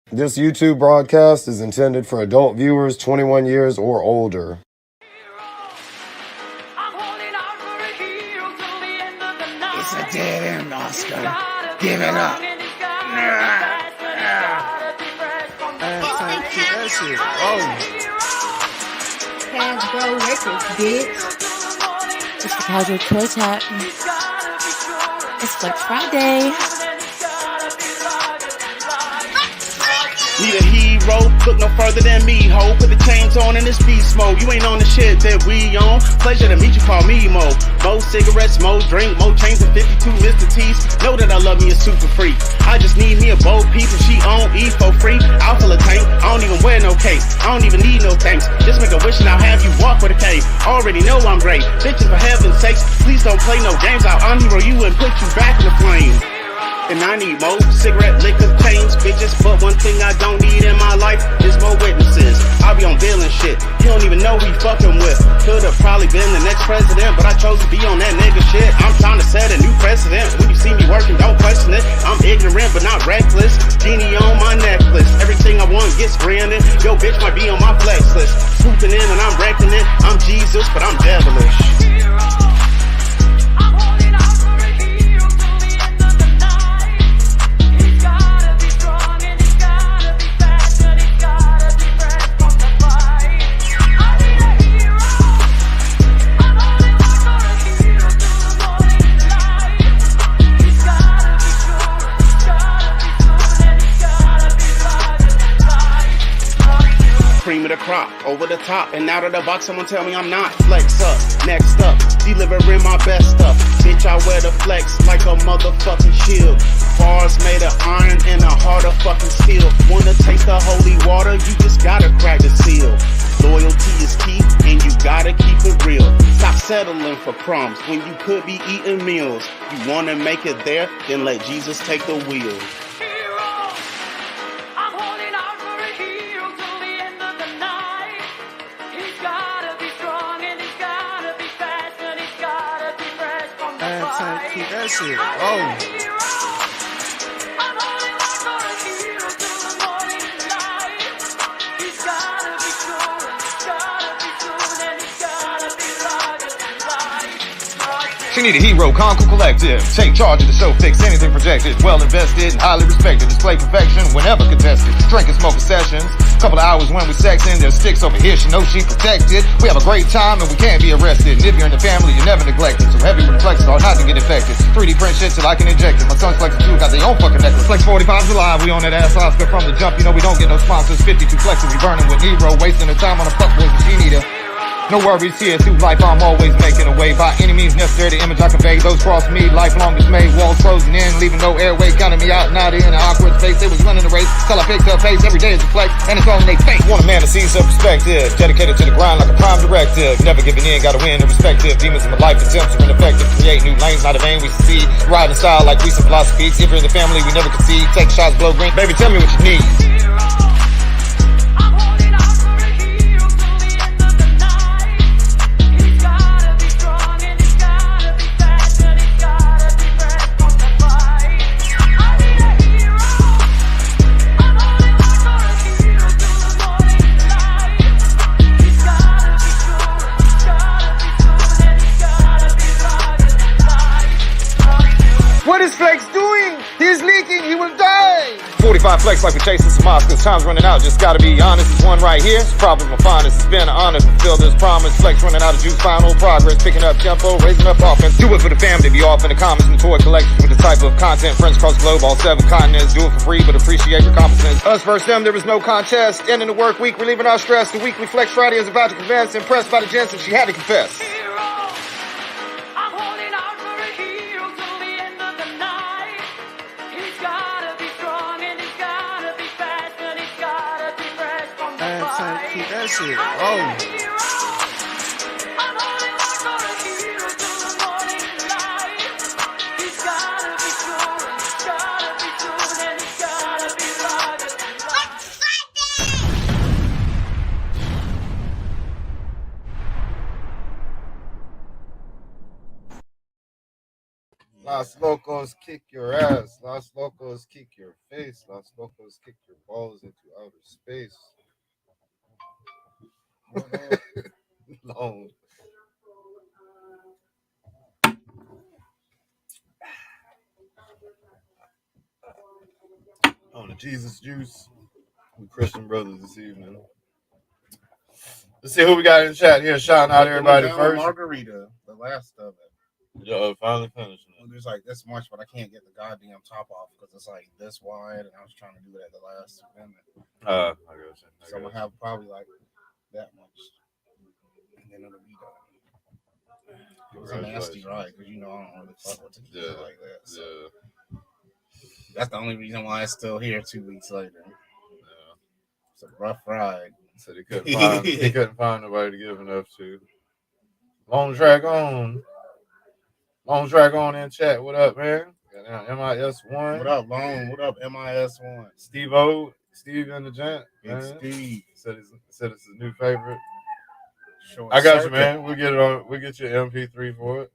This YouTube broadcast is intended for adult viewers 21 years or older. It's a dead end, Oscar. Give it up. Keep that shit rolling. Hasbro Records, bitch. Just the casual toy chat. It's like Friday. Need a hero, look no further than me, ho. Put the chains on in this beast mode. You ain't on the shit that we on. Pleasure to meet you, call me Mo. Mo cigarettes, Mo drink, Mo chains and 52 Mr. T's. Know that I love me a super freak. I just need me a bold piece and she on E for free. I'll fill a tank, I don't even wear no cape. I don't even need no thanks. Just make a wish and I'll have you walk with a cane. Already know I'm great. Bitches, for heaven's sakes, please don't play no games. I'll unhero you and put you back in the flame. And I need more cigarette, liquor, chains, bitches. But one thing I don't need in my life is more witnesses. I be on villain shit. He don't even know who he fucking with. Could've probably been the next president, but I chose to be on that nigga shit. I'm trying to set a new precedent. When you see me working, don't question it. I'm ignorant, but not reckless. Genie on my necklace. Everything I want gets granted. Yo, bitch might be on my flex list. Swooping in and I'm wrecking it. I'm Jesus, but I'm devilish. Cream of the crop, over the top, and out of the box, someone tell me I'm not. Flex up, next up, delivering my best stuff. Bitch, I wear the flex like a motherfucking shield. Bars made of iron and a heart of fucking steel. Wanna taste the holy water, you just gotta crack the seal. Loyalty is key, and you gotta keep it real. Stop settling for crumbs when you could be eating meals. You wanna make it there, then let Jesus take the wheel. Keep that shit rolling. She need a hero, Conquer Collective. Take charge of the show, fix anything projected. Well invested and highly respected. Display perfection whenever contested. Drink and smoking sessions. Couple of hours when we sexing. There's sticks over here, she knows she protected. We have a great time and we can't be arrested. And if you're in the family, you're never neglected. So heavy reflexes are not to get infected. 3D print shit till I can inject it. My son's flexing too, got their own fucking necklace. Flex 45's alive, we on that ass Oscar from the jump. You know we don't get no sponsors. 52 flexes, we burning with Nero. Wasting the time on a fuckboy machine eater. No worries here, through life I'm always making a way. By any means necessary, the image I convey. Those cross me, lifelong dismay. Walls frozen in, leaving no airway. Counting me out, not in an awkward space. They was running the race, till I picked up pace. Every day is a flex, and it's all in they face. Want a man to see some perspective. Dedicated to the grind like a prime directive. Never giving in, gotta win the respective. Demons in my life, attempts are ineffective. Create new lanes, not in vain, we succeed. Riding style like recent philosophies. If you're in the family, we never concede. Take shots, blow green. Baby, tell me what you need. What is Flex doing? He's leaking, he will die! 45 Flex like we're chasing some Oscars. Time's running out, just gotta be honest. This one right here, it's probably my finest. It's been an honor to fulfill this promise. Flex running out of juice, final progress. Picking up tempo, raising up offense. Do it for the family, be off in the comments and toy collections with the type of content. Friends across the globe, all 7 continents. Do it for free, but appreciate your competence. Us versus them, there is no contest. Ending the work week, relieving our stress. The weekly Flex Friday is about to convince. Impressed by the gents and she had to confess. Keep that shit rolling. Los Locos kick your ass. Los Locos kick your face. Los Locos kick your balls into outer space. Long. On the Jesus juice. We Christian brothers this evening. Let's see who we got in the chat here. Shouting out everybody first. Margarita, the last of it. Yeah, finally finishing it. There's like this much, but I can't get the goddamn top off because it's like this wide, and I was trying to do it at the last minute. I got you. So I'm gonna have probably like that much, and then it'll be done. It was a nasty ride because I don't really fuck with tequila like that. So that's the only reason why it's still here 2 weeks later. Yeah. It's a rough ride. So he couldn't find nobody to give enough to. Long track on in chat. What up, man? MIS1. What up, Long? What up, MIS1? Steve in the gent. Big Steve said it's his new favorite. Short I got circuit. you, man. We'll get it on. We'll get you an MP3 for it.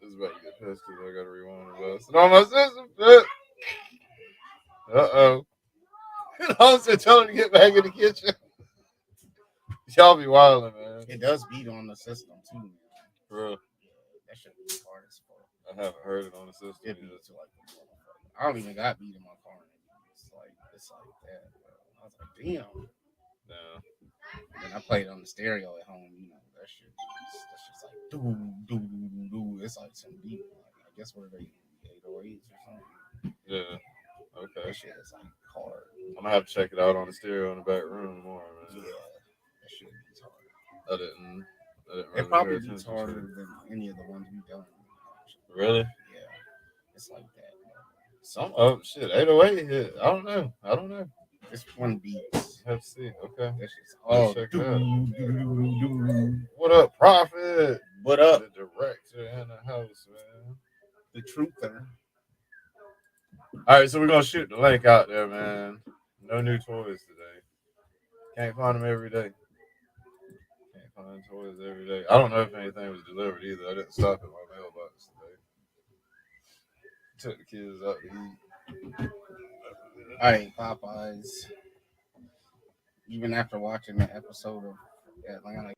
This is about to get pissed because I got to rewind the bus. And on my system. Uh-oh. I'm still telling him to get back in the kitchen. Y'all be wilding, man. It does beat on the system, too, man. For real. That shit be hard as fuck. I haven't heard it on the system. It beats like I don't even got beat in my car. It's like that. Bro. I was like, damn. Yeah. And I played on the stereo at home. That shit's like do. It's like some deep. I guess what are they 808s or something? Yeah. Okay. That shit is like hard. I'm gonna have to check it out on the stereo in the back room tomorrow, man. Yeah. That shit is hard. I didn't really It probably pay beats attention harder to it. than any of the ones we've done. Really? Yeah. It's like that. Some shit. 808 hit. I don't know. This one beats. Have to see. Okay. That's just Check it out. What up, Prophet? What up? The director in the house, man. The truther. All right, so we're gonna shoot the link out there, man. No new toys today. Can't find them every day. Can't find toys every day. I don't know if anything was delivered either. I didn't stop at my mailbox today. Took the kids out to eat. I ate Popeyes. Even after watching the episode of Atlanta.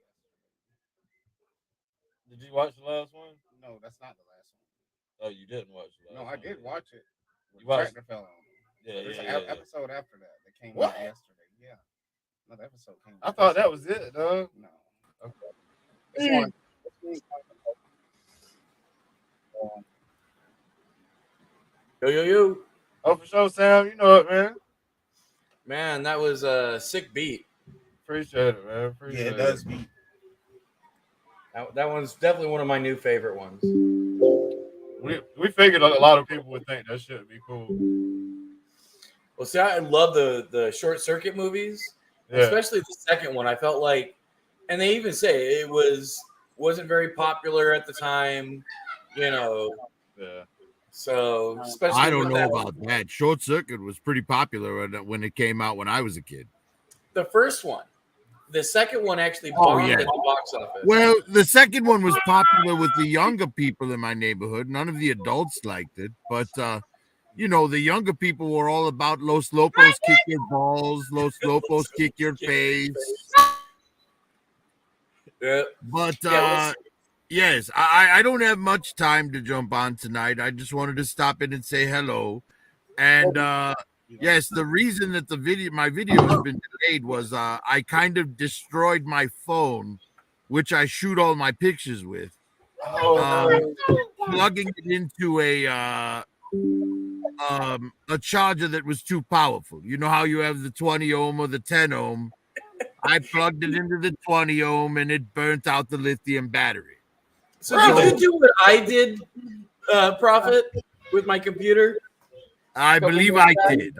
Did you watch the last one? No, that's not the last Oh, one. you didn't watch the last one. No, I did watch it. You watched Tractor fell on. Yeah, There's yeah. an episode after that came What? out yesterday. Yeah. Another episode came out. I thought that was it, dog. No. Okay. This one. Yo. Oh, for sure, Sam. You know it, man. Man, that was a sick beat. Appreciate it, man. Yeah, Appreciate it does beat. That one's definitely one of my new favorite ones. We figured a lot of people would think that shit would be cool. Well, see, I love the short circuit movies, Yeah. especially the second one. I felt like, and they even say it wasn't very popular at the time, Yeah. So, especially I don't with know that, about that. Short Circuit was pretty popular when it came out when I was a kid. the first one. The second one actually bombed at the box office. Well, the second one was popular with the younger people in my neighborhood. None of the adults liked it, but the younger people were all about Los Lopos kick your balls, Los Lopos kick your face. Yeah. But yes, I don't have much time to jump on tonight. I just wanted to stop in and say hello. And yes, the reason that my video has been delayed was I kind of destroyed my phone, which I shoot all my pictures with. Plugging it into a charger that was too powerful. You know how you have the 20 ohm or the 10 ohm? I plugged it into the 20 ohm and it burnt out the lithium battery. So did you do what I did, Prophet, with my computer? I believe I did.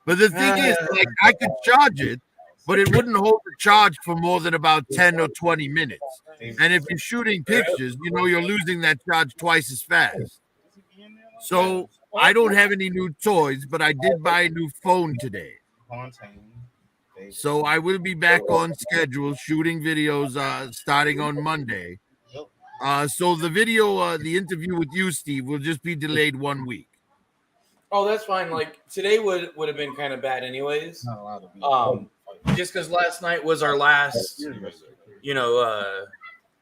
But the thing is, like, I could charge it, but it wouldn't hold the charge for more than about 10 or 20 minutes. And if you're shooting pictures, you're losing that charge twice as fast. So I don't have any new toys, but I did buy a new phone today. So I will be back on schedule shooting videos starting on Monday. So the video, the interview with you, Steve, will just be delayed 1 week. Oh, that's fine. Like today would have been kind of bad, anyways. Not allowed to be. Just because last night was our last,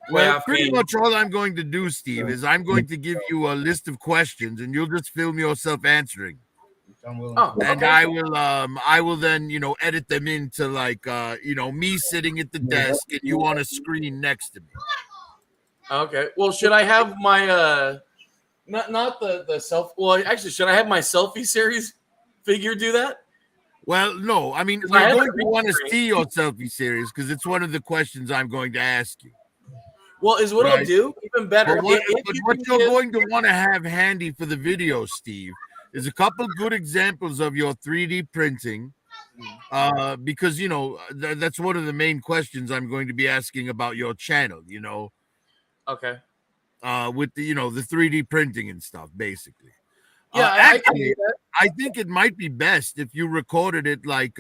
Well, playoff pretty game. much all I'm going to do, Steve, is I'm going to give you a list of questions, and you'll just film yourself answering. Oh, And okay. I will then, edit them into like, me sitting at the desk and you on a screen next to me. Okay. Well, should I have my not the self? Well, actually, should I have my selfie series figure do that? Well, no, I mean, I we're have going to to want to read. see your selfie series because it's one of the questions I'm going to ask you. Well, is what I'll do even better. But what if you're can give- going to want to have handy for the video, Steve, is a couple good examples of your 3D printing, because that's one of the main questions I'm going to be asking about your channel. Okay. With the the 3D printing and stuff, basically. Yeah, I can do that. I think it might be best if you recorded it like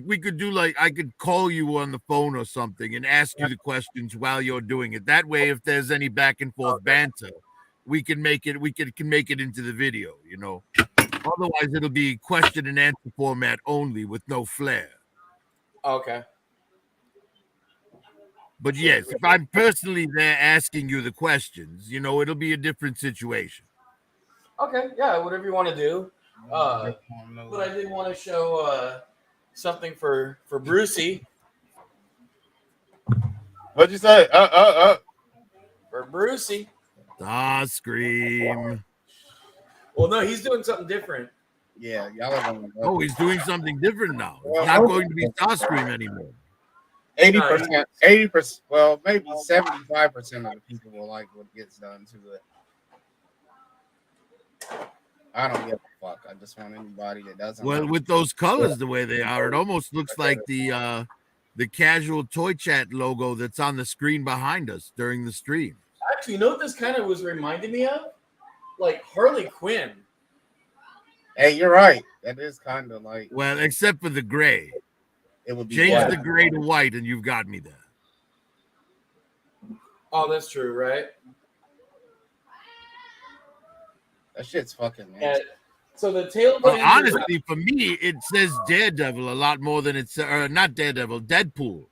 we could do, like I could call you on the phone or something and ask you the questions while you're doing it. That way, if there's any back and forth banter, we can make it into the video, Otherwise, it'll be question and answer format only with no flair. Okay. But yes, if I'm personally there asking you the questions, it'll be a different situation. Okay. Yeah. Whatever you want to do. But I did want to show something for Brucey. What'd you say? For Brucey. Scream. Well, no, he's doing something different. Yeah, y'all are going to go. Oh, he's doing something different now. It's not going to be Starscream anymore. 80%, 80%, well, maybe 75% of the people will like what gets done to it. I don't give a fuck. I just want anybody that doesn't. Well, with those colors the way they are, it almost looks like the Casual Toy Chat logo that's on the screen behind us during the stream. Actually, you know what this kind of was reminding me of? Like Harley Quinn. Hey, you're right. That is kind of like. Well, except for the gray. It would be change the gray to white, and you've got me there. Oh, that's true, right? That shit's fucking nasty. So the tail. Honestly, for me, it says Daredevil a lot more than it's not Daredevil, Deadpool,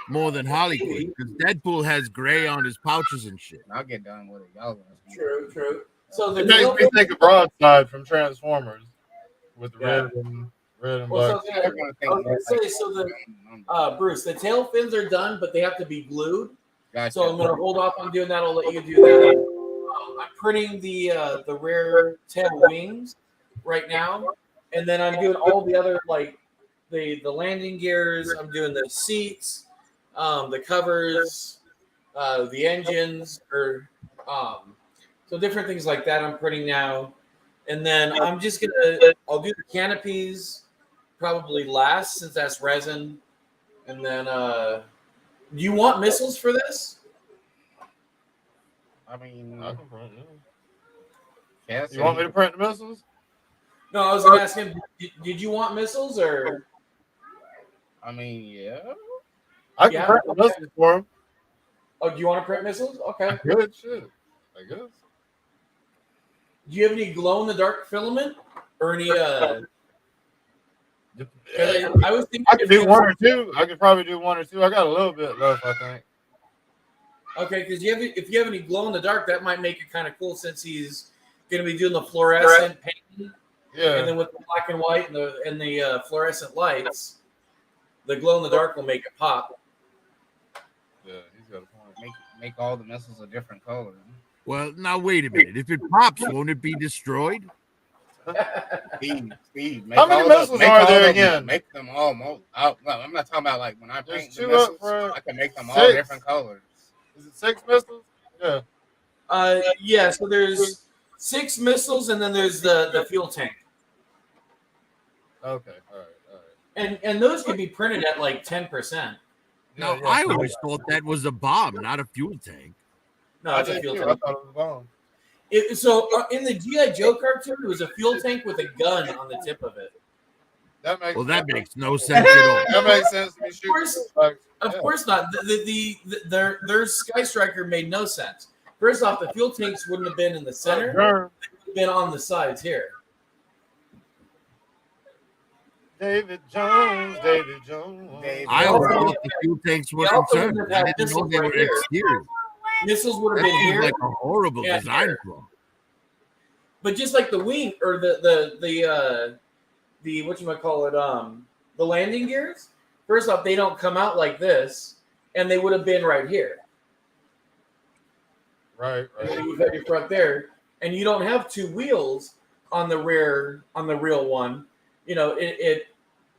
more than Harley Quinn, because Deadpool has gray on his pouches and shit. I'll get done with it. Y'all True. So the it makes me think of Broadside from Transformers with the red and black. Well, Bruce, the tail fins are done, but they have to be glued. Gotcha. So I'm going to hold off on doing that. I'll let you do that. I'm printing the rear tail wings right now, and then I'm doing all the other, like the landing gears. I'm doing the seats, the covers, the engines, so different things like that. I'm printing now, and then I'll do the canopies probably last since that's resin, and then do you want missiles for this? I mean, I can print them. Yeah, You want me to print the missiles? No, I was going to ask him, did you want missiles or? I mean, yeah. I can print the missiles for him. Oh, do you want to print missiles? Okay. Good shit, I guess. Do you have any glow-in-the-dark filament or any? I was thinking I could do one or two. I could probably do one or two. I got a little bit left, I think. Okay, because if you have any glow-in-the-dark, that might make it kind of cool since he's going to be doing the fluorescent painting. Yeah. And then with the black and white and the fluorescent lights, the glow-in-the-dark will make it pop. Yeah, he's got a point. Make all the missiles a different color. Well, now wait a minute. If it pops, won't it be destroyed? Steve, how many missiles are there again? Make them all. I'm not talking about like when I paint the two missiles. up I can make them 6. all different colors. Is it 6 missiles? Yeah. Yeah. So there's 6 missiles, and then there's the fuel tank. Okay. All right. And those can be printed at like 10%. Now, I always thought that was a bomb, not a fuel tank. No, it's a fuel tank. I thought it was a bomb. So in the G.I. Joe cartoon, it was a fuel tank with a gun on the tip of it. That makes no sense at all. That makes sense to me. Of course not. Their Sky Striker made no sense. First off, the fuel tanks wouldn't have been in the center; they would have been on the sides here. David Jones. I always thought the fuel tanks were concerned. I didn't know they were exterior. Missiles would have That been seems here, like a horrible and design here. flaw. But just like the wing or the the landing gears. First off, they don't come out like this, and they would have been right here. Right. You've got your front there, and you don't have two wheels on the rear on the real one. You know, it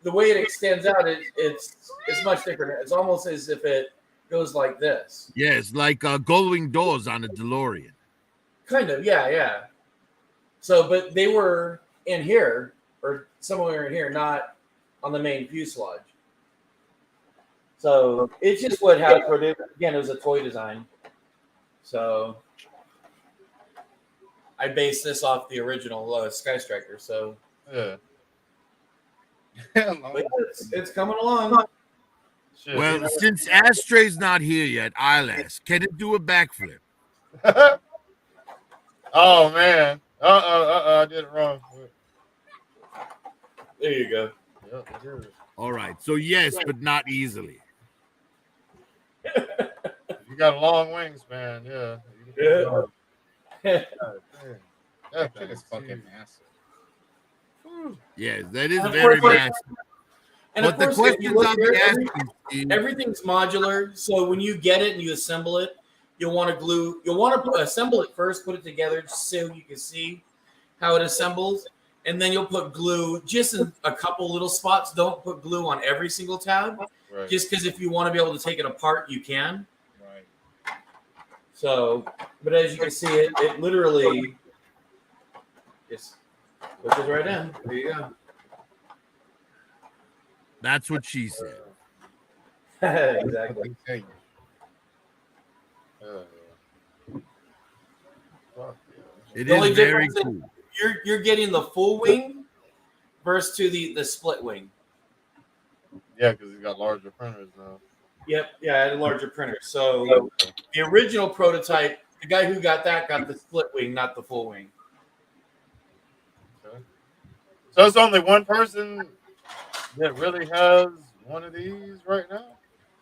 the way it extends out, it's much different. It's almost as if it goes like this. Yeah, it's like gullwing doors on a DeLorean. Kind of, yeah. So, but they were in here or somewhere in here, not on the main fuselage. So it's just what happened. For it. Again, it was a toy design. So I based this off the original Sky Striker. So yeah. But it's coming along. Shit. Well, since Astray's not here yet, I'll ask. Can it do a backflip? Oh man. I did it wrong. There you go. Yep, it is. All right. So yes, but not easily. You got long wingspan, yeah. That thing is fucking massive. Yes, that is And of very course, massive. And But of the course, if you questions look I'll here, be asking, Steve, everything's modular. So when you get it and you assemble it, you'll want to assemble it first, put it together so you can see how it assembles. And then you'll put glue just in a couple little spots. Don't put glue on every single tab. Right. Just because if you want to be able to take it apart, you can. Right. So, but as you can see, it literally just pushes right in. There you go. that's what she said. Exactly. It The only is very difference is cool. you're getting the full wing versus to the split wing. Yeah, because he's got larger printers now. Yep, yeah, and a larger printer. So the original prototype, the guy who got that got the split wing, not the full wing. Okay. So it's only one person that really has one of these right now?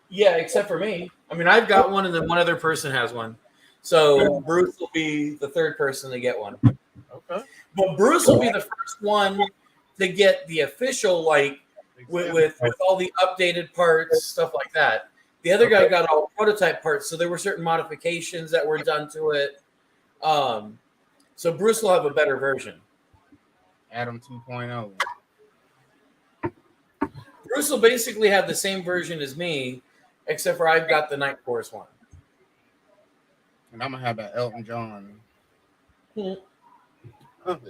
Yeah, except for me. I mean, I've got one, and then one other person has one. So Bruce will be the third person to get one. Okay. But Bruce will be the first one to get the official, like, with all the updated parts, stuff like that. The other guy got all prototype parts, so there were certain modifications that were done to it. So Bruce will have a better version. Adam 2.0. Bruce will basically have the same version as me, except for I've got the Night Force one. And I'm gonna have that Elton John. The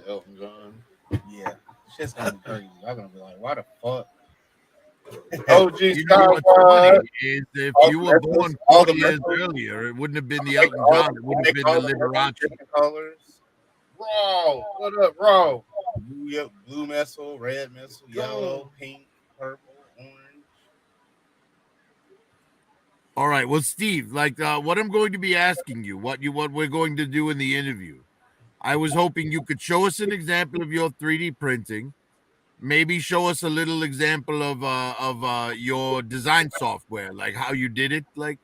Elton John. Yeah. Shit's gonna be crazy. I'm gonna be like, why the fuck? OG You know what's Skywalker. funny is if you were born 40 years earlier, it wouldn't have been the Elton John. It would have been the Liberace. Colors. Raw. What up, Raw? Blue missile, red missile, yellow, pink, purple, orange. All right. Well, Steve, like what I'm going to be asking you, what we're going to do in the interview, I was hoping you could show us an example of your 3D printing. Maybe show us a little example of your design software, like how you did it, like,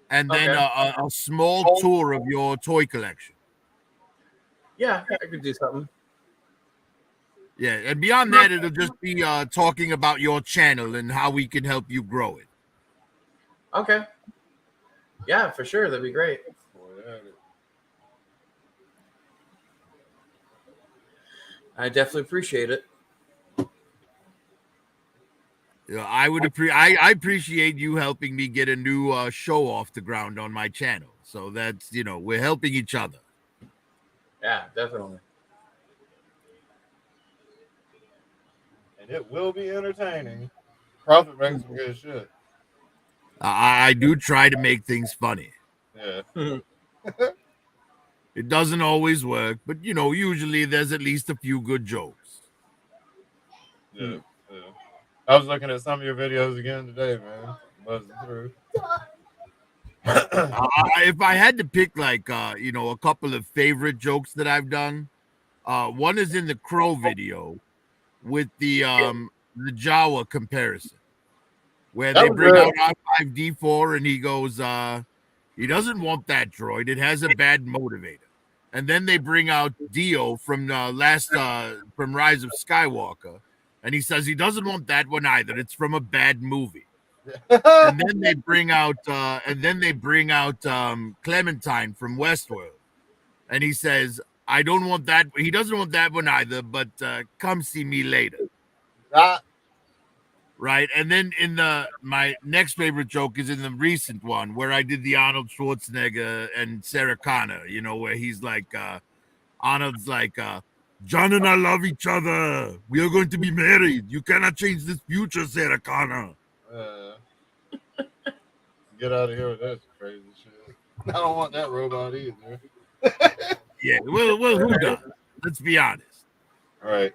and then a small tour of your toy collection. Yeah, I could do something. Yeah, and beyond that, it'll just be talking about your channel and how we can help you grow it. Okay. Yeah, for sure. That'd be great. I definitely appreciate it. You know, I appreciate you helping me get a new show off the ground on my channel. So that's, we're helping each other. Yeah, definitely. And it will be entertaining. Profit makes some good shit. I do try to make things funny. Yeah. It doesn't always work, but usually there's at least a few good jokes. Yeah. Yeah. I was looking at some of your videos again today, man. Buzzing through. If I had to pick like a couple of favorite jokes that I've done, one is in the Crow video with the Jawa comparison, where That they was bring good. out R5D4 and he goes, he doesn't want that droid. It has a bad motivator. And then they bring out Dio from from Rise of Skywalker, and he says he doesn't want that one either. It's from a bad movie. And then they bring out Clementine from Westworld, and he says, I don't want that. He doesn't want that one either, but come see me later. Right. And then my next favorite joke is in the recent one where I did the Arnold Schwarzenegger and Sarah Connor, where he's like, Arnold's like, John and I love each other. We are going to be married. You cannot change this future, Sarah Connor. Get out of here with that crazy shit. I don't want that robot either. Yeah, well, who does? Let's be honest. All right.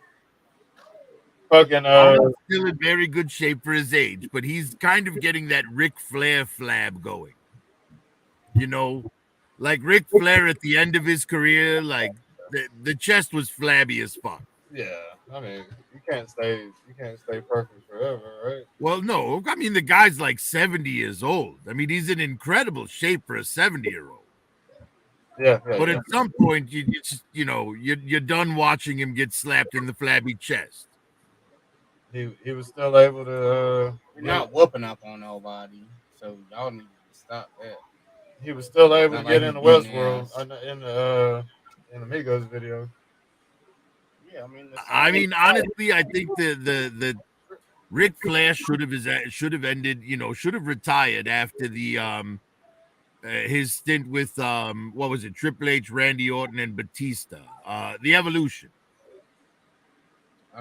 Fucking Arnold's still in very good shape for his age, but he's kind of getting that Ric Flair flab going. Like Ric Flair at the end of his career, like the chest was flabby as fuck. Yeah, I mean, you can't stay perfect forever, right? Well, no, I mean the guy's like 70 years old. I mean, he's in incredible shape for a 70-year-old. Yeah. But at some point, you're done watching him get slapped in the flabby chest. He was still able to. We're not whooping up on nobody, so y'all need to stop that. He was still able to get into Westworld in the Migos video. Yeah, I mean, honestly, I think the Ric Flair should have ended, should have retired after the his stint with what was it, Triple H, Randy Orton, and Batista, the Evolution.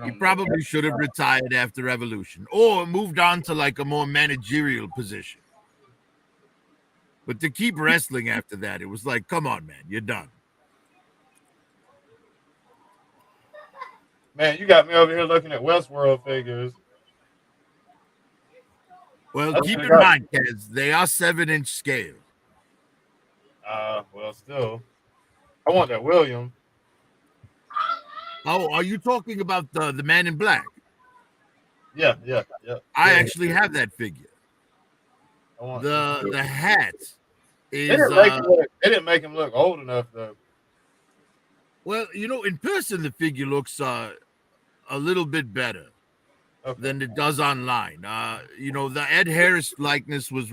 He probably should have retired after Evolution or moved on to like a more managerial position. But to keep wrestling after that, it was like, come on, man, you're done. Man, you got me over here looking at Westworld figures. Well, keep in mind, kids, they are 7-inch scale. Well, still, I want that William. Oh, are you talking about the Man in Black? Yeah. I actually have that figure. The hat is. They didn't make him look old enough though. Well, in person the figure looks a little bit better than it does online. The Ed Harris likeness was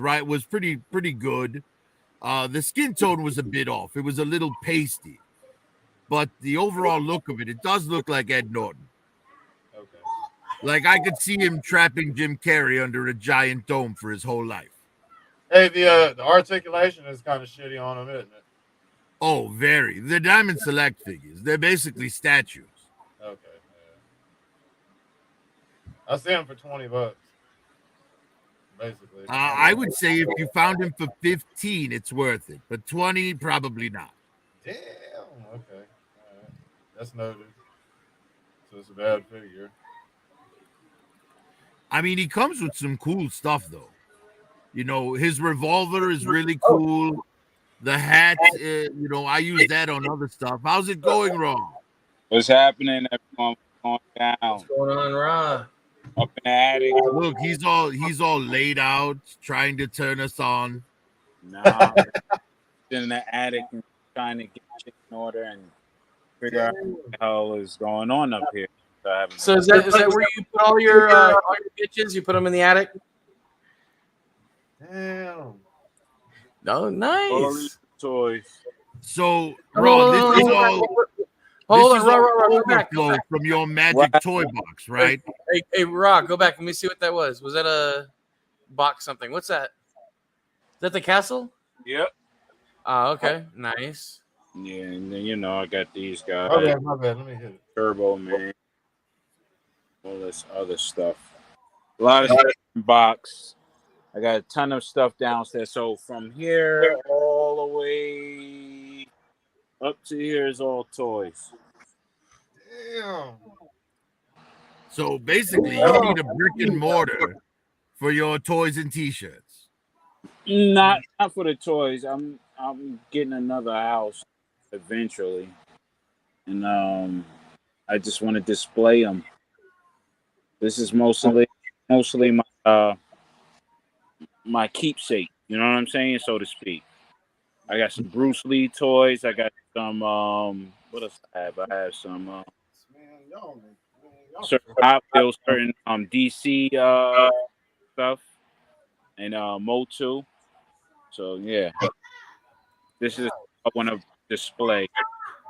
pretty good. The skin tone was a bit off. It was a little pasty. But the overall look of it does look like Ed Norton. Okay. Like I could see him trapping Jim Carrey under a giant dome for his whole life. Hey, the articulation is kind of shitty on him, isn't it? Oh, very. The Diamond Select figures. They're basically statues. Okay. Yeah. I see him for $20. Basically. I would say if you found him for 15, it's worth it. But 20, probably not. Damn. Okay. All right. That's noted. So it's a bad figure. I mean, he comes with some cool stuff, though. His revolver is really cool. The hat, I use that on other stuff. How's it going, Ron? What's happening, everyone? What's going down? What's going on, Ron? Up in the attic. Look, he's all laid out, trying to turn us on. Nah, in the attic and trying to get shit in order and figure out what the hell is going on up here. So is that where you put all your bitches? You put them in the attic? Damn. Oh, nice. Toys. So, Ron, this is all. Hold on, Ron, go back. From your magic toy box, right? Hey, Rock, go back. Let me see what that was. Was that a box something? What's that? Is that the castle? Yep. Oh, okay. Nice. Yeah, and then, I got these guys. Okay, my bad. Let me hit it. Turbo Man. All this other stuff. A lot of stuff in the box. I got a ton of stuff downstairs. So from here all the way up to here is all toys. Damn. So basically, you need a brick and mortar for your toys and T-shirts. Not for the toys. I'm getting another house eventually, and I just want to display them. This is mostly my keepsake. You know what I'm saying, so to speak. I got some Bruce Lee toys. I got some what else I have? I have some certain Hot Wheels, certain DC stuff, and Motu. So yeah, this is I want to display.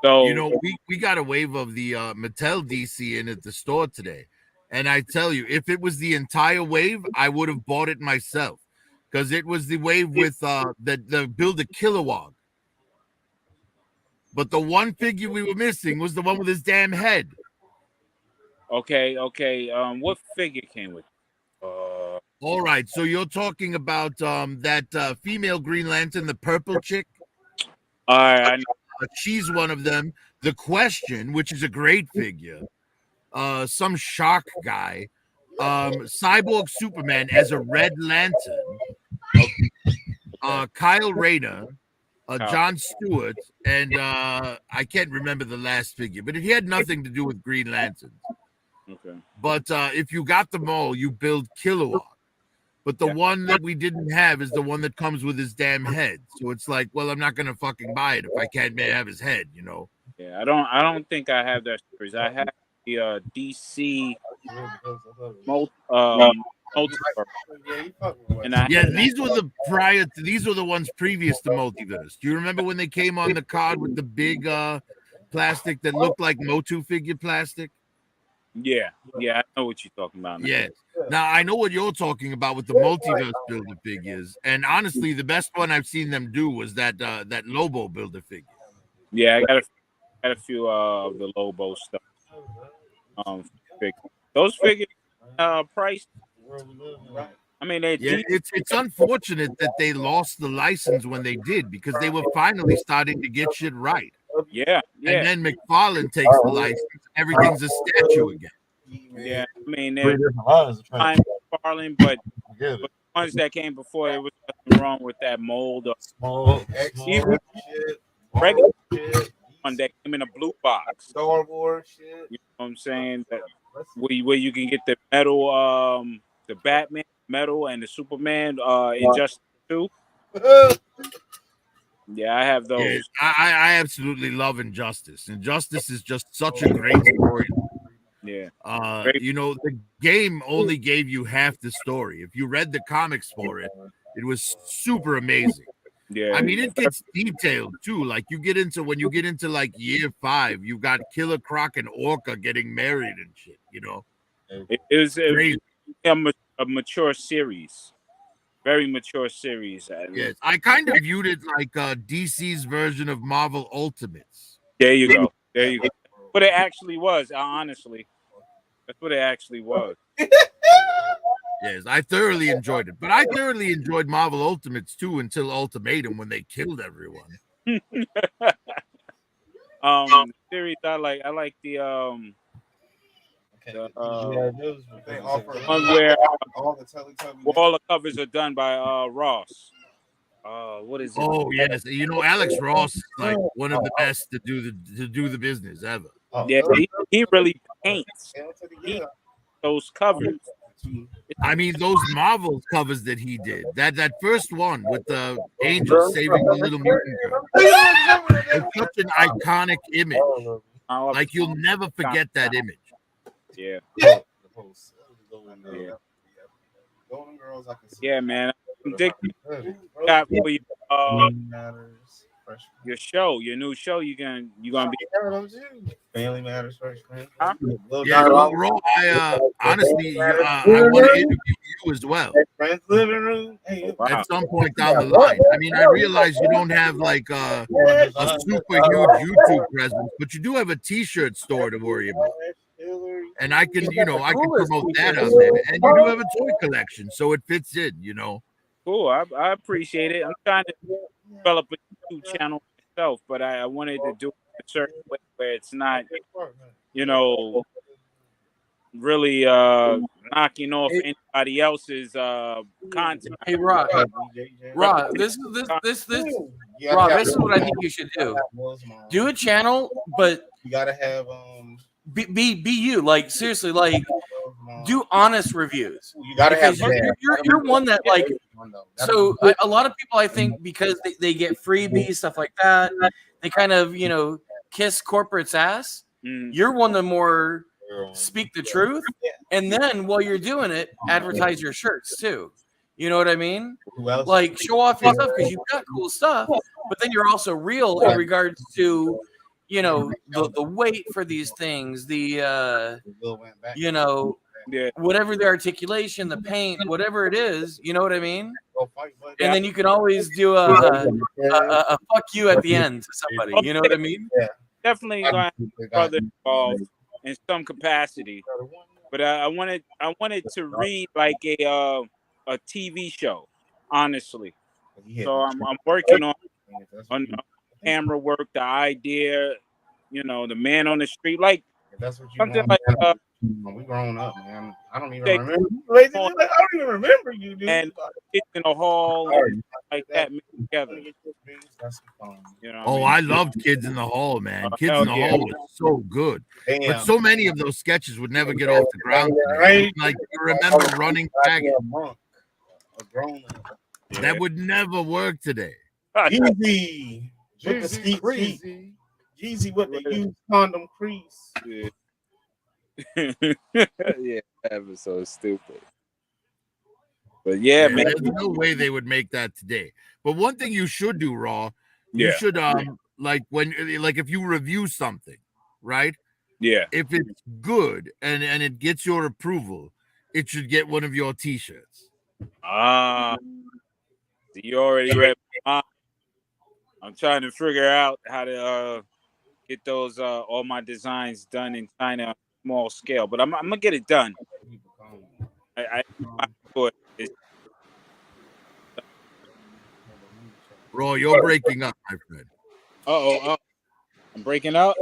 So You know, we got a wave of the Mattel DC in at the store today, and I tell you, if it was the entire wave, I would have bought it myself because it was the wave with the Build a Kilowog. But the one figure we were missing was the one with his damn head. okay. What figure came with? All right, so you're talking about that female Green Lantern, the purple chick. All right, I know. She's one of them. The Question, which is a great figure. Some shark guy. Cyborg Superman as a Red Lantern. Kyle Rayner. John Stewart, and I can't remember the last figure, but it had nothing to do with Green Lanterns. Okay. But if you got them all, you build Kilowog. But the one that we didn't have is the one that comes with his damn head. So it's like, well, I'm not gonna fucking buy it if I can't have his head, you know. Yeah, I don't think I have that series. I have the DC multiverse. And these were the ones previous to Multiverse. Do you remember when they came on the card with the big plastic that looked like Motu figure plastic? Yeah, I know what you're talking about now. Yes. Now I know what you're talking about with the Multiverse builder figures, and honestly, the best one I've seen them do was that Lobo builder figure. Yeah, I got a few of the Lobo stuff. Those figures priced. I mean, it's unfortunate that they lost the license when they did because they were finally starting to get shit right. Yeah. And then McFarlane takes the license, everything's a statue again. Yeah, I mean, they're McFarlane, but the ones that came before, there was nothing wrong with that mold. Even regular one that came in a blue box. Star Wars shit. You know what I'm saying? That where you can get the metal, the Batman metal and the Superman Injustice 2. Yeah, I have those. Yeah, I absolutely love Injustice. Injustice is just such a great story. Yeah. You know, the game only gave you half the story. If you read the comics for it, it was super amazing. Yeah. I mean, it gets detailed too. Like when you get into like year 5, you got Killer Croc and Orca getting married and shit, you know. It was a mature series. Very mature series. Yes, I kind of viewed it like DC's version of Marvel Ultimates. There you go. But it actually was, honestly. That's what it actually was. Yes, I thoroughly enjoyed it. But I thoroughly enjoyed Marvel Ultimates too until Ultimatum when they killed everyone. The series I like the they offer one where all the Teletubbies. all the covers are done by Ross. What is it? Oh yes, you know Alex Ross is like one of the best to do the business ever. Yeah, he really paints those covers. I mean, those Marvel covers that he did. That first one with the angel saving the little mutant girl. It's such an iconic image. Like you'll never forget that image. Yeah. Golden Girls, I can see. Yeah, man. Got for you, your show, your new show. You gonna be Family Matters, Freshman. Huh? Yeah, Ro, I honestly, I want to interview you as well. Friends living room. At some point down the line. I mean, I realize you don't have like a super huge YouTube presence, but you do have a T-shirt store to worry about. And I can promote that out there. And you do have a toy collection, so it fits in, you know. Cool. I appreciate it. I'm trying to develop a YouTube channel myself, but I wanted to do it a certain way where it's not, really knocking off anybody else's content. Hey, Rob, this is what I think you should do. Do a channel, but you gotta have be you. Like seriously, like do honest reviews. You gotta because have you're one that like. So a lot of people, I think, because they get freebies, stuff like that, they kind of kiss corporate's ass. You're one to more speak the truth, and then while you're doing it, advertise your shirts too. You know what I mean? Like show off your stuff because you've got cool stuff, but then you're also real in regards to the weight for these things, whatever the articulation, the paint, whatever it is, you know what I mean? And then you can always do a fuck you at the end to somebody, you know what I mean? Yeah. Definitely going to have brother involved in some capacity, but I wanted to read like a TV show, honestly. So I'm working on camera work, the idea, the man on the street, like that's what you something want, like we grown up, man. I don't even remember. I don't even remember you, dude. And kids in the hall, like that together. I loved Kids in the Hall, man. Kids in the Hall was so good. Damn. But so many of those sketches would never get off the ground. Like you remember running back. That would never work today. Jeezy with the steep feet. Jeezy with the used condom crease. Yeah. Yeah, that was so stupid. But yeah, man, there's no way they would make that today. But one thing you should do, Raw, you should like if you review something, right? Yeah. If it's good and it gets your approval, it should get one of your T-shirts. You already read my. I'm trying to figure out how to get those all my designs done in China on a small scale, but I'm gonna get it done. I Raw, you're breaking up, my friend. I'm breaking up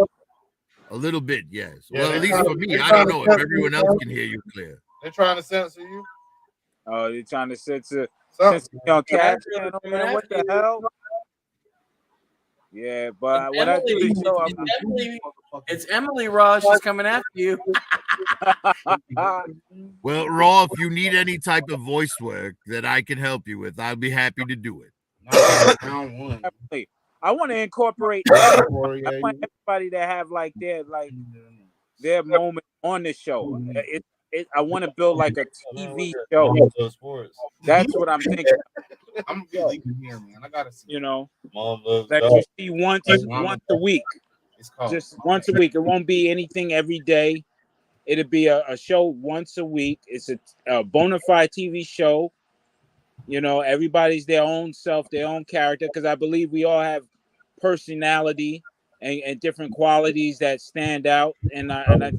a little bit, yes. Well, at least for me, I don't know if everyone else can hear you clear. They're trying to censor you. Oh, they're trying to censor on Cat Channel, man. What the hell? Yeah, but what I do is it's Emily Raw. She's coming after you. Well, Raw, if you need any type of voice work that I can help you with, I'll be happy to do it. I want to incorporate. I want everybody to have like their moment on the show. I want to build like a TV show. That's what I'm thinking. I'm really here, man. I gotta see. That you see once a week. Just once a week. It won't be anything every day. It'll be a show once a week. It's a bona fide TV show. Everybody's their own self, their own character, because I believe we all have personality and different qualities that stand out. And I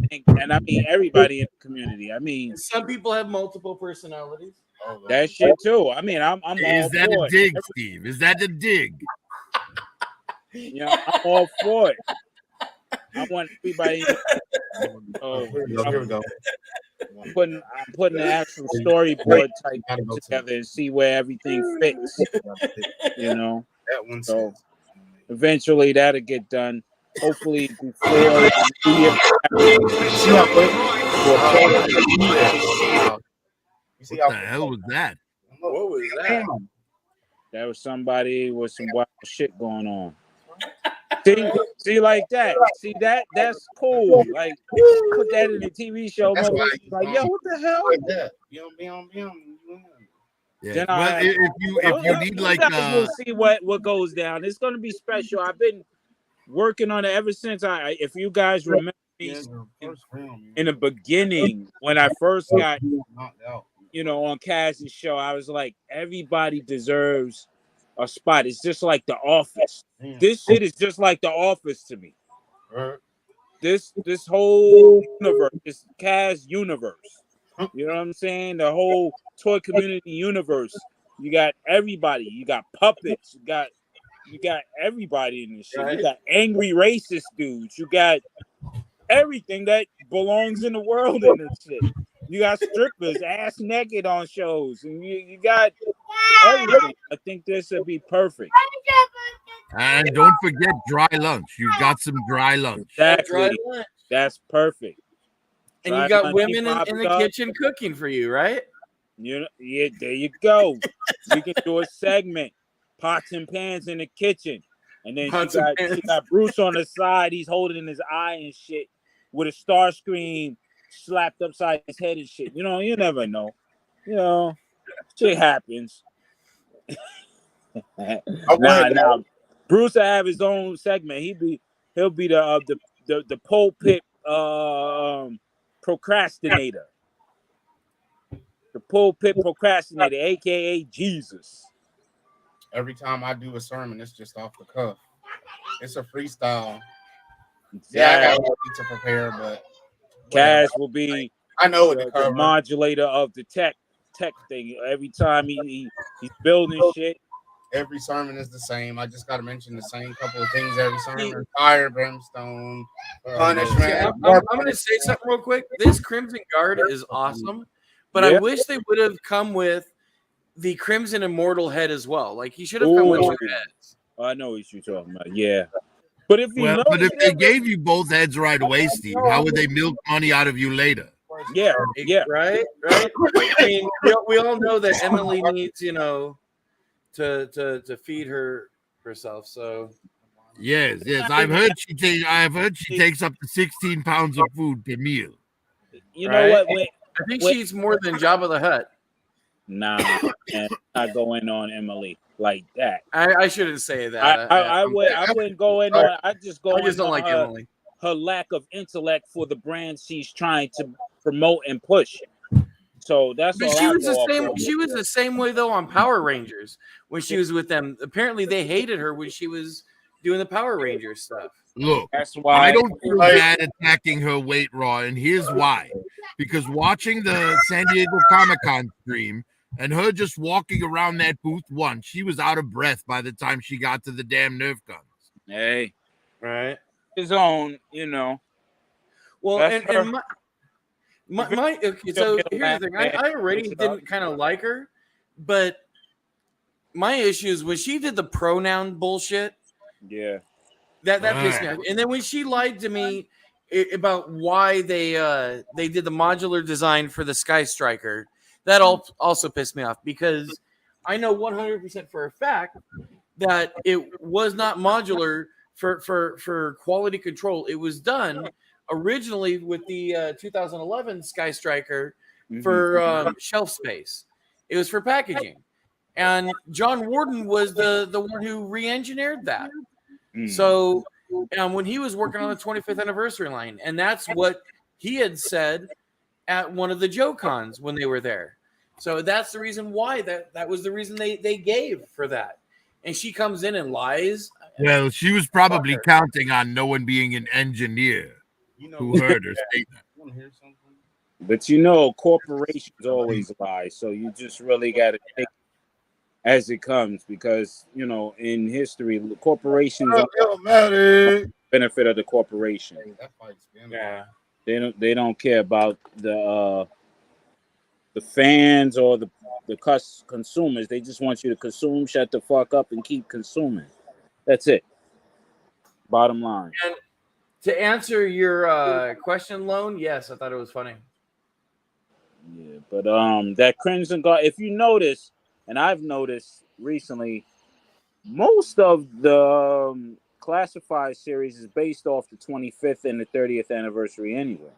mean everybody in the community. I mean, some people have multiple personalities. That shit too. I mean, I'm all Is that for a it. dig, Steve? Is that a dig? I'm all for it. I want everybody. Here we go. I'm putting the actual storyboard type together and see where everything fits. That one. So eventually that'll get done. Hopefully before the year. What the hell was that? What was that? That was somebody with some wild shit going on. See, like that. See that's cool. Like put that in a TV show. Like, yo, what the hell? Like that. Yeah. Then well, if you need like we'll see what goes down. It's gonna be special. I've been working on it ever since if you guys remember me in the beginning when I first got on Kaz's show, I was like, everybody deserves a spot. It's just like The Office. This shit is just like The Office to me. This whole universe, this Kaz universe. You know what I'm saying? The whole toy community universe. You got everybody. You got puppets. You got everybody in this shit. You got angry racist dudes. You got everything that belongs in the world in this shit. You got strippers ass naked on shows, and you got everything. I think this would be perfect. And don't forget dry lunch. You've got some dry lunch. Exactly. Dry lunch. That's perfect. And Dry you got lunch women in popped the up. kitchen cooking for you, right? Yeah, there you go. We can do a segment, pots and pans in the kitchen, and then Pots she and got pans. Bruce on the side. He's holding his eye and shit with a star screen slapped upside his head and shit. You know, you never know. You know, shit happens. Nah. Bruce will have his own segment. He'll be the pulpit procrastinator. The pulpit procrastinator, aka Jesus. Every time I do a sermon, it's just off the cuff. It's a freestyle. Exactly. Yeah, I got a little to prepare, but Cash will be I know what the modulator of the tech thing. Every time he's building shit. Every sermon is the same. I just got to mention the same couple of things every sermon: fire, brimstone, punishment. See, I'm going to say something real quick. This Crimson Guard is awesome, but I wish they would have come with the Crimson Immortal head as well. Like he should have come with two heads. I know what you're talking about. Yeah, but if they gave you both heads right away, Steve, how would they milk money out of you later? Yeah, right. I mean, we all know that Emily needs, to feed herself. So yes, I've heard she takes up to 16 pounds of food per meal. You know what? I think she's more than Jabba the Hutt. Nah, man, not going on Emily like that. I shouldn't say that. I wouldn't go in on. I just don't like Emily. Her lack of intellect for the brand she's trying to promote and push. So that's all. She was the same. She was the same way though on Power Rangers when she was with them. Apparently, they hated her when she was doing the Power Rangers stuff. Look, that's why I don't feel bad attacking her weight raw, and here's why: because watching the San Diego Comic-Con stream and her just walking around that booth once, she was out of breath by the time she got to the damn Nerf guns. Hey, right, his own, Well, and my okay, so here's the thing: I already didn't kind of like her, but my issue is when she did the pronoun bullshit. Yeah. That pissed me off. And then when she lied to me about why they did the modular design for the Sky Striker, that also pissed me off because I know 100% for a fact that it was not modular for quality control. It was done originally with the 2011 Sky Striker for shelf space. It was for packaging, and John Warden was the one who re-engineered that. So when he was working on the 25th anniversary line, and that's what he had said at one of the JoeCons when they were there. So that's the reason why that was the reason they gave for that. And she comes in and lies. Well, she was probably counting on no one being an engineer who heard her say that. But corporations always lie, so you just really got to take as it comes, because in history, corporations benefit of the corporation. Yeah, they don't care about the fans or the consumers. They just want you to consume, shut the fuck up, and keep consuming. That's it. Bottom line. And to answer your question, Lone, yes, I thought it was funny. Yeah, but that Crimson Guard, if you notice. And I've noticed recently, most of the classified series is based off the 25th and the 30th anniversary anyway.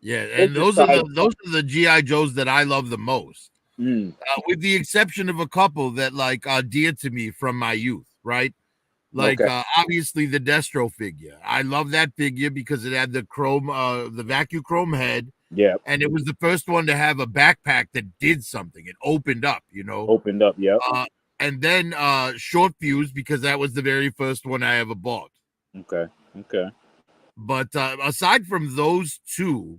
Yeah, and those are the GI Joes that I love the most, with the exception of a couple that are dear to me from my youth. Right, obviously the Destro figure. I love that figure because it had the chrome, the vacuum chrome head. Yeah, and it was the first one to have a backpack that did something. It opened up, Opened up, yeah. And then Short Fuse, because that was the very first one I ever bought. Okay. But aside from those two,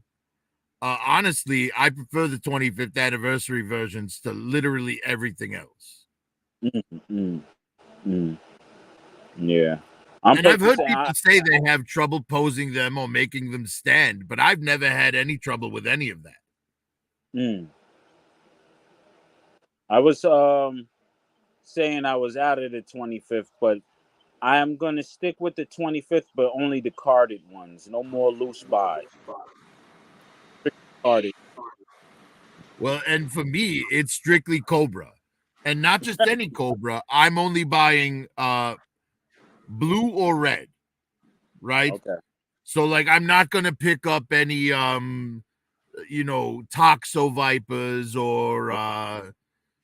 honestly, I prefer the 25th anniversary versions to literally everything else. Yeah. And I've heard people say they have trouble posing them or making them stand, but I've never had any trouble with any of that. I was saying I was out of the 25th, but I am going to stick with the 25th, but only the carded ones. No more loose buys. Carded. Well, and for me, it's strictly Cobra. And not just any Cobra. I'm only buying blue or red. Right? Okay. So like I'm not gonna pick up any Toxo Vipers or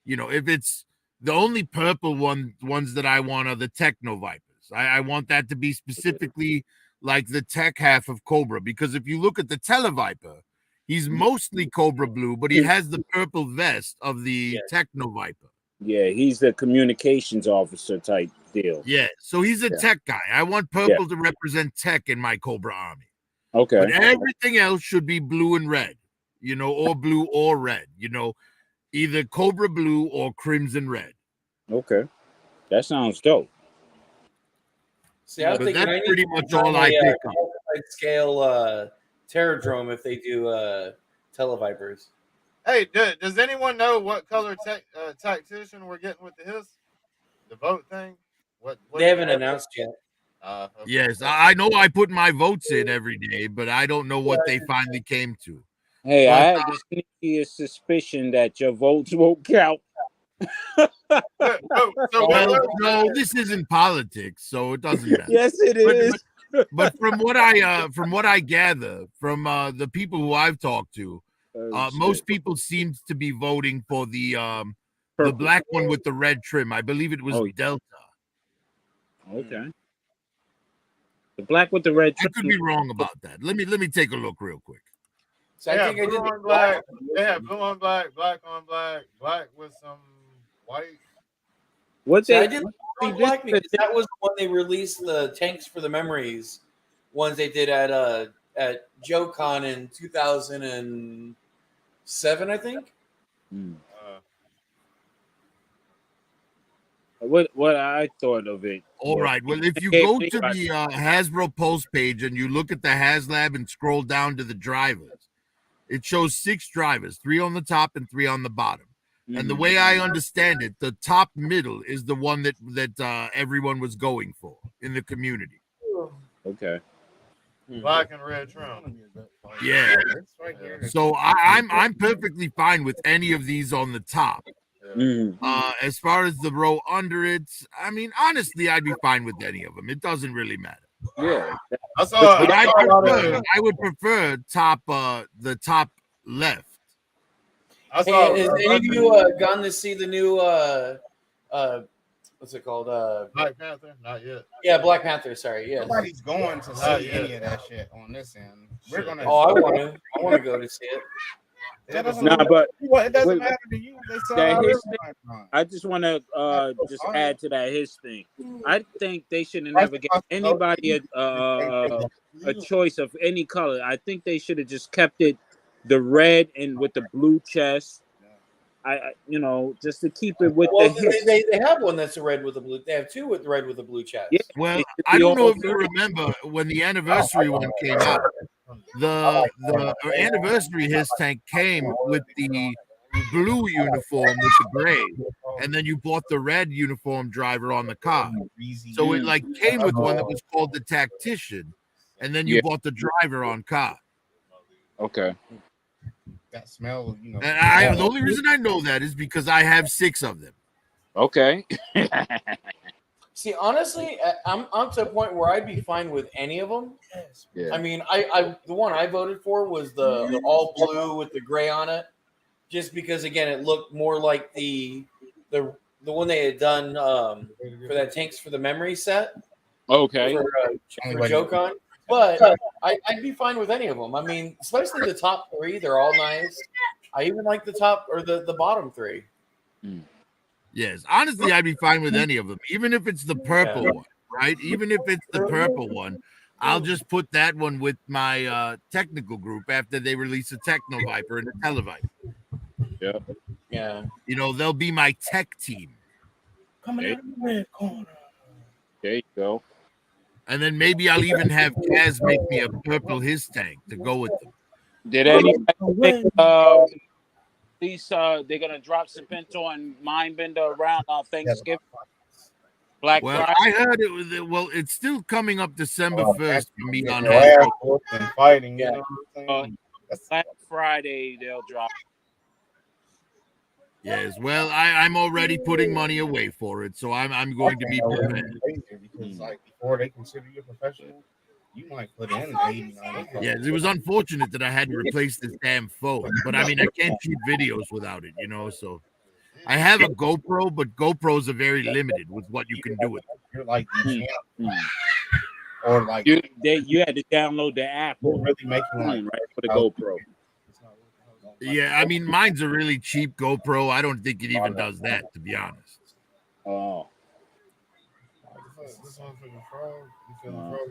if it's the only purple ones that I want are the Techno Vipers. I want that to be specifically like the tech half of Cobra, because if you look at the Televiper, he's mostly Cobra blue, but he has the purple vest of the Techno Viper. Yeah, he's the communications officer type deal. Yeah, so he's a tech guy. I want purple to represent tech in my Cobra army. Okay. But everything else should be blue and red, or blue or red, either Cobra blue or crimson red. Okay. That sounds dope. See, I was thinking that's pretty much all I pick up. Scale Terradrome if they do Televipers. Hey, does anyone know what color tactician we're getting with the vote thing? What they haven't announced yet. Okay. Yes, I know I put my votes in every day, but I don't know what they finally came to. Hey, I have the sneakiest suspicion that your votes won't count. No, this isn't politics, so it doesn't matter. Yes, it is. But from what I gather from the people who I've talked to, most people seem to be voting for the black one with the red trim. I believe it was Delta. Okay. The black with the red trim. I could be wrong about that. Let me take a look real quick. So I think blue on black. They have blue on black, black on black, black with some white. I did black because that was when they released the tanks for the memories ones they did at JoeCon in 2007, I think. What I thought of it. All right. Well, if you go to the Hasbro Pulse page and you look at the HasLab and scroll down to the drivers, it shows 6 drivers, 3 on the top and 3 on the bottom. And the way I understand it, the top middle is the one that everyone was going for in the community. Okay. Black and red trim. Yeah. So I'm perfectly fine with any of these on the top. As far as the row under it, I mean, honestly, I'd be fine with any of them. It doesn't really matter. Yeah. I would prefer the top left. Has any of you gone to see the new what's it called? Black Panther? Not yet. Yeah, Black Panther. Sorry, yeah. Nobody's going to see any of that shit on this end. We're gonna. Oh, I want to. I want to go to see it. It doesn't matter to you. I just want to just add to that his thing. I think they should have never given anybody a choice of any color. I think they should have just kept it the red and with the blue chest. Just to keep it with they have one that's a red with a blue. They have 2 with red with a blue chest. Yeah, well, I don't know if you remember when the anniversary one came out. The anniversary his tank came with the blue uniform with the gray, and then you bought the red uniform driver on the car. So it like came with one that was called the Tactician, and then you bought the driver on car. Okay. That smell, And the only reason I know that is because I have 6 of them. Okay. See, honestly, I'm to a point where I'd be fine with any of them. Yeah. I mean, I the one I voted for was the all blue with the gray on it, just because again it looked more like the one they had done for that tanks for the memory set. Okay. For JoeCon. But I'd be fine with any of them. I mean, especially the top 3, they're all nice. I even like the top or the bottom 3. Yes, honestly, I'd be fine with any of them, even if it's the purple one, right? Even if it's the purple one, I'll just put that one with my technical group after they release a Techno Viper and a Televiper. Yeah. Yeah. They'll be my tech team. Coming out of the red corner. There you go. And then maybe I'll even have Kaz make me a purple his tank to go with them. Did anybody think these they're gonna drop Serpento and Mindbender around on Thanksgiving? Black Well, Friday. I heard it was it's still coming up December 1st for me on your Hasbro. ass whooped and fighting. You know what I'm saying? Black Friday they'll drop. Yes, well, I'm already putting money away for it, so I'm going to be prepared. Because like before they consider you a professional, you might put in 80, 90. Yes, it was unfortunate that I had to replace this damn phone, but I mean I can't shoot videos without it, you know. So I have a GoPro, but GoPros are very limited with what you can do with them. You're like the champ. Or like you had to download the app or really making like right for the GoPro. Yeah, I mean mine's a really cheap GoPro. I don't think it even does that, to be honest. Oh.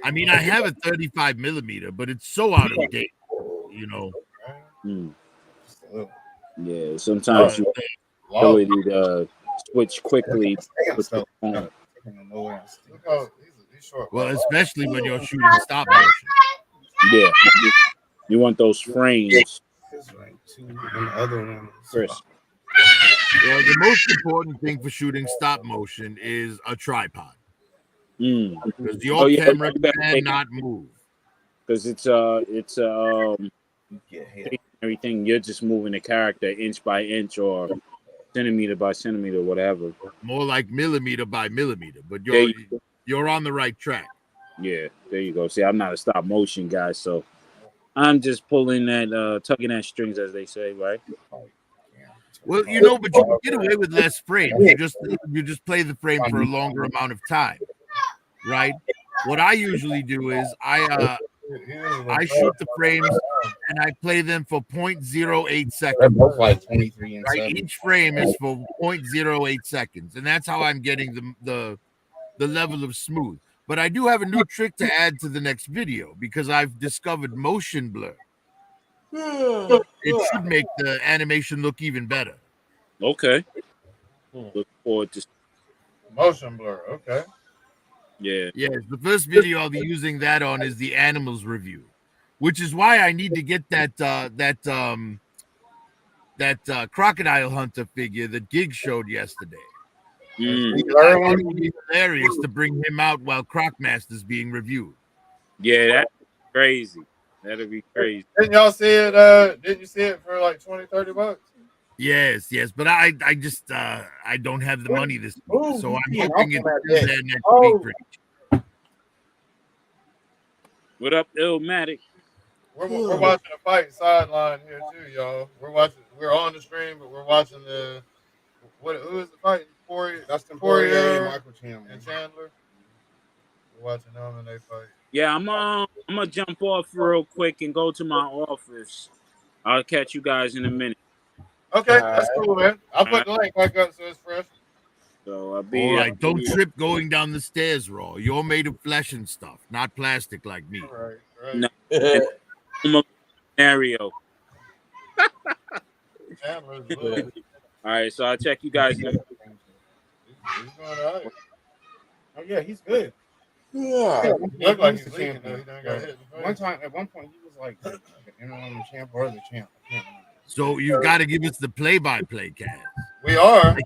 I mean, I have a 35 millimeter, but it's so out of date, you know. Yeah, sometimes you really need to switch quickly with the phone. Well, especially when you're shooting stop motion. Yeah, you want those frames. Chris. Well, the most important thing for shooting stop motion is a tripod. Because your camera cannot move. Because it's everything. You're just moving the character inch by inch or centimeter by centimeter, whatever. More like millimeter by millimeter, but you're on the right track. Yeah, there you go. See, I'm not a stop motion guy, so I'm just pulling that, tugging at strings, as they say, right? Well, you know, but you can get away with less frames. You just play the frame for a longer amount of time, right? What I usually do is I shoot the frames and I play them for 0.08 seconds. They're both like 23 and right? 7. Each frame is for 0.08 seconds, and that's how I'm getting the level of smooth. But I do have a new trick to add to the next video because I've discovered motion blur. It should make the animation look even better. Okay. Look forward to motion blur. Okay. Yeah. Yes, the first video I'll be using that on is the animals review, which is why I need to get that crocodile hunter figure that Gig showed yesterday. I thought it would be hilarious to bring him out while Crocmaster's being reviewed. Yeah, that's crazy. That'd be crazy. Didn't y'all see it? Didn't you see it for like $20-$30? Yes, but I just I don't have the money this week, so I'm hoping it's there next week. What up, Illmatic? We're watching a fight sideline here too, y'all. We're on the stream, but we're watching who is the fight? Dustin Poirier, Michael Chandler. And Chandler. We're watching them and they fight. Yeah, I'm gonna jump off real quick and go to my office. I'll catch you guys in a minute. Okay, that's cool, man. I'll put the link back up so it's fresh. So I'll be all right. Don't trip going down the stairs, Raw. You're made of flesh and stuff, not plastic like me. Right. No, I'm a scenario. All right, so I'll check you guys in a minute. He's doing all right. Oh yeah, he's good. Yeah, he looked like he's leaking though. He done got hit in the face. At one point, he was like the interim champ or the champ. I can't remember. So you've got to give us the play-by-play, Cass. We are.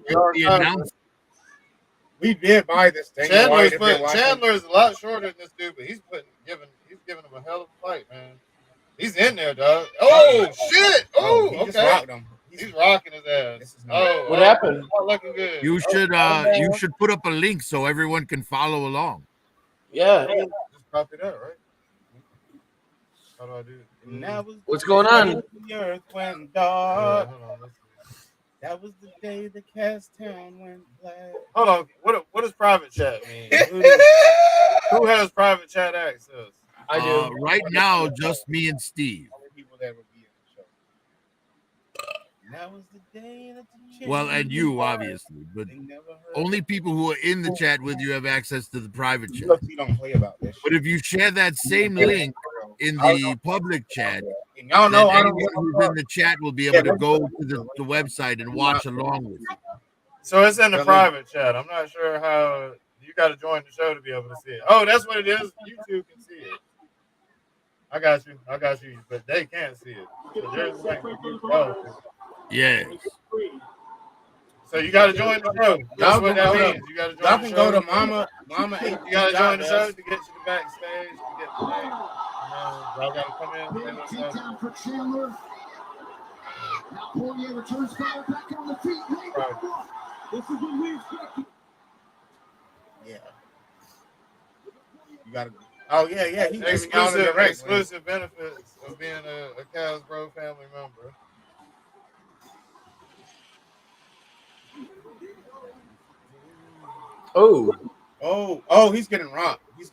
We did buy this thing. Chandler is a lot shorter than this dude, but he's giving him a hell of a fight, man. He's in there, dog. Oh shit! Oh, he okay. just rocked him. He's rocking his ass. What happened? Not looking good. You should put up a link so everyone can follow along. Yeah. Just copy that, right? How do I do it? What's going on? The earth went dark. That was the day the cast town went black. Hold on. What does private chat mean? Who has private chat access? I do. Right now, just me and Steve. People that would be in the show. That was the day that the Well, and you, obviously, but only people who are in the chat with you have access to the private chat. We don't play about this. But if you share that same link in the public chat, y'all know anyone who's in the chat will be able to go to the website and watch along with you. So it's in the private chat. I'm not sure how You got to join the show to be able to see it. Oh, that's what it is. YouTube can see it. I got you. But they can't see it. So there's a link. Oh. Yes. So you got to join the show. That's what that means. You got to join Y'all the can show. go to Mama. You got to join the show to get to the backstage to get the thing. Y'all got to come in. Takedown for Chandler. Now Poirier returns fire back on the feet. This is what we expected. Yeah. You got to. Oh yeah. He Exclusive benefits of being a Casbro family member. Oh, he's getting rocked. He's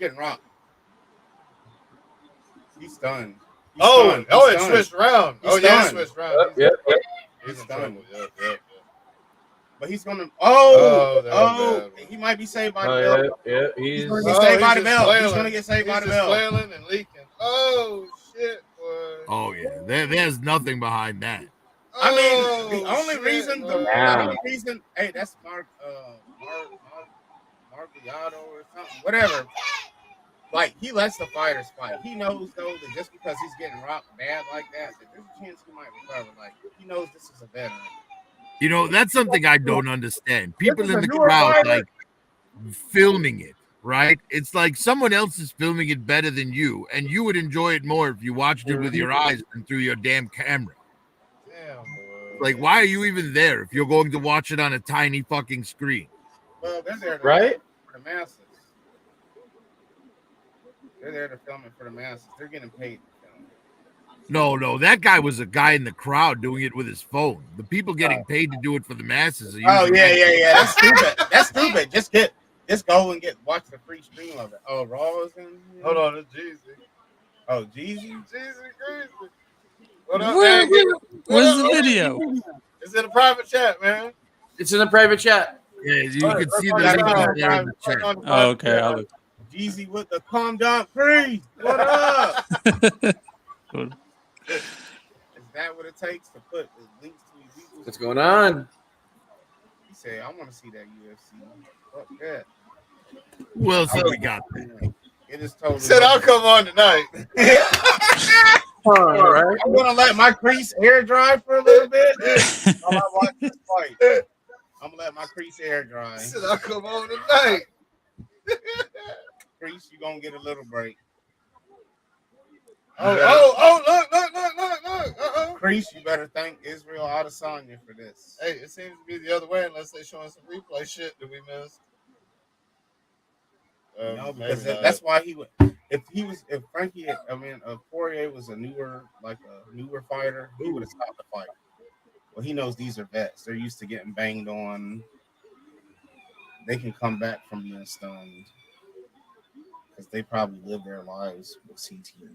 stunned. It switched around. It switched around. Yep. He's in trouble. Yep. But he's gonna. He might be saved by the bell. Yeah. He's gonna get saved by the bell. He's gonna get saved by the bell. Flailing and leaking. Oh shit, boy. Oh yeah, there's nothing behind that. I mean, the only reason. Hey, that's Margliato or something. Whatever. Like, he lets the fighters fight. He knows, though, that just because he's getting rocked bad like that there's a chance he might recover. Like, he knows this is a veteran. You know, that's something I don't understand. People in the crowd, like, filming it, right? It's like someone else is filming it better than you, and you would enjoy it more if you watched it with your eyes than through your damn camera. Damn, boy. Like, why are you even there if you're going to watch it on a tiny fucking screen? Well, they're there for the masses. They're there to film it for the masses. They're getting paid to film it. No, that guy was a guy in the crowd doing it with his phone. The people getting paid to do it for the masses are yeah. That's stupid. Just go and watch the free stream of it. Oh, Raw is in here. Hold on, it's Jeezy. Oh, Jeezy. Crazy. What up, man? Where's the video? It's in a private chat, man. It's in the private chat. Yeah, you can see the link there in the chat. Oh, okay. I'll look. Jeezy with the calm down free. What up? Good. Is that what it takes to put the links to these people? What's going on? He said, I want to see that UFC. Fuck that. Who else have we got there? It is totally. He said, I'll come on tonight. All right. I'm going to let my crease air dry for a little bit while I watch this fight. I'm going to let my crease air dry. He said, I'll come on tonight. Crease, you're going to get a little break. Look. Crease, you better thank Israel Adesanya for this. Hey, it seems to be the other way unless they're showing some replay shit that we missed. No, because that's why he would. If Poirier was a newer fighter, he would have stopped the fight. Well, he knows these are vets. They're used to getting banged on. They can come back from being stunned because they probably live their lives with CTE.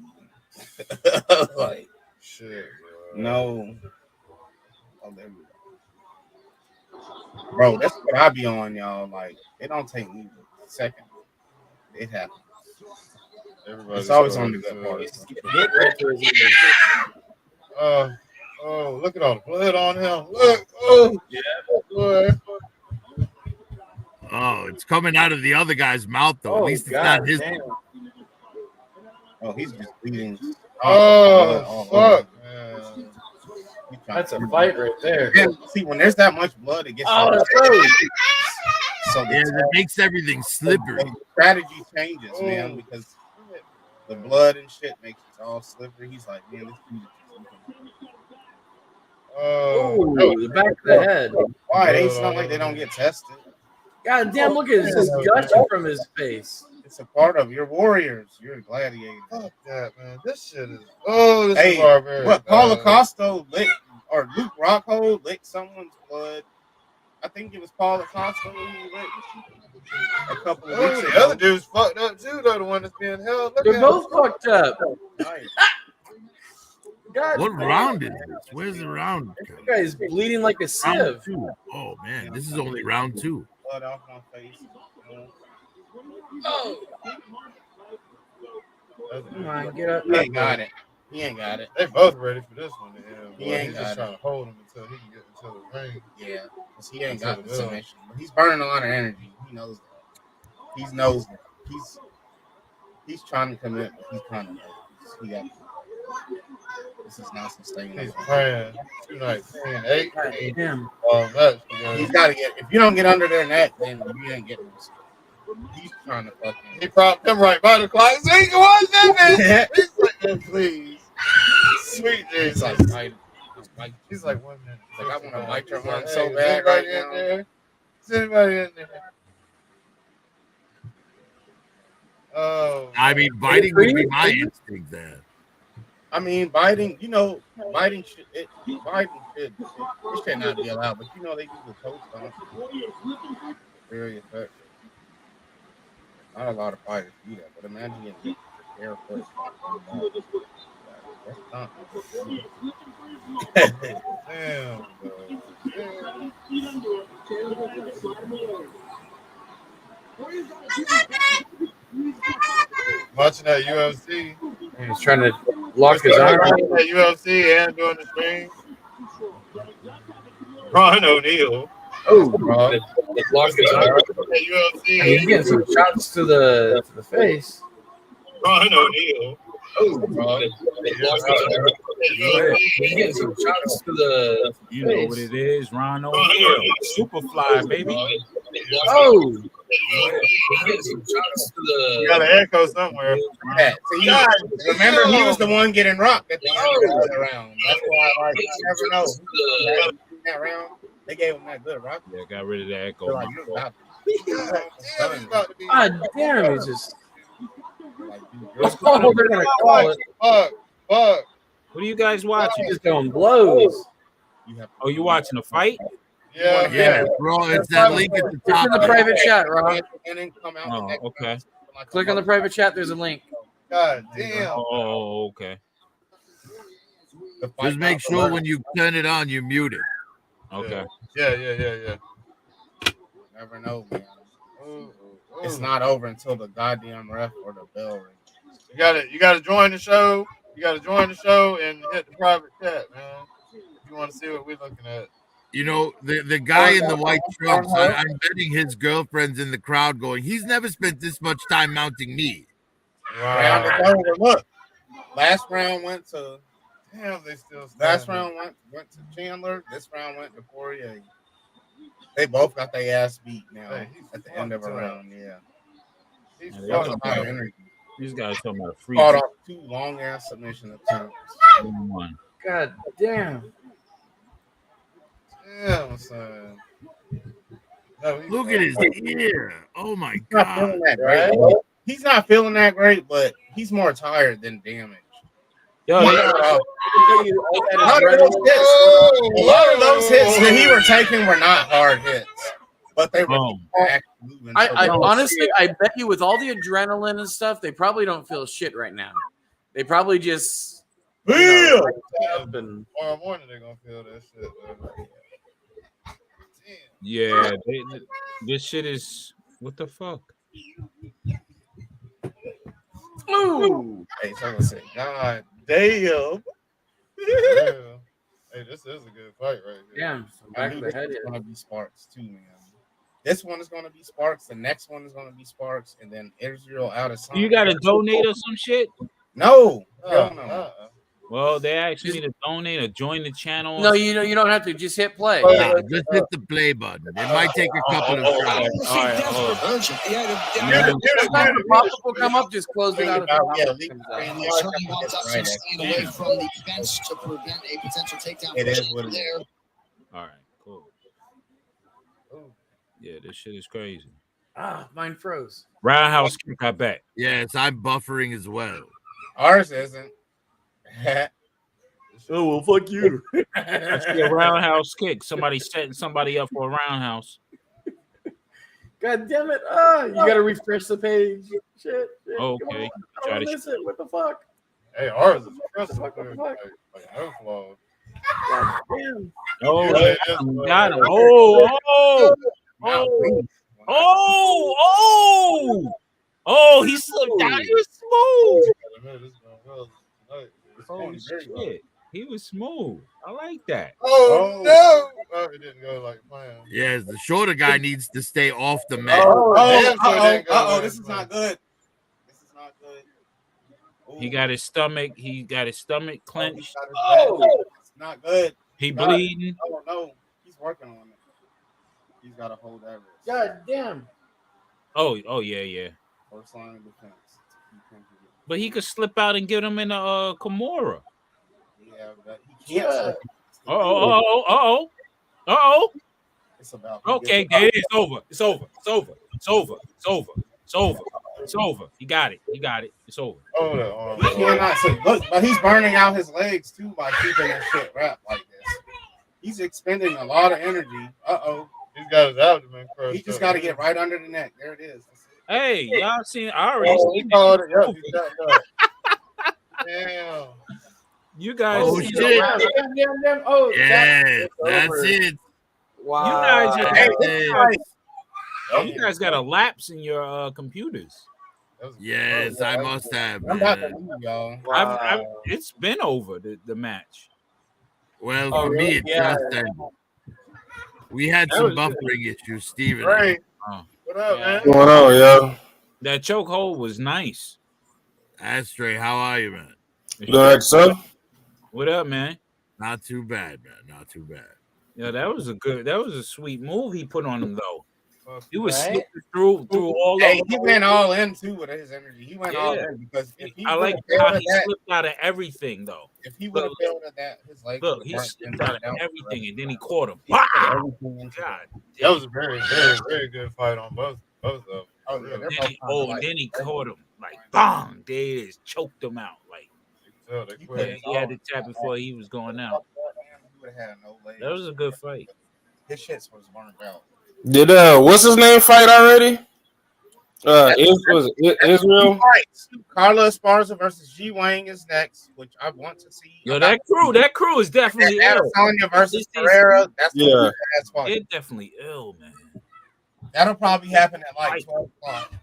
Like, shit, bro. No. Oh, there we go. Bro, that's what I be on, y'all. Like, it don't take me a second. It happens. It's always on the good part. Oh, look at all the blood on him. Look. Oh, yeah. Boy. Oh, it's coming out of the other guy's mouth, though. At least it's not his. Damn. Oh, he's just bleeding. Fuck. That's a fight right there. Yeah, see, when there's that much blood, it gets. So it makes everything slippery. Strategy changes, man, because the blood and shit makes it all slippery. He's like, man, this dude is the back of the head. Why? It's not like they don't get tested. God damn, look at this gushing from his face. It's a part of your warriors. You're a gladiator. Fuck that, man. This shit is. Oh, this is barbaric. What? Paulo Costa licked, or Luke Rockhold licked someone's blood. I think it was Paulo Costa who licked a couple of weeks ago. The other dude's fucked up too, though. The one that's being held. They're both fucked up. Nice. God, what round is this? Where's the round? This guy's bleeding like a sieve. Oh man, this is only round 2. Blood off my face. Oh. Come on, get up. He ain't got it. They both ready for this one. He's just trying to hold him until he can get into the ring. Yeah, because he ain't got the submission. But he's burning a lot of energy. He knows that. He knows that. He's trying to commit, but he's kind of he got. This is not sustainable. He's playing 2 nights, 10, 8. Damn. He's got to get. If you don't get under their neck, then you ain't getting this. He's trying to fucking. He propped him right by the clock. So he can watch that bitch. He's like, please. Sweet He's Jesus. like, He's like, 1 minute. Like, I want to bite your arm Hey, so is bad right anybody in now. there? Is anybody in there? Oh. I mean, biting would be my instinct there. I mean, biting. You know, biting should. Biting should. It should not be allowed. But you know, they use the toe stomp. Very effective. Not a lot of fighters do that, but imagine getting barefoot. That's not. Damn, watching that UFC. He's trying to lock his arm. Watching that UFC and doing the stream. Ron O'Neal. Oh, lock his arm. UFC. He's getting some shots to the face. Ron O'Neal. Oh, he's getting some shots to the face. You know what it is, Ron O'Neal. Superfly, baby. Oh, he's getting some shots to the. You got an echo somewhere. Yeah. So remember, he was the one getting rocked at the end of the round. That's why I like. You never know. That round, they gave him that good rock. Yeah, got rid of that echo. Like, God damn, he's just. Oh, they're gonna call it. Fuck. What are you guys watching? He's just going blows. Oh, you watching a fight? Yeah, bro. It's that link at the top. Click on the private chat, Ron. And then come out. Oh, okay. Click on the private chat. There's a link. God damn. Oh, okay. Just make sure when you turn it on, you mute it. Okay. Yeah. Never know, man. It's not over until the goddamn ref or the bell rings. You gotta join the show. You gotta join the show and hit the private chat, man. If you want to see what we're looking at. You know, the guy in the white trunks, I'm betting his girlfriend's in the crowd going, he's never spent this much time mounting me. Round is over. Look, last round went to. Damn, they still. Last round went to Chandler. This round went to Poirier. They both got their ass beat now at the end of a round. Yeah. He's These guys talking about a free. Caught off 2 long ass submission attempts. One. God damn. Damn, son. No, Look at his ear. Oh my He's not God. feeling that great. He's not feeling that great, but he's more tired than damaged. Yo, A lot of those hits that he were taking were not hard hits, but they were actually moving. I honestly, I bet you with all the adrenaline and stuff, they probably don't feel shit right now. They probably just feel. Tomorrow morning they're gonna feel that shit. yeah, this shit is what the fuck. Ooh. Hey, someone say, God damn. Yeah. Hey, this is a good fight right here. Yeah, back of the head is is gonna be Sparks too, man. This one is gonna be Sparks. The next one is gonna be Sparks, and then Israel out of. You got to donate or some shit? No. No. Well, they asked me to donate or join the channel. No, you don't have to. Just hit play. Nah, just hit the play button. It might take a couple of tries. Sometimes the pop-up will come up. Just close it out. It is what it is. All right, cool. Yeah, this shit is crazy. Ah, mine froze. Roundhouse kick, I bet. Yes, I'm buffering as well. Ours isn't. Oh well, fuck you. I see a roundhouse kick. Somebody setting somebody up for a roundhouse. God damn it! Ah, you gotta refresh the page. Shit. Okay. I don't miss it. What the fuck? Hey, ours is impressive. What the fuck? Like no flaws. God damn. Oh, Yeah, got him. Oh, he slipped down. He was smooth. Oh, shit. He was smooth. I like that. Oh, no. It didn't go like planned. Yes, the shorter guy needs to stay off the mat. This is not good. This is not good. He got his stomach. He got his stomach clenched. It's not good. He bleeding. Oh no, he's working on it. He's got to hold that wrist. God damn. Oh yeah. First line of defense. But he could slip out and get him in a Kimura. Yeah, but he can't. Oh. It's about. Okay, it's over. It's over. He got it. It's over. Hold on. He cannot. So look, but he's burning out his legs too by keeping this shit wrapped like this. He's expending a lot of energy. He's got his abdomen crushed. He just got to get right under the neck. There it is. Hey, y'all seen? I already seen called it. Yep, he got that. Damn. You guys. Oh see shit! Damn. Oh, Yeah, that's it. Wow. You guys got a lapse in your computers. Yes, I must have. I'm about to leave, y'all. It's been over the match. Well, for me, it just ended. We had some buffering issues, Steven. Right. What up, man? What's going on, yo? That chokehold was nice. Astray, how are you, man? Good night, son. What up, man? Not too bad, man. Not too bad. Yeah, that was a sweet move he put on him though. He was slipping through all of He went all in too with his energy. He went all in because if he I like how he slipped out of everything though. If he would have failed at that, his legs. Look, he slipped out of everything and then he caught him. God, that was a very, very, very good fight on both of them. Then he caught him like bang. There it is, choked him out like. He had to tap before he was going out. That was a good fight. His shit was burned out. Did what's his name fight already? Israel. Carla Esparza versus G Wang is next, which I want to see. Yo, that crew is definitely ill. Sonya versus Pereira. That's they're definitely ill, man. That'll probably happen at like 12 o'clock.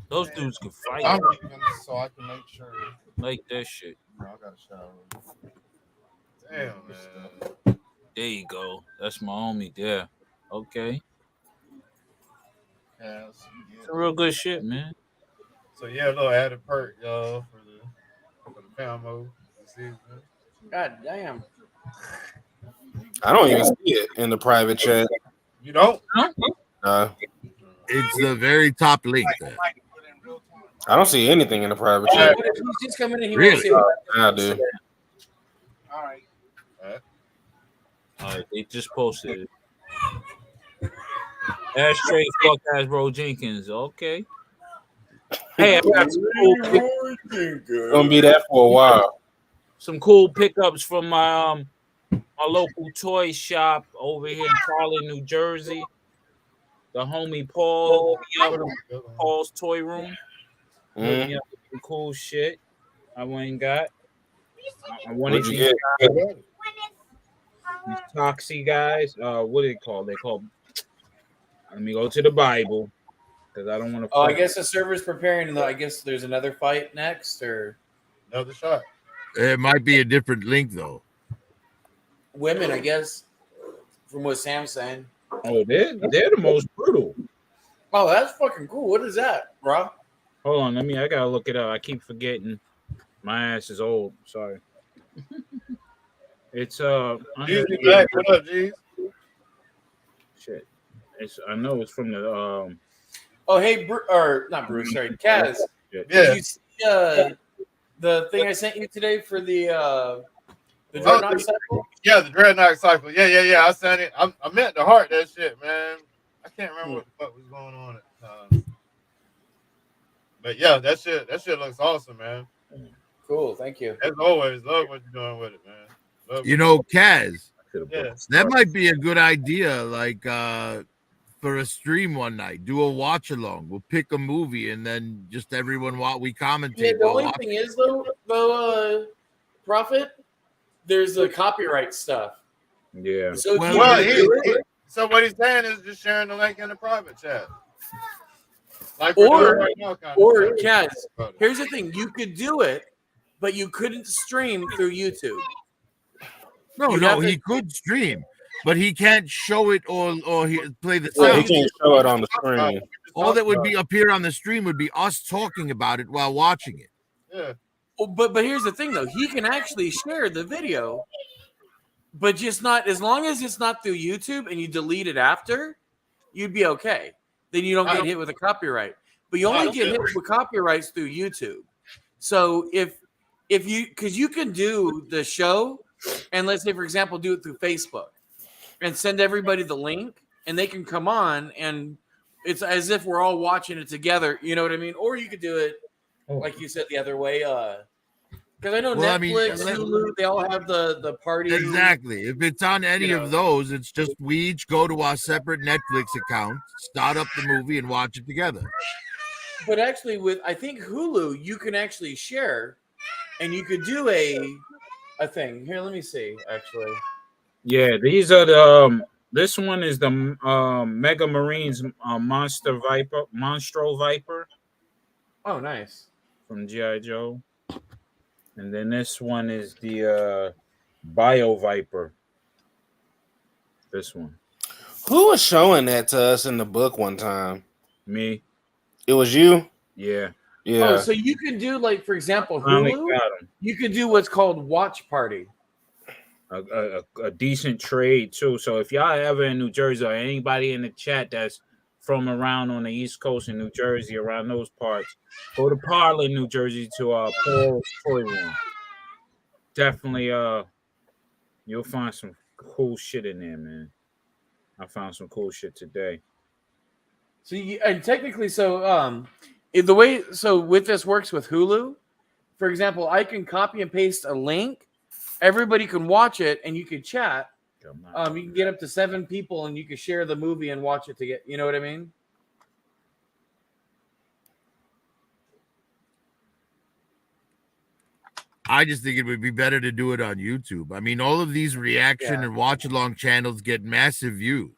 Those dudes can fight. I'm leaving so I can make sure. Like that shit. No, I got a shower. Damn, man. There you go. That's my homie there. Okay. Yeah, it's real good shit, man. So yeah, a little added perk, y'all, for the Famo this season. God damn. I don't even see it in the private chat. You don't? It's the very top link there. I don't see anything in the private chat. He's just coming in. He Really? I do. All right. All right, they just posted it. Ashtray, fuck ass, bro Jenkins. Okay. Hey, I got some cool Gonna be that for a while. Some cool pickups from my local toy shop over here in Charlotte, New Jersey. The homie Paul, Paul's Toy Room. Mm-hmm. Some cool shit I went and got. I wanted What'd to you get? these Toxie guys. What do they call? They call. Let me go to the Bible because I don't want to. Oh, I guess the server's preparing. I guess there's another fight next, or another shot. It might be a different link though. Women, I guess, from what Sam's saying. Oh, they're the most brutal. Oh, that's fucking cool. What is that, bro? Hold on, I gotta look it up. I keep forgetting. My ass is old. Sorry. It's G's back. What up, G's? Shit. I know it's from the Oh, hey, or not Bruce. Sorry, Kaz. Yeah. Did you see the thing I sent you today for the Dreadnought cycle? Yeah, the Dreadnought cycle. Yeah. I sent it. I meant to heart that shit, man. I can't remember what the fuck was going on at the time. But yeah, that shit looks awesome, man. Cool, thank you. As always, love what you're doing with it, man. You know, Kaz, Yeah. that might be a good idea. Like for a stream one night, do a watch along. We'll pick a movie and then just everyone we commentate. Yeah, the only thing is though, Prophet, there's the copyright stuff. Yeah. So so what he's saying is just sharing the link in the private chat. Like or Kaz, here's the thing: you could do it, but you couldn't stream through YouTube. No, he could stream. but he can't show it or play the Yeah, he sound. can't show it on the screen. All that would be appear on the stream would be us talking about it while watching it. Yeah. Well, but here's the thing though, he can actually share the video, but just not as long as it's not through YouTube and you delete it after, you'd be okay. Then you don't get hit with a copyright. But you only get hit with copyrights through YouTube. So if you, because you can do the show and let's say for example do it through Facebook and send everybody the link and they can come on and it's as if we're all watching it together, you know what I mean? Or you could do it like you said the other way. Because I know Netflix, Hulu, they all have the party. Exactly. If it's on any of those, it's just we each go to our separate Netflix account, start up the movie, and watch it together. But actually, with I think Hulu, you can actually share, and you could do a thing. Here, let me see. Actually, Yeah, these are the. This one is the Mega Marines Monstro Viper. Oh, nice. From G.I. Joe. And then this one is the Bio Viper. This one. Who was showing that to us in the book one time? Me. It was you? Yeah. Yeah. Oh, so you can do like, for example, Hulu. You can do what's called Watch Party. A decent trade too. So if y'all ever in New Jersey or anybody in the chat that's from around on the East Coast in New Jersey, around those parts, go to Parlor, New Jersey to Paul's Toy Room. Definitely you'll find some cool shit in there, man. I found some cool shit today. So and technically, so the way with this works with Hulu, for example, I can copy and paste a link. Everybody can watch it, and you can chat. You can get up to 7 people, and you can share the movie and watch it together. You know what I mean? I just think it would be better to do it on YouTube. I mean, all of these reaction and watch along channels get massive views.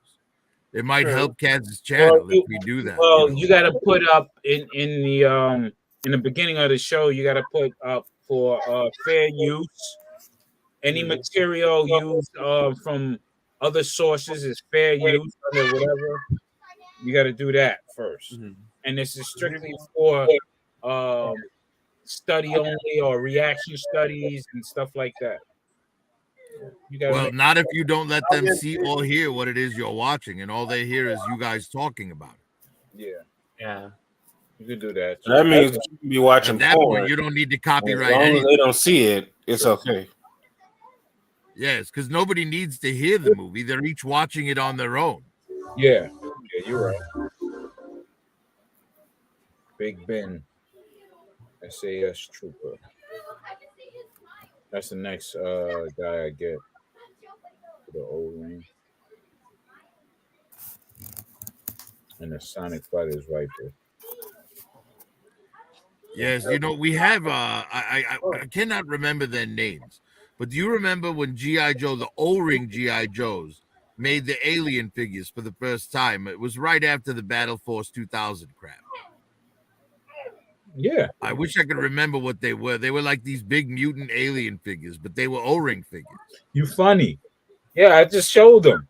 It might help Kaz's channel if we do that. Well, you got to put up in the beginning of the show. You got to put up for fair use. Any material used from other sources is fair use or whatever. You got to do that first, and this is strictly for study only or reaction studies and stuff like that. Well, not if you don't let them see or hear what it is you're watching, and all they hear is you guys talking about it. Yeah. You could do that. That means you can be watching At that porn. point, you don't need to copyright as long anything. as they don't see it, it's okay. Yes, because nobody needs to hear the movie. They're each watching it on their own. Yeah, you're right. Big Ben, SAS Trooper. That's the next guy I get for the O-ring. And the Sonic Fighters Viper. Yes, we have I cannot remember their names, but do you remember when G.I. Joe, the O-ring G.I. Joes, made the alien figures for the first time? It was right after the Battle Force 2000 crap. Yeah. I wish I could remember what they were. They were like these big mutant alien figures, but they were O-ring figures. You funny. Yeah, I just showed them.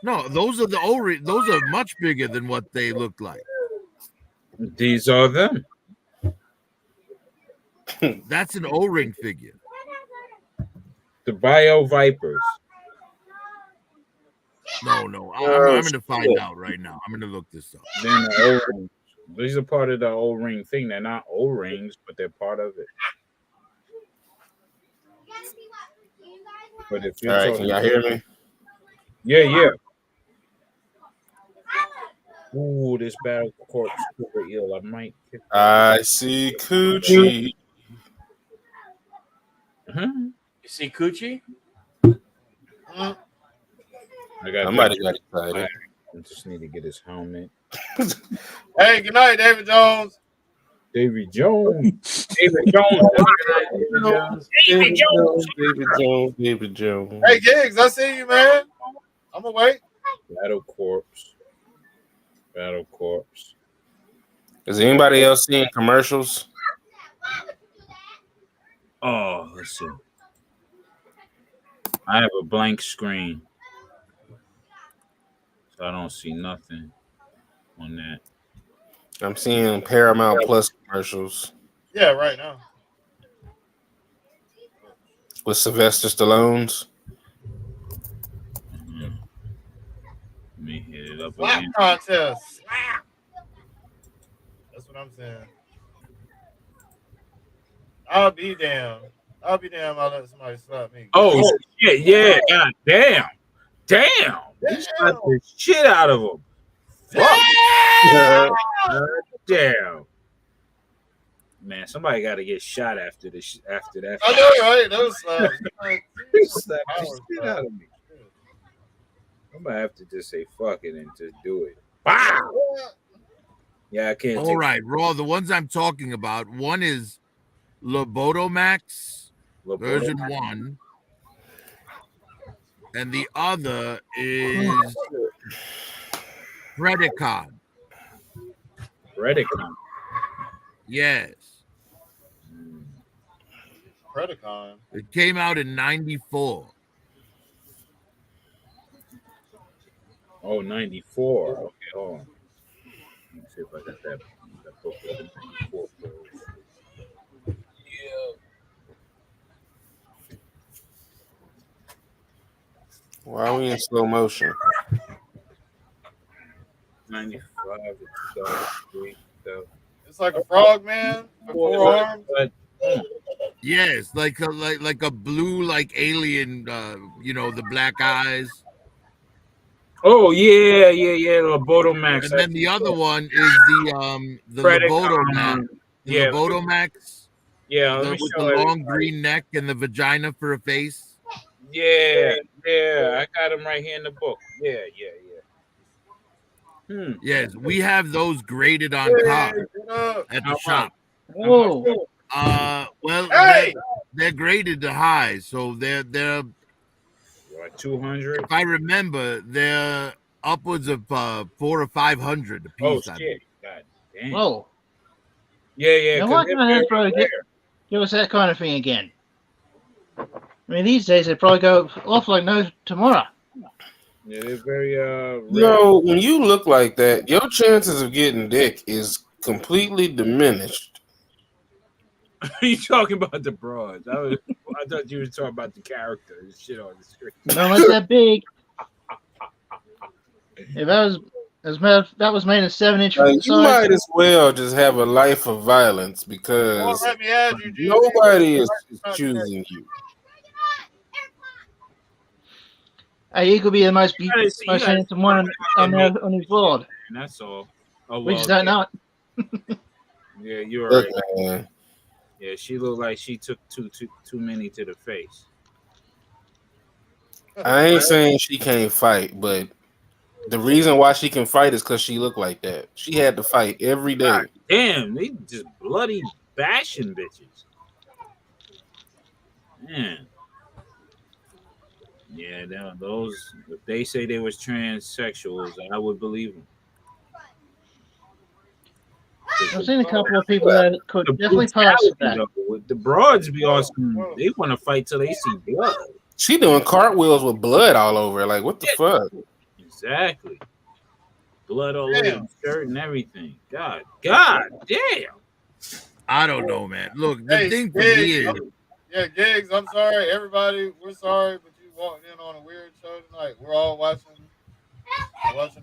No, those are the O-ring. Those are much bigger than what they look like. These are them. That's an O-ring figure. The Bio Vipers. No. I'm going to find out right now. I'm going to look this up. Then the O-rings. These are part of the O-ring thing. They're not O-rings, but they're part of it. But if you're all right, can y'all hear me? Yeah. Ooh, this Battle Corps super ill. I might. I see Coochie. You see Coochie? Somebody got excited. I just need to get his helmet. Hey, good night, David Jones. David Jones. David Jones. David Jones. Hey, Giggs, I see you, man. I'm gonna wait. Battle Corps. Is anybody else seeing commercials? Oh, let's see. I have a blank screen. I don't see nothing on that. I'm seeing Paramount Plus commercials Yeah, right now. with Sylvester Stallone's. Let me hit it up Slap again. contest. Slap. That's what I'm saying. I'll be damned. I'll be damned. I'll let somebody slap me. Oh shit! Yeah, god damn, he slapped the shit out of him. Fuck. God damn. Man, somebody got to get shot after this. After that, I know, right? Those slaps. he slapped the shit out of me. I'm gonna have to just say fuck it and just do it. Wow. Yeah, I can't. All right, Raw. The ones I'm talking about, one is Lobotomax version 1, and the other is Predacon. Predacon. Yes. Predacon. It came out in '94. Oh, 94. Okay, hold on. Let me see if I got that book in 94. Why are we in slow motion? 95. It's like a frog man with 4 arms. Yes, like a blue like alien. The black eyes. Oh yeah, Lobotomax. And then the other one is the Lobotomax. The Yeah, Lobotomax. Yeah, With the long green neck and the vagina for a face. Yeah, I got him right here in the book. Yeah. Yes, we have those graded on card at the shop. Whoa. Well, Hey! they're graded to high, so they're like 200. If I remember, they're upwards of 400 or 500 a piece. Oh shit! God damn. Whoa. Yeah. Now, why can't Hasbro give us that kind of thing again? I mean, these days they probably go off like no tomorrow. Yeah, they're very No, when you look like that, your chances of getting dick is completely diminished. You talking about the broads? I thought you were talking about the character and shit on the screen. No, it's that big. If that was made in 7-inch You might as well just have a life of violence because Let me add you, nobody is choosing you. Hey, he could be the most handsome one on his board. And that's all. Oh, We just don't know it. Yeah, you're Look, right. man. Yeah, she looked like she took too many to the face. I ain't saying she can't fight, but the reason why she can fight is because she looked like that. She had to fight every day. God damn, they just bloody bashing bitches. Man. Yeah, those. If they say they was transsexuals, I would believe them. I've seen a couple of people that could definitely pass that. With the broads be awesome. They want to fight till they see blood. She doing cartwheels with blood all over. Like, what the fuck? Exactly. Blood all over the shirt and everything. God damn. I don't know, man. Look, the thing for me is... Yeah, Gigs, I'm sorry. Everybody, we're sorry, but you walked in on a weird show tonight. We're all watching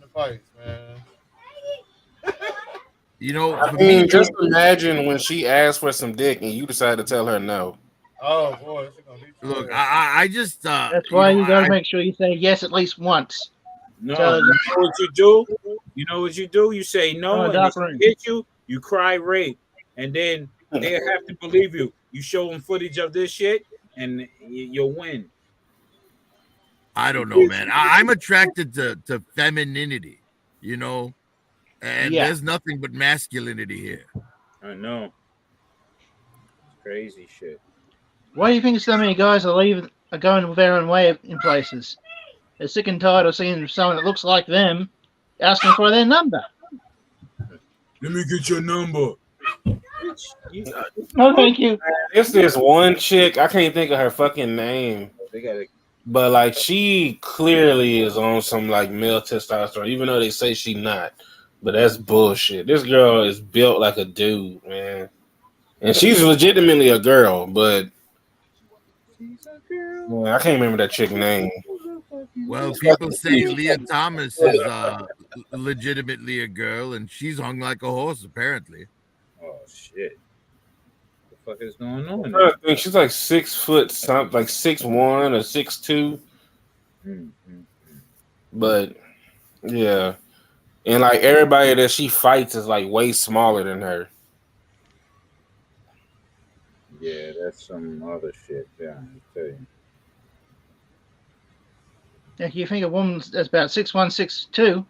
the fights, man. I mean, just imagine when she asked for some dick and you decide to tell her no. Oh boy, she's gonna beat you. Look, I just That's why you got to make sure you say yes at least once. No, you know what you do? You know what you do? You say no, and if they hit you, you cry rape, and then they have to believe you. You show them footage of this shit, and you'll win. I don't know, man. I'm attracted to femininity, and there's nothing but masculinity here. I know. It's crazy shit. Why do you think so many guys are going their own way in places? They're sick and tired of seeing someone that looks like them asking for their number. Let me get your number. No, thank you. It's this one chick. I can't think of her fucking name. They got it. But like she clearly is on some like male testosterone, even though they say she not. But that's bullshit. This girl is built like a dude, man. And she's legitimately a girl, but man, I can't remember that chick name. Well, people say Leah Thomas is legitimately a girl, and she's hung like a horse, apparently. Oh shit! What the fuck is going on? I think she's like 6 foot something, like 6'1" or 6'2". But yeah, and like everybody that she fights is like way smaller than her. Yeah, that's some other shit. Yeah, I tell you. Yeah, you think a woman that's about 6'1", 6'2".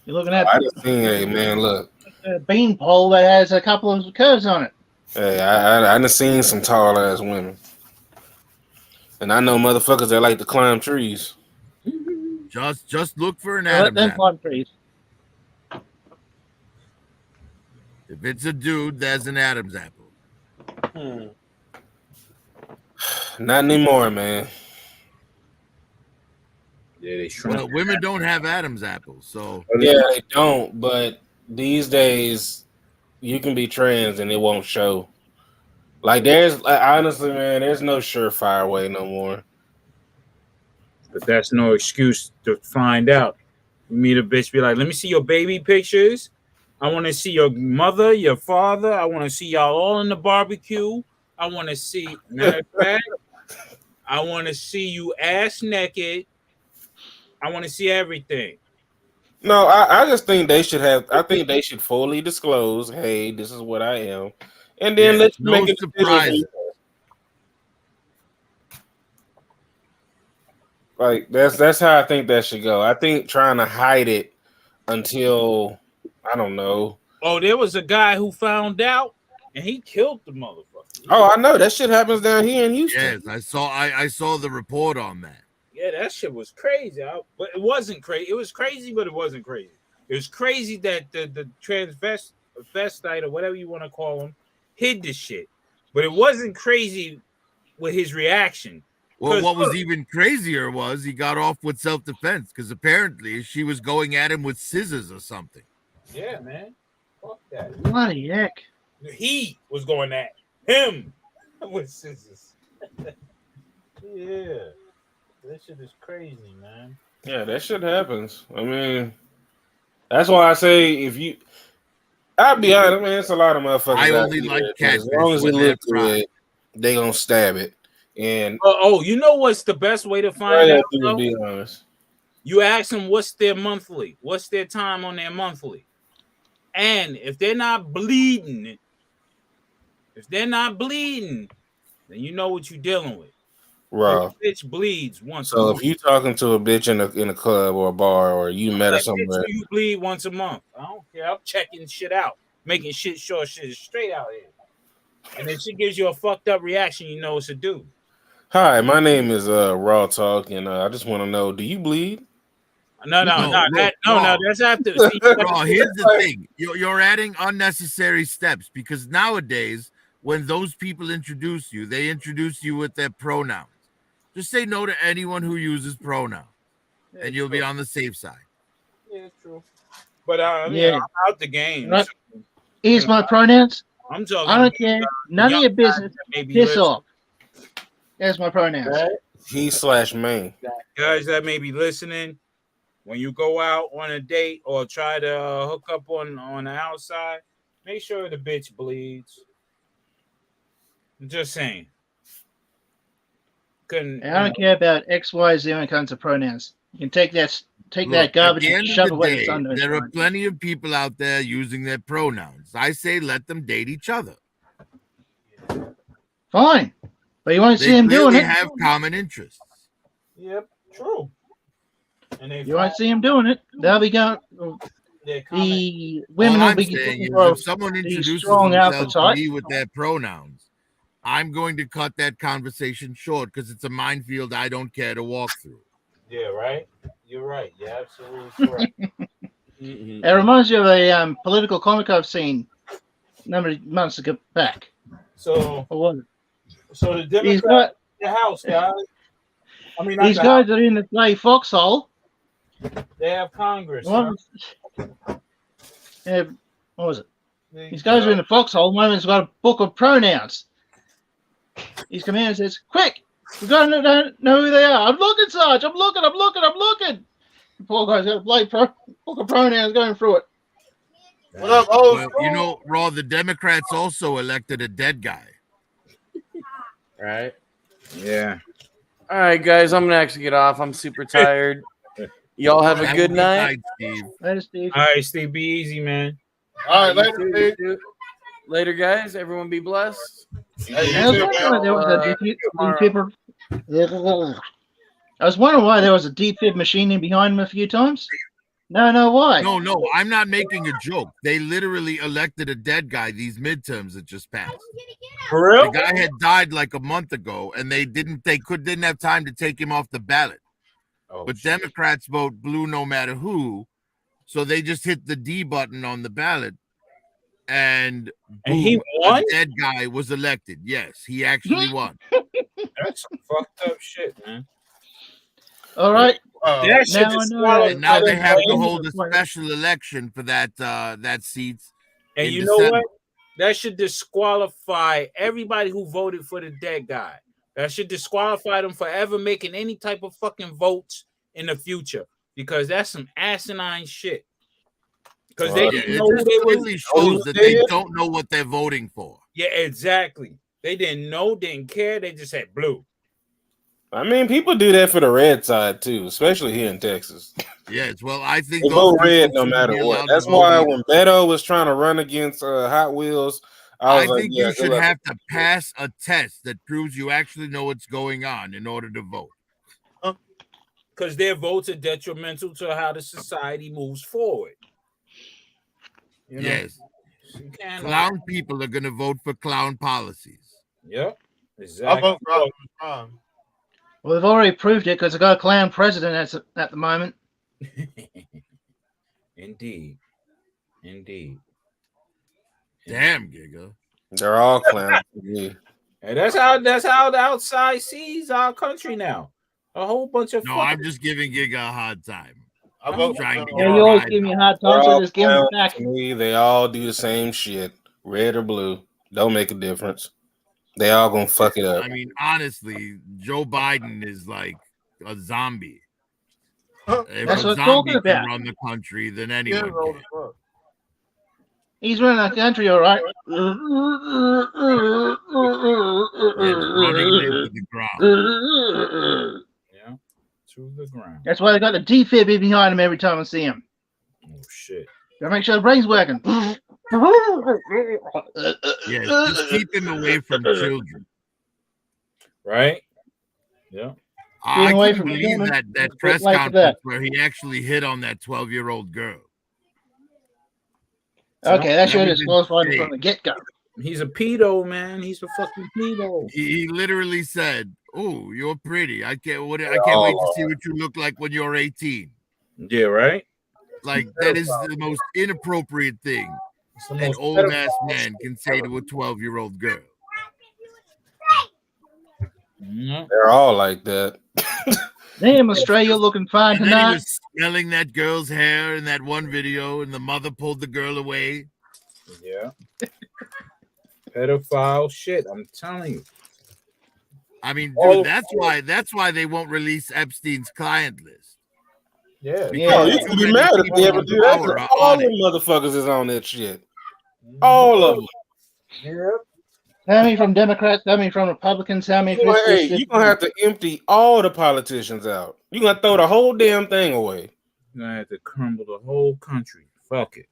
You're looking at I just seen, hey man, look. a beanpole that has a couple of curves on it. Hey, I done seen some tall ass women, and I know motherfuckers that like to climb trees. Just look for an Let Adam's them apple. climb trees. If it's a dude, there's an Adam's apple. Not anymore, man. Yeah, they shrunk. Well, women don't have Adam's apples, so Yeah, they don't. But these days, you can be trans and it won't show. Like there's honestly, man, there's no surefire way no more. But that's no excuse to find out. You meet a bitch, be like, let me see your baby pictures. I want to see your mother, your father. I want to see y'all all in the barbecue. I want to see, matter of fact, I want to see you ass naked. I want to see everything. No, I just think they should have. I think they should fully disclose, hey, this is what I am, and then let's no make a decision. surprises. Like that's how I think that should go. I think trying to hide it until I don't know. Oh, there was a guy who found out and he killed the motherfucker. Oh, I know that shit happens down here in Houston. Yes, I saw the report on that. Yeah, that shit was crazy. But it wasn't crazy. It was crazy, but it wasn't crazy. It was crazy that the transvestite or whatever you want to call him hid the shit. But it wasn't crazy with his reaction. Well, what was even crazier was he got off with self-defense because apparently she was going at him with scissors or something. Yeah, man. Fuck that. Bloody heck. He was going at him with scissors. Yeah. That shit is crazy, man. Yeah, that shit happens. I mean, that's why I say if you, I'll be honest, man, it's a lot of motherfuckers. I only like as long as they look good, they gonna stab it. And you know what's the best way to find out? To be honest, you ask them what's their monthly, what's their time on their monthly, and if they're not bleeding, then you know what you're dealing with. Rob. Bitch bleeds once. So if you talking to a bitch in a club or a bar or you met her somewhere, you bleed once a month. I don't care. I'm checking shit out, making shit sure shit is straight out here. And if she gives you a fucked up reaction, you know it's a dude. Hi, my name is Raw Talk, and I just want to know, do you bleed? No, that's after. Here's the thing: you're adding unnecessary steps because nowadays, when those people introduce you, they introduce you with their pronouns. Just say no to anyone who uses pronouns, and you'll be on the safe side. Yeah, it's true. But I'm out the game. Here's my pronouns. I'm talking. I don't care. None of your business. Piss off. There's my pronouns. He/me. Guys that may be listening, when you go out on a date or try to hook up on the outside, make sure the bitch bleeds. I'm just saying. I don't care about X, Y, Z when it comes to pronouns. You can take that garbage and shove it away. There are plenty of people out there using their pronouns. I say let them date each other. Fine, but you won't see them doing it. They have common interests. Yep, true. And you won't see them doing it. They'll be going. The women will be looking for if someone introduces strong themselves to appetite. me with their pronouns, I'm going to cut that conversation short because it's a minefield I don't care to walk through. Yeah, right. You're right. You're absolutely correct. It reminds you of a political comic I've seen a number of months ago back. So, what was it? So the These Democrats in the House, guys. I mean, not These the guys House. are in the play foxhole. They have Congress. One, Huh? what was it? These guys are in the foxhole. One has got a book of pronouns. His commander says, "Quick, we got to know who they are. I'm looking, Sarge. I'm looking. The poor guy's got a book of pronouns going through it. What up, old Well, you know, Raw, the Democrats also elected a dead guy. Right? Yeah. All right, guys, I'm gonna actually get off. I'm super tired. Y'all have a good night. Steve. Later, Steve. All right, Steve, be easy, man. All right, later, Steve. Later, guys. Everyone be blessed. I was wondering why there was a defib machine in behind him a few times. No, why? No, I'm not making a joke. They literally elected a dead guy these midterms that just passed. For real? The guy had died like a month ago, and they didn't have time to take him off the ballot. But shit. Democrats vote blue no matter who, so they just hit the D button on the ballot, and boom, he won? a dead guy was elected. Yes, he actually won. That's some fucked up shit, man. All right. Now they have to hold a special election for that seat. And you know what? That should disqualify everybody who voted for the dead guy. That should disqualify them for ever making any type of fucking votes in the future, because that's some asinine shit. Because they didn't know who they really shows that they don't know what they're voting for. Yeah, exactly. They didn't know, didn't care. They just said blue. I mean, people do that for the red side too, especially here in Texas. Yes, well, I think they vote red no matter what. That's why when Beto was trying to run against Hot Wheels, I think you should have to pass a test that proves you actually know what's going on in order to vote. Because their votes are detrimental to how the society moves forward. You know? Yes. Clown people are going to vote for clown policies. Yep. Exactly. I vote for Optimus Prime. Well, they've already proved it because they've got a clown president at the moment. Indeed. Damn, Giga. They're all clowns. And that's how the outside sees our country now. A whole bunch of I'm just giving Giga a hard time. You always give me a hard time, so just give me back. They all do the same shit, red or blue. Don't make a difference. They all gonna fuck it up. I mean, honestly, Joe Biden is like a zombie. If That's a what I'm zombie talking can about. run the country, then anyone can. He's running the country, all right. Running it into the ground. Yeah, to the ground. That's why they got the defib behind him every time I see him. Oh shit! Gotta make sure the brain's working. Yeah, just keep him away from children. Right? Yeah. I away couldn't from believe children, that press like conference that. where he actually hit on that 12-year-old girl. Okay, that should have was disqualified him insane. from the get-go. He's a pedo, man. He's a fucking pedo. He literally said, "Oh, you're pretty. I can't wait to see what you look like when you're 18." Yeah, right. Like that is the most inappropriate thing an old ass man can say to a 12-year-old girl. They're all like that. Damn, Australia looking fine And then he tonight. was smelling that girl's hair in that one video, and the mother pulled the girl away. Yeah. Pedophile shit, I'm telling you. I mean, dude, that's why they won't release Epstein's client list. Yeah. Oh, you can be mad if they ever do that. 'Cause all them motherfuckers is on that shit. All of them. Yeah. Tell me from Democrats, tell me from Republicans, tell me from Hey, you're gonna have to empty all the politicians out. You're gonna throw the whole damn thing away. You're gonna have to crumble the whole country. Fuck it.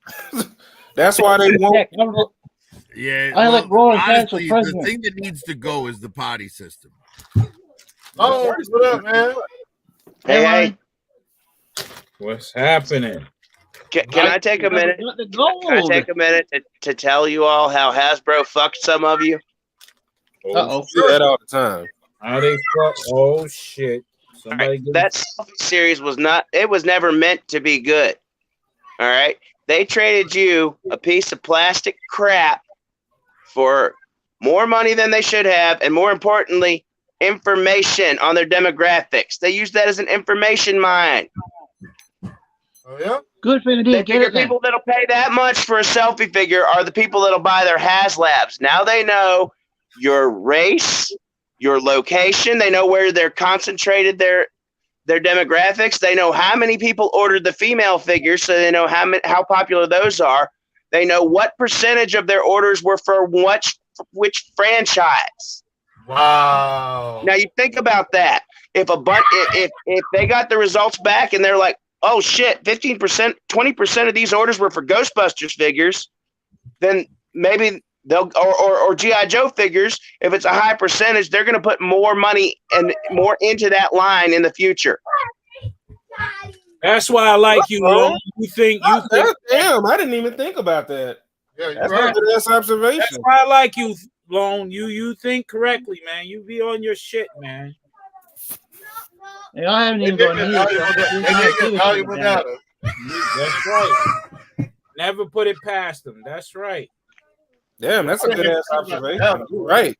That's why they won't. Yeah, I like Roy Cash for honestly, the president. thing that needs to go is the party system. Oh, what up, man? Hey, What's happening? can I take a minute? Can I take a minute to tell you all how Hasbro fucked some of you? Uh-oh. Do that all the time. How they fuck? Oh shit! Somebody That selfie series was never meant to be good. All right, they traded you a piece of plastic crap for more money than they should have, and more importantly, information on their demographics. They use that as an information mine. Oh yeah. Good for the They deal. Get figure it then. people that'll pay that much for a selfie figure are the people that'll buy their HasLabs. Now they know your race, your location. They know where they're concentrated their demographics. They know how many people ordered the female figures, so they know how popular those are. They know what percentage of their orders were for which franchise. Wow. Now you think about that. If they got the results back and they're like, oh shit, 15%, 20% of these orders were for Ghostbusters figures, then maybe they'll or G.I. Joe figures, if it's a high percentage, they're gonna put more money and more into that line in the future. That's why I like you, Lone. You think damn, I didn't even think about that. Yeah, that's right. That's observation. That's why I like you, Lone. You think correctly, man. You be on your shit, man. Yeah, I haven't even got news. That's right. Never put it past them. That's right. Damn, that's a good ass observation. Right.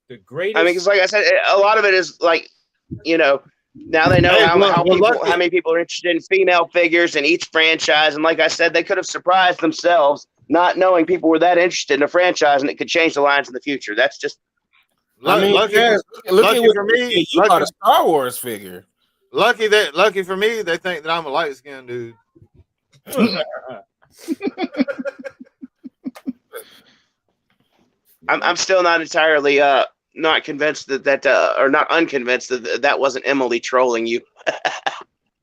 The greatest. I mean, because like I said, a lot of it is like, now they know how many people are interested in female figures in each franchise, and like I said, they could have surprised themselves not knowing people were that interested in a franchise, and it could change the lines in the future. That's just. Lucky for me, you got a Star Wars figure. Lucky for me, they think that I'm a light skinned dude. I'm still not entirely not convinced that or not unconvinced that wasn't Emily trolling you.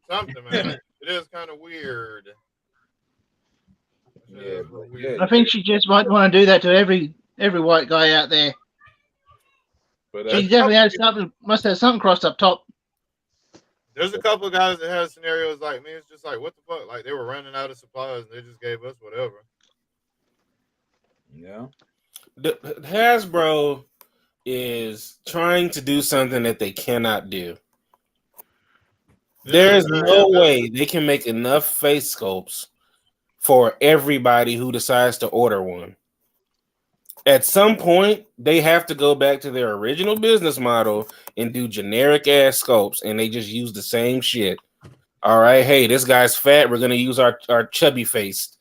Something, man. It is kind of weird. I think she just might want to do that to every white guy out there. But she definitely must have something crossed up top. There's a couple of guys that had scenarios like me. It's just like, what the fuck? Like, they were running out of supplies and they just gave us whatever. Yeah. Hasbro is trying to do something that they cannot do. There's no way they can make enough face sculpts for everybody who decides to order one. At some point, they have to go back to their original business model and do generic ass sculpts, and they just use the same shit. All right, hey, this guy's fat. We're gonna use our chubby faced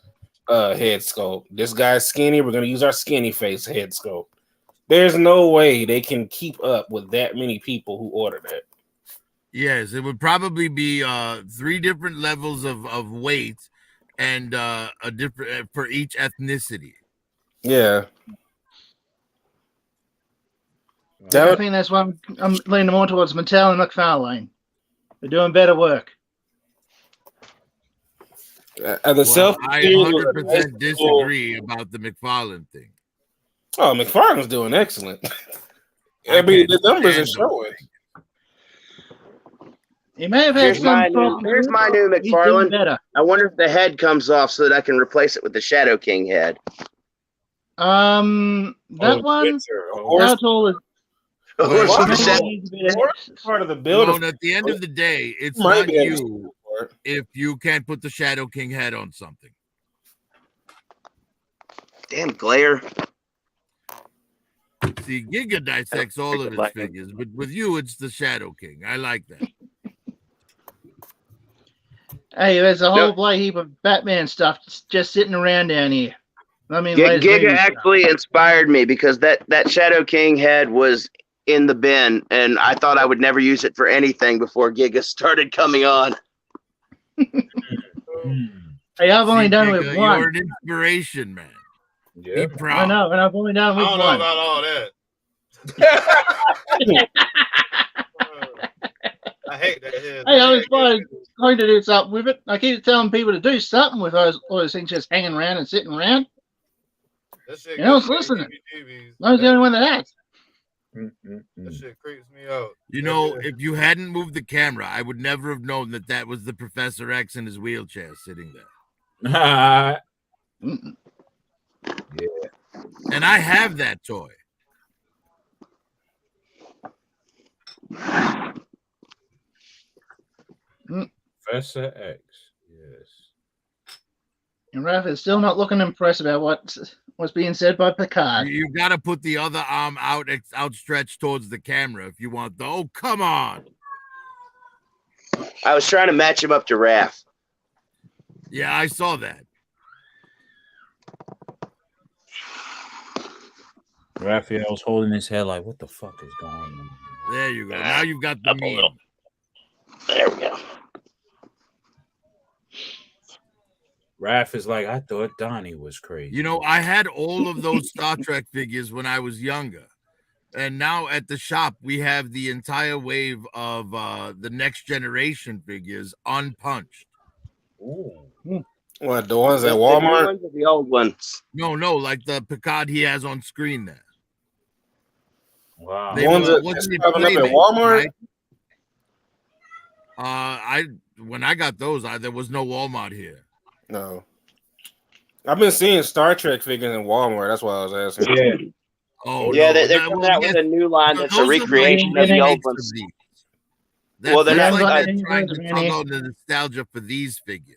head sculpt. This guy's skinny. We're gonna use our skinny face head sculpt. There's no way they can keep up with that many people who order that. Yes, it would probably be 3 different levels of weight and a different for each ethnicity. Yeah. I think that's why I'm leaning more towards Mattel and McFarlane. They're doing better work. I 100% disagree about the McFarlane thing. Oh, McFarlane's doing excellent. I mean, the numbers are showing. He may have had Here's my new McFarlane. I wonder if the head comes off so that I can replace it with the Shadow King head. That one. How tall is? Part of the build. Well, at the end of the day, it's not you if you can't put the Shadow King head on something. Damn glare. See, Giga dissects all of his figures, but with you, it's the Shadow King. I like that. Hey, there's a whole bloody heap of Batman stuff just sitting around down here. I mean, Giga actually inspired me because that Shadow King head was in the bin, and I thought I would never use it for anything before Giga started coming on. Hey, I've only done with one. You're an inspiration, man. Yeah. Be proud. I know, and I've only done with one. I don't know about all that. I hate that head. Hey, I was going to do something with it. I keep telling people to do something with all those things just hanging around and sitting around. And I was listening. I was the only one that asked. That shit creeps me out. You know, if you hadn't moved the camera, I would never have known that was the Professor X in his wheelchair sitting there. Yeah. And I have that toy. Professor X. Yes. And Raph is still not looking impressed about what's being said by Picard. You got to put the other arm outstretched towards the camera if you want the. Oh, come on. I was trying to match him up to Raph. Yeah, I saw that. Raphael's holding his head like, what the fuck is going on? There you go. Now you've got the meme. There we go. Raph is like, I thought Donnie was crazy. You know, I had all of those Star Trek figures when I was younger. And now at the shop, we have the entire wave of the Next Generation figures unpunched. Ooh. What, the ones at Walmart? The ones or the old ones? No, like the Picard he has on screen there. Wow. The ones that's popping up at Walmart? Right? When I got those, there was no Walmart here. No. I've been seeing Star Trek figures in Walmart. That's why I was asking. Yeah. Oh, yeah, no. they're coming out with a new line that's a recreation of the old ones. Well, they're that's not like trying to tug on the nostalgia for these figures.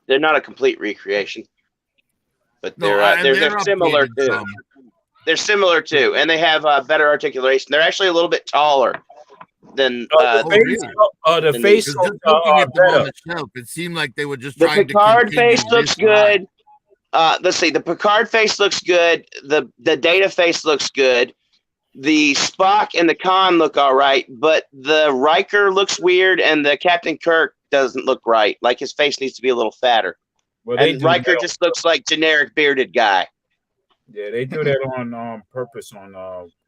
They're not a complete recreation, but they're similar too. They're similar too, and they have better articulation. They're actually a little bit taller than the face. Just looking at them on the shelf, it seemed like they were just the trying Picard to. face looks good. Let's see. The Picard face looks good. The Data face looks good. The Spock and the Khan look all right, but the Riker looks weird, and the Captain Kirk doesn't look right. Like his face needs to be a little fatter. Well, and Riker just looks like generic bearded guy. Yeah, they do that on purpose on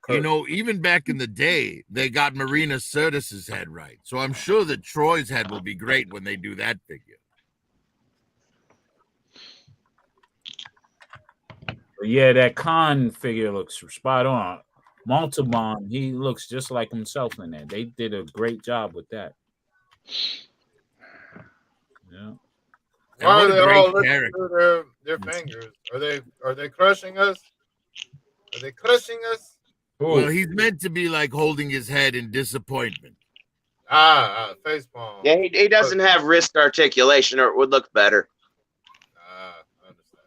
Kirk. You know, even back in the day, they got Marina Sirtis's head right. So I'm sure that Troy's head will be great when they do that figure. But yeah, that Khan figure looks spot on. Montalban, he looks just like himself in that. They did a great job with that. Yeah. Why are they all looking through their fingers? Are they crushing us? Are they crushing us? Well, he's meant to be like holding his head in disappointment. Face palm. Yeah, he doesn't have wrist articulation, or it would look better. I understand.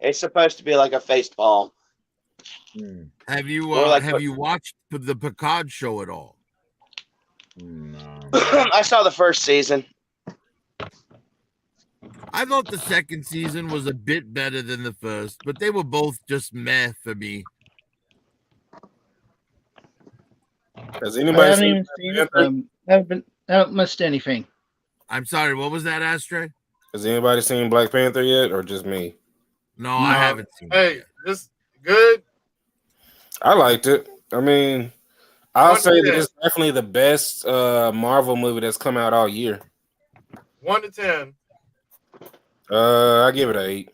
It's supposed to be like a face palm. Have you watched the Picard show at all? No. I saw the first season. I thought the second season was a bit better than the first, but they were both just meh for me. Has anybody seen it? Haven't missed anything. I'm sorry, what was that, Ashtray? Has anybody seen Black Panther yet, or just me? No, I haven't seen it. Hey, this good. I liked it. I mean, I'll say that it's definitely the best Marvel movie that's come out all year. 1 to 10. I give it an 8.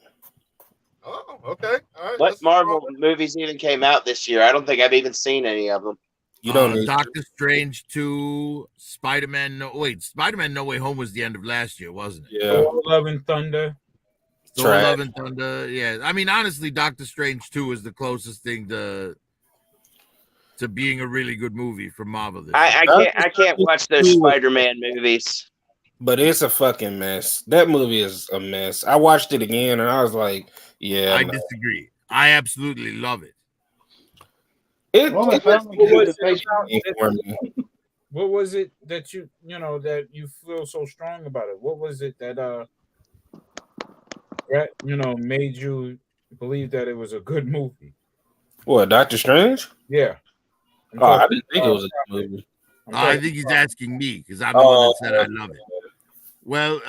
Oh, okay. All right. What Marvel movies even came out this year? I don't think I've even seen any of them. You don't need Doctor Strange 2, Spider-Man. Spider-Man No Way Home was the end of last year, wasn't it? Yeah. Thor: Love and Thunder. Thor: Love and Thunder. Yeah. I mean, honestly, Doctor Strange 2 is the closest thing to being a really good movie from Marvel. I can't watch those Spider-Man movies. But it's a fucking mess. That movie is a mess. I watched it again and I was like, yeah. I disagree. I absolutely love it. What was it that you feel so strong about it? What was it that made you believe that it was a good movie? What, Doctor Strange? Yeah. I didn't think it was a good movie. I think he's asking me because I'm the one that said I love it. Well,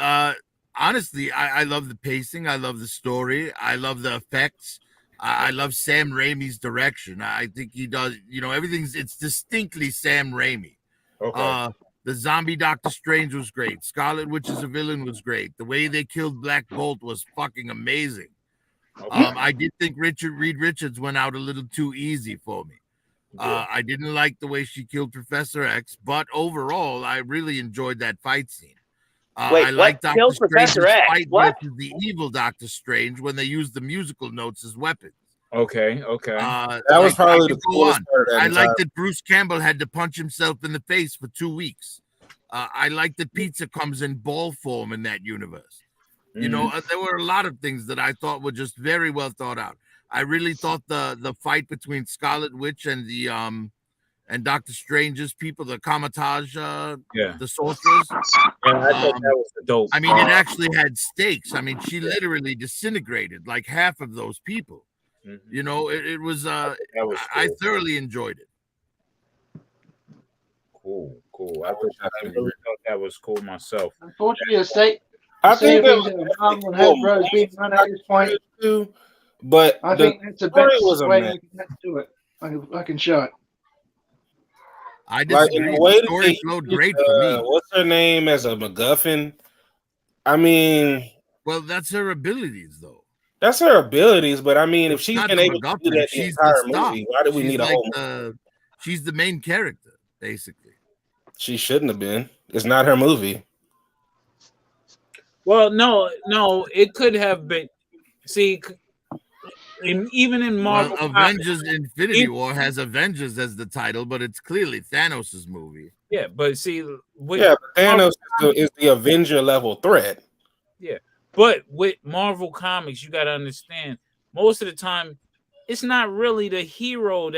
honestly, I love the pacing. I love the story. I love the effects. I love Sam Raimi's direction. I think he does, it's distinctly Sam Raimi. Okay. The zombie Doctor Strange was great. Scarlet Witch as a villain was great. The way they killed Black Bolt was fucking amazing. Okay. I did think Reed Richards went out a little too easy for me. I didn't like the way she killed Professor X, but overall, I really enjoyed that fight scene. I like Doctor Strange's fight versus the evil Doctor Strange when they used the musical notes as weapons. Okay. That was probably the coolest part of that I entire. like that Bruce Campbell had to punch himself in the face for 2 weeks. I like that pizza comes in ball form in that universe. You know, there were a lot of things that I thought were just very well thought out. I really thought the fight between Scarlet Witch and the and Doctor Strange's people, the Kamatage, the sorcerers. Yeah, I thought that was dope. I mean, it actually had stakes. I mean, she literally disintegrated like half of those people. You know, it was. I thoroughly enjoyed it. Cool. I really thought that was cool myself. Unfortunately, the state. I think that Marvel and Hasbro is being run at this point. too, but I think that's the story best was a way mess. you can do it. I can show it. I Like disagree. the way The that story they flowed used, great for me. what's her name as a MacGuffin? I mean, Well, that's her abilities, though. that's her abilities, but I mean, if It's she's not been the able to do MacGuffin. that the She's entire the star. movie, why do we She's need a like whole? she's the main character, basically. She shouldn't have been. It's not her movie. Well, no, it could have been. See, even in Marvel, Well, Avengers Infinity War has Avengers as the title, but it's clearly Thanos' movie. Yeah, but see, with Yeah, but Thanos is the Avenger level threat. Yeah, but with Marvel Comics, you got to understand, most of the time, it's not really the hero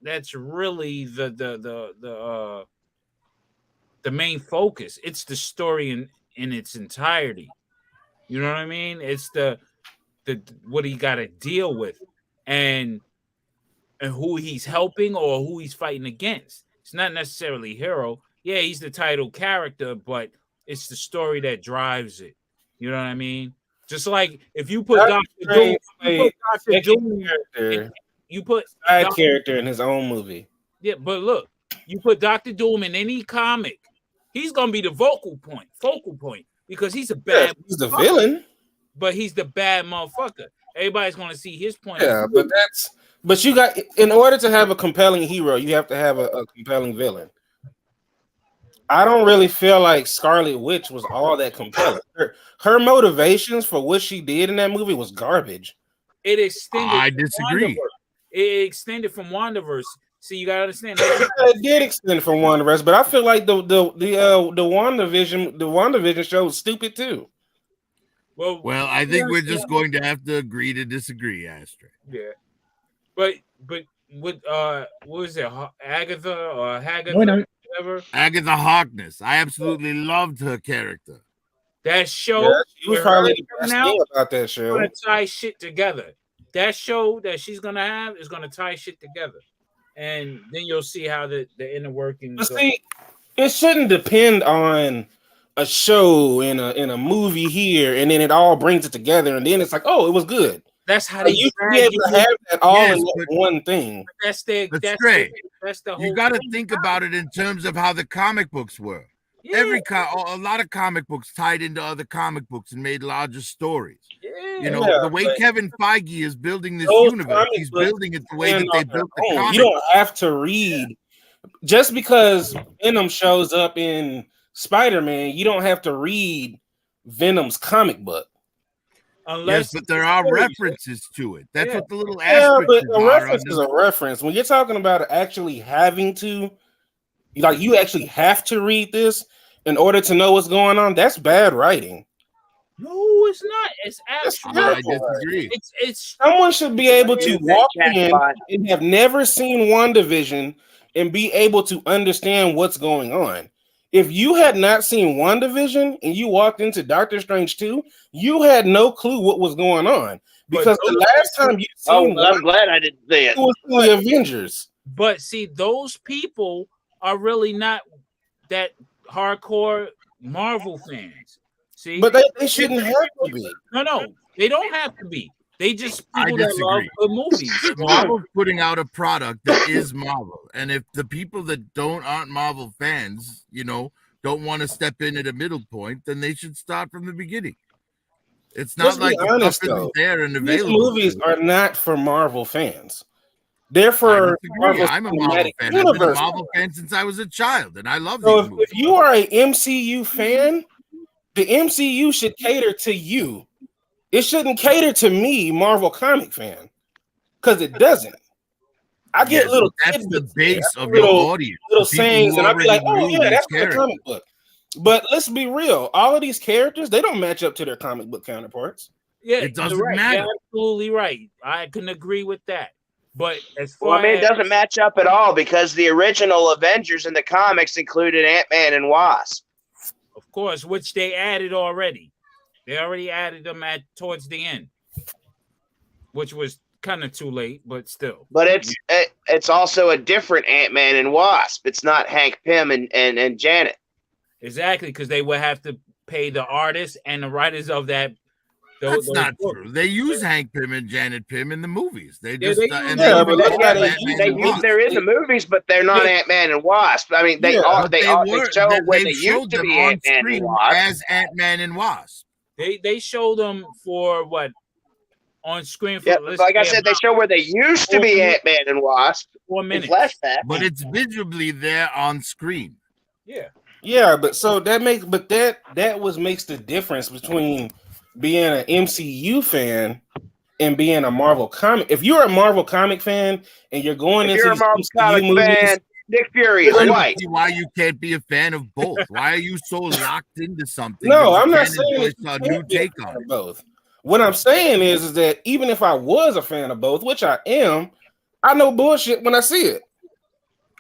that's really the main focus. It's the story in its entirety. You know what I mean? It's the what he got to deal with, and who he's helping or who he's fighting against. It's not necessarily hero. Yeah, he's the title character, but it's the story that drives it. You know what I mean? Just like if you put Dr. Doom, you put side character in his own movie. Yeah, but look, you put Dr. Doom in any comic, he's gonna be the focal point, because he's a bad. He's the villain, but he's the bad motherfucker. Everybody's gonna see his point. Yeah, but you got, in order to have a compelling hero, you have to have a compelling villain. I don't really feel like Scarlet Witch was all that compelling. Her motivations for what she did in that movie was garbage. It extended. I disagree. It extended from WandaVerse. See, you gotta understand. It did extend from WandaVerse, but I feel like the WandaVision show was stupid too. Well, I think we're just going to have to agree to disagree, Astra. Yeah, but with what was it, Agatha or Hagatha? No. Whatever. Agatha Harkness. I absolutely loved her character. That show, Yeah, she was probably the best thing about that show. Gonna tie shit together. That show that she's gonna have is gonna tie shit together, and then you'll see how the inner workings. But see, it shouldn't depend on a show in a movie here, and then it all brings it together, and then it's like, oh, it was good. That's how they used to be able to have that all in one thing. That's That's the whole. You got to think about it in terms of how the comic books were. Yeah. A lot of comic books tied into other comic books and made larger stories. Yeah. You know, the way Kevin Feige is building this Those universe, comic he's books building it the way that stand they on their built the own. comic. You don't have to read just because Venom shows up in Spider-Man. You don't have to read Venom's comic book. Yes, but there are references to it. That's what the little Yeah, asterisks but a are. reference is a reference. When you're talking about actually having to, like, you actually have to read this in order to know what's going on, that's bad writing. No, it's not. It's actually. I disagree. It's someone should be able to walk in and have never seen WandaVision and be able to understand what's going on. If you had not seen WandaVision and you walked into Doctor Strange 2, you had no clue what was going on. Because the last time you seen I'm glad I didn't see it. It was the Avengers. But see, those people are really not that hardcore Marvel fans. See, But they shouldn't have to be. No, they don't have to be. They just I people that love disagree. the movies. Marvel's putting out a product that is Marvel, and if the people that aren't Marvel fans, don't want to step in at a middle point, then they should start from the beginning. It's not Let's be like the honest, stuff isn't though. there and These available. movies are not for Marvel fans. They're for Marvel I'm a Marvel Cinematic fan. I've been a Universe. Marvel fan since I was a child, and I love So these movies. if you are a MCU fan, the MCU should cater to you. It shouldn't cater to me, Marvel comic fan. because it doesn't. I get Yes, little that's the tidbits, base of little, your audience. little the people sayings, who and I'd be already like, "Oh knew yeah, these that's from the characters. comic book." But let's be real, all of these characters, they don't match up to their comic book counterparts. Yeah, It doesn't you're right. matter. You're absolutely right. I can agree with that. But as Well, I far mean, it as doesn't match up at all because the original Avengers in the comics included Ant-Man and Wasp. of course, which they added already. They already added them towards the end, which was kind of too late, but still. But it's also a different Ant-Man and Wasp. It's not Hank Pym and Janet. Exactly, because they would have to pay the artists and the writers of that. That's not true. They use Hank Pym and Janet Pym in the movies. They Yeah, just they and use- they Yeah, even but call yeah, them but Ant-Man They and use Wasp. they're in the movies, but they're not Ant-Man and Wasp. I mean, they show They used to them be on Ant-Man and screen Wasp. as Ant-Man and Wasp. They showed them for what on screen for. Yeah, let's like I say said, they about show where they used to 4 be minutes. Ant-Man and Wasp 4 in minutes. flashback. But it's visibly there on screen. Yeah, but so that makes makes the difference between being an MCU fan and being a Marvel comic. If you're a Marvel comic fan and you're going If into you're a these Marvel MCU comic movies, fan, Nick Fury is I don't white. see why you can't be a fan of both. Why are you so locked into something? no, that you I'm not can't saying enjoy that a you new can't be a take fan on of it. both. What I'm saying is that even if I was a fan of both, which I am, I know bullshit when I see it.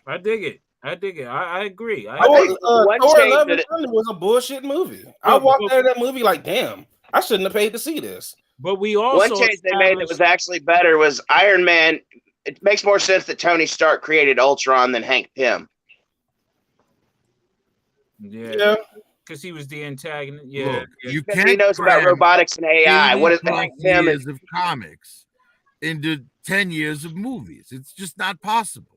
I dig it. I agree. I think one Thor: change Love that and Thunder was a bullshit movie. I walked out of that movie like, damn, I shouldn't have paid to see this. But we one also change they made that was actually better was Iron Man. It makes more sense that Tony Stark created Ultron than Hank Pym. yeah, because he was the antagonist. Yeah, Look, you Because he can't knows about cram robotics and AI. 80 What is plus Hank Pym? years of comics into 10 years of movies. It's just not possible.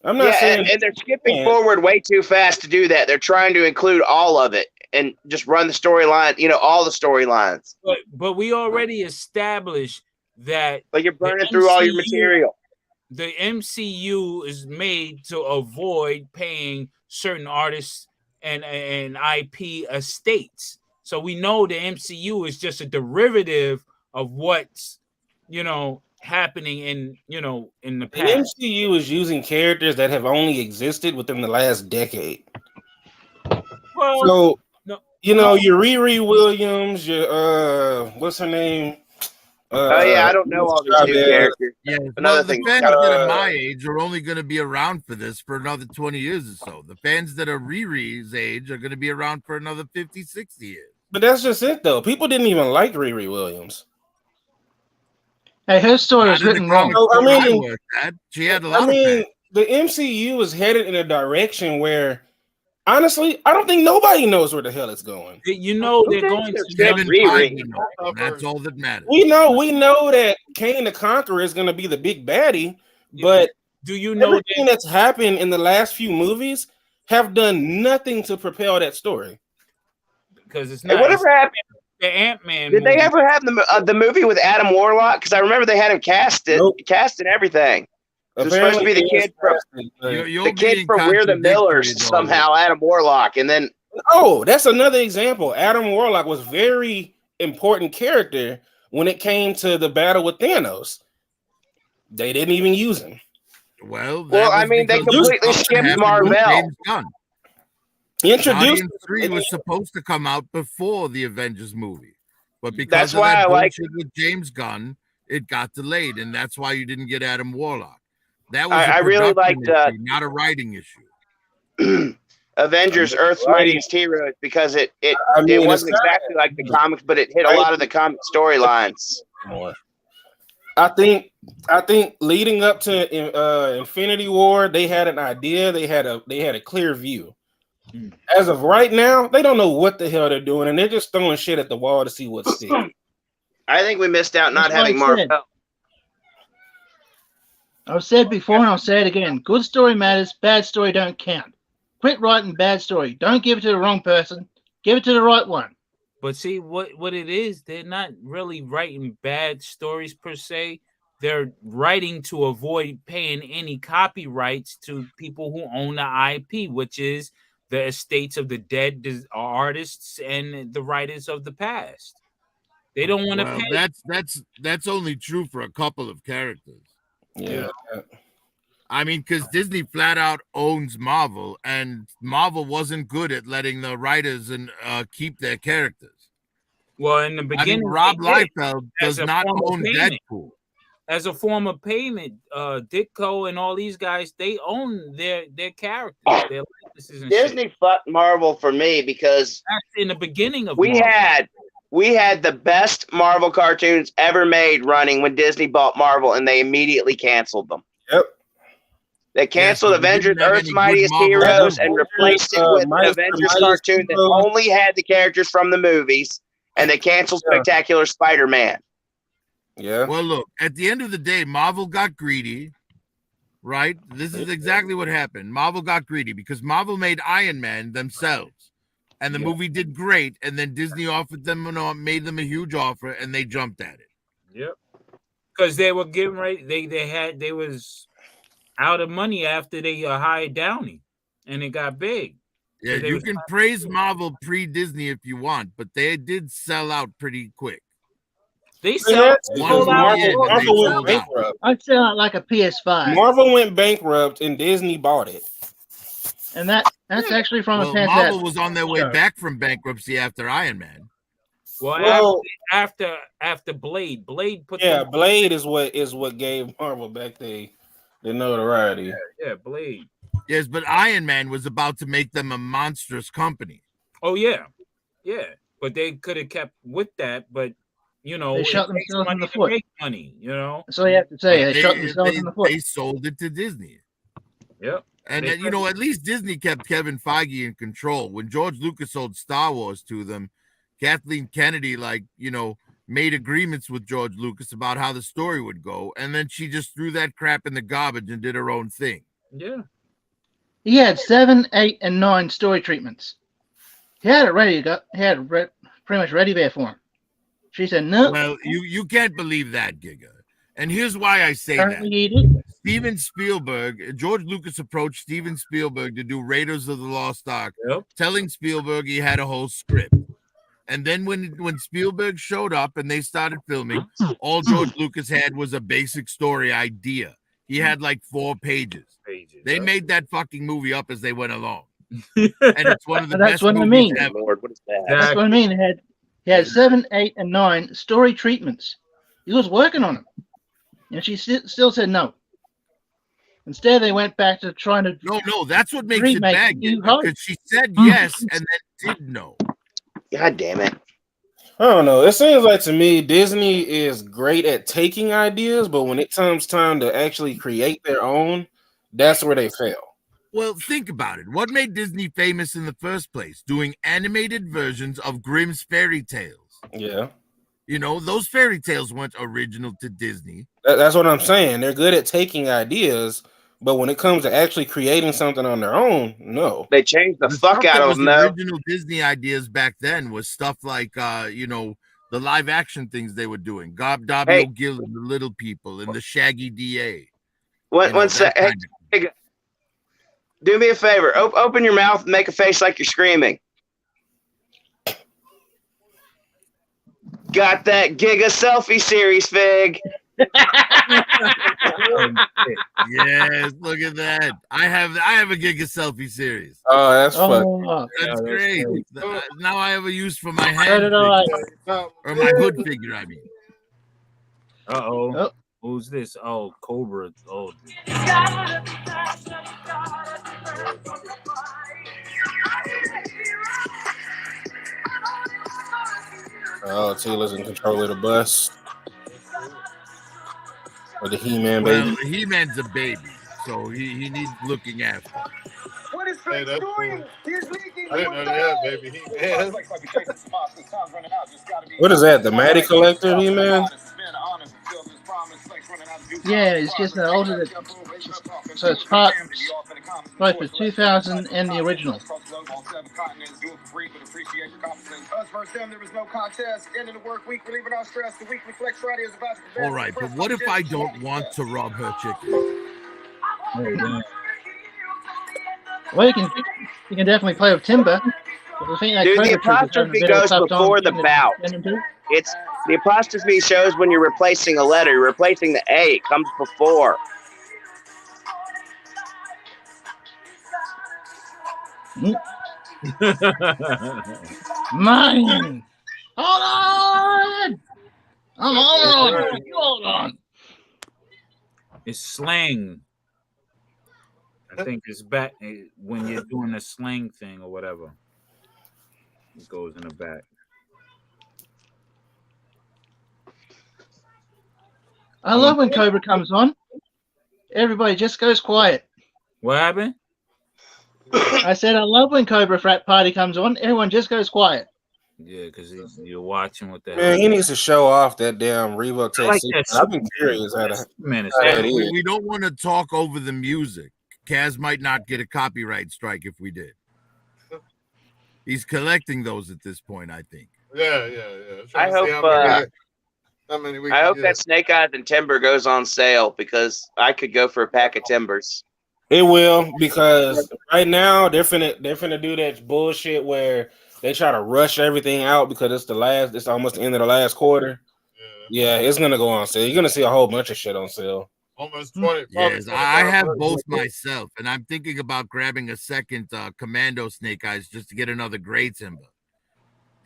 I'm not saying, and they're skipping Yeah. forward way too fast to do that. They're trying to include all of it and just run the storyline. All the storylines. but we already established that. But you're burning through all your material. The MCU is made to avoid paying certain artists and IP estates. So we know the MCU is just a derivative of what's happening in the The past. MCU is using characters that have only existed within the last decade. Well, So no, your Riri Williams, your what's her name? I don't know all these new characters. Yeah, Another the thing, fans that are my age are only going to be around for this for another 20 years or so. The fans that are Riri's age are going to be around for another 50, 60 years. But that's just it, though. People didn't even like Riri Williams. Hey, her story was written wrong. She had a lot of the MCU is headed in a direction where, honestly, I don't think nobody knows where the hell it's going. They're going to. That's all that matters. We know that Kang the Conqueror is going to be the big baddie, but do you know everything that's happened in the last few movies have done nothing to propel that story? Because it's Hey, not. whatever happened? The Ant-Man. Did they movie. ever have the movie with Adam Warlock? Because I remember they had him cast and everything. It was supposed to be the kid from We're the Millers somehow, Adam Warlock, and then that's another example. Adam Warlock was very important character when it came to the battle with Thanos. They didn't even use him. Well, I mean, they completely skipped Marvel. Guardians 3 was supposed to come out before the Avengers movie, but because That's of why that I like bullshit with James Gunn, it got delayed, and that's why you didn't get Adam Warlock. That was I really production liked issue, not a writing issue. Avengers: Earth's Mightiest Heroes because it wasn't exactly like the comics, but it hit a lot of the comic storylines. I think leading up to Infinity War, they had an idea. They had a clear view. As of right now, they don't know what the hell they're doing, and they're just throwing shit at the wall to see what sticks. I think we missed out not That's what having I said. Marvel. I've said before and I'll say it again. Good story matters. Bad story don't count. Quit writing bad story. Don't give it to the wrong person. Give it to the right one. But see what it is, they're not really writing bad stories per se. They're writing to avoid paying any copyrights to people who own the IP, which is the estates of the dead artists and the writers of the past. They don't want to pay. That's only true for a couple of characters. Yeah. I mean, because Disney flat out owns Marvel, and Marvel wasn't good at letting the writers and keep their characters. Well, in the I beginning, mean, Rob they did, Liefeld as does a not form of own payment. Deadpool. As a form of payment, Ditko and all these guys, they own their characters, their likenesses and shit. Disney fucked Marvel for me because That's in the beginning of we Marvel. had the best Marvel cartoons ever made running when Disney bought Marvel, and they immediately canceled them. Yep. They canceled Yes, but we Avengers didn't have Earth's any good Mightiest Marvel Heroes movies. and replaced it with an Mightiest Avengers Heroes. cartoon that only had the characters from the movies, and they canceled Spectacular Spider-Man. Yeah. Well, look, at the end of the day, Marvel got greedy, right? This is exactly what happened. Marvel got greedy because Marvel made Iron Man themselves, and the movie did great, and then Disney offered them, made them a huge offer, and they jumped at it. Yep. Because they were getting ready. They was out of money after they hired Downey, and it got big. Yeah, So you can praise Marvel pre-Disney if you want, but they did sell out pretty quick. They sold Marvel went I'd bankrupt. sell it like a PS5. Marvel went bankrupt and Disney bought it. And that's actually from a fantastic Marvel was on their way show. back from bankruptcy after Iron Man. Well, after Blade put them- Blade is what gave Marvel back the notoriety. Yeah, Blade. Yes, but Iron Man was about to make them a monstrous company. Oh yeah, but they could have kept with that, but you know, They shot it takes themselves in money the to foot. make money, you know. That's all you have to say. But They shot themselves in the foot. They sold it to Disney. Yep. And They you know, at least Disney kept Kevin Feige in control. When George Lucas sold Star Wars to them, Kathleen Kennedy, made agreements with George Lucas about how the story would go, and then she just threw that crap in the garbage and did her own thing. Yeah. He had 7, 8, and 9 story treatments. He had it ready to go. He had it pretty much ready there for him. She said no. Well, you can't believe that, Giga. And here's why I say Apparently that. he did. Steven Spielberg, George Lucas approached Steven Spielberg to do Raiders of the Lost Ark, telling Spielberg he had a whole script. And then when Spielberg showed up and they started filming, all George Lucas had was a basic story idea. He had 4 pages. They made that fucking movie up as they went along. And it's one of the That's best what I movies mean. ever. Lord, what is that? That's what I mean. He had 7, 8, and 9 story treatments. He was working on them, and she still said no. Instead, they went back to trying to. No, that's what makes it remake bad. New Hope. Because she said yes and then did no. God damn it. I don't know. It seems like to me Disney is great at taking ideas, but when it comes time to actually create their own, that's where they fail. Well, think about it. What made Disney famous in the first place? Doing animated versions of Grimm's fairy tales. Yeah. You know, those fairy tales weren't original to Disney. That's what I'm saying. They're good at taking ideas, but when it comes to actually creating something on their own, no. They changed the fuck stuff out that of was them, though. original Disney ideas back then was stuff like, the live action things they were doing. Gob Dobby Hey. O'Gill and the Little People and the Shaggy DA. One sec. Hey, do me a favor. Open your mouth and make a face like you're screaming. Got that Giga selfie series, Fig. Yes, look at that. I have a Giga selfie series. Oh, that's Oh, That's great. Now I have a use for my so hand did I. figure, or my hood figure, I mean. Uh-oh. Who's this? Oh, Cobra. Oh. Oh, Taylor's in control of the bus. Or the He-Man baby. Well, He-Man's a baby, so he needs looking after. What is Flex doing? He's leaking. I didn't know that, baby. He-Man. What is that? The Matty Collector He-Man? Yeah, it's just an older. So it's part both the 2000 and the original. Us versus them, there was no contest. End of the work week, relieving our stress. The weekly Flex Friday is about to All right, but what if I don't want to rob her chicken? Well, you can definitely play with Timber. But I think that Dude, the Cobra Troop is having a apostrophe bit of a goes tough time before the getting bout. it into. It's The apostrophe shows when you're replacing a letter. You're replacing the A. It comes before. Mine. Hold on. I'm on. You hold on. It's slang. I think it's back when you're doing the slang thing or whatever. It goes in the back. I love when Cobra comes on. Everybody just goes quiet. What happened? I said I love when Cobra Frat Party comes on. Everyone just goes quiet. Yeah, because you're watching what the Man, he needs to show off that damn Reebok Tech. like that I've been curious how that is. We don't want to talk over the music. Kaz might not get a copyright strike if we did. He's collecting those at this point, I think. Yeah. I hope. I hope that Snake Eyes and Timber goes on sale because I could go for a pack of Timbers. It will, because right now they're finna do that bullshit where they try to rush everything out because it's almost the end of the last quarter. Yeah, it's gonna go on sale. You're gonna see a whole bunch of shit on sale. Almost 20. Yes, I have both myself, and I'm thinking about grabbing a second Commando Snake Eyes just to get another gray timber.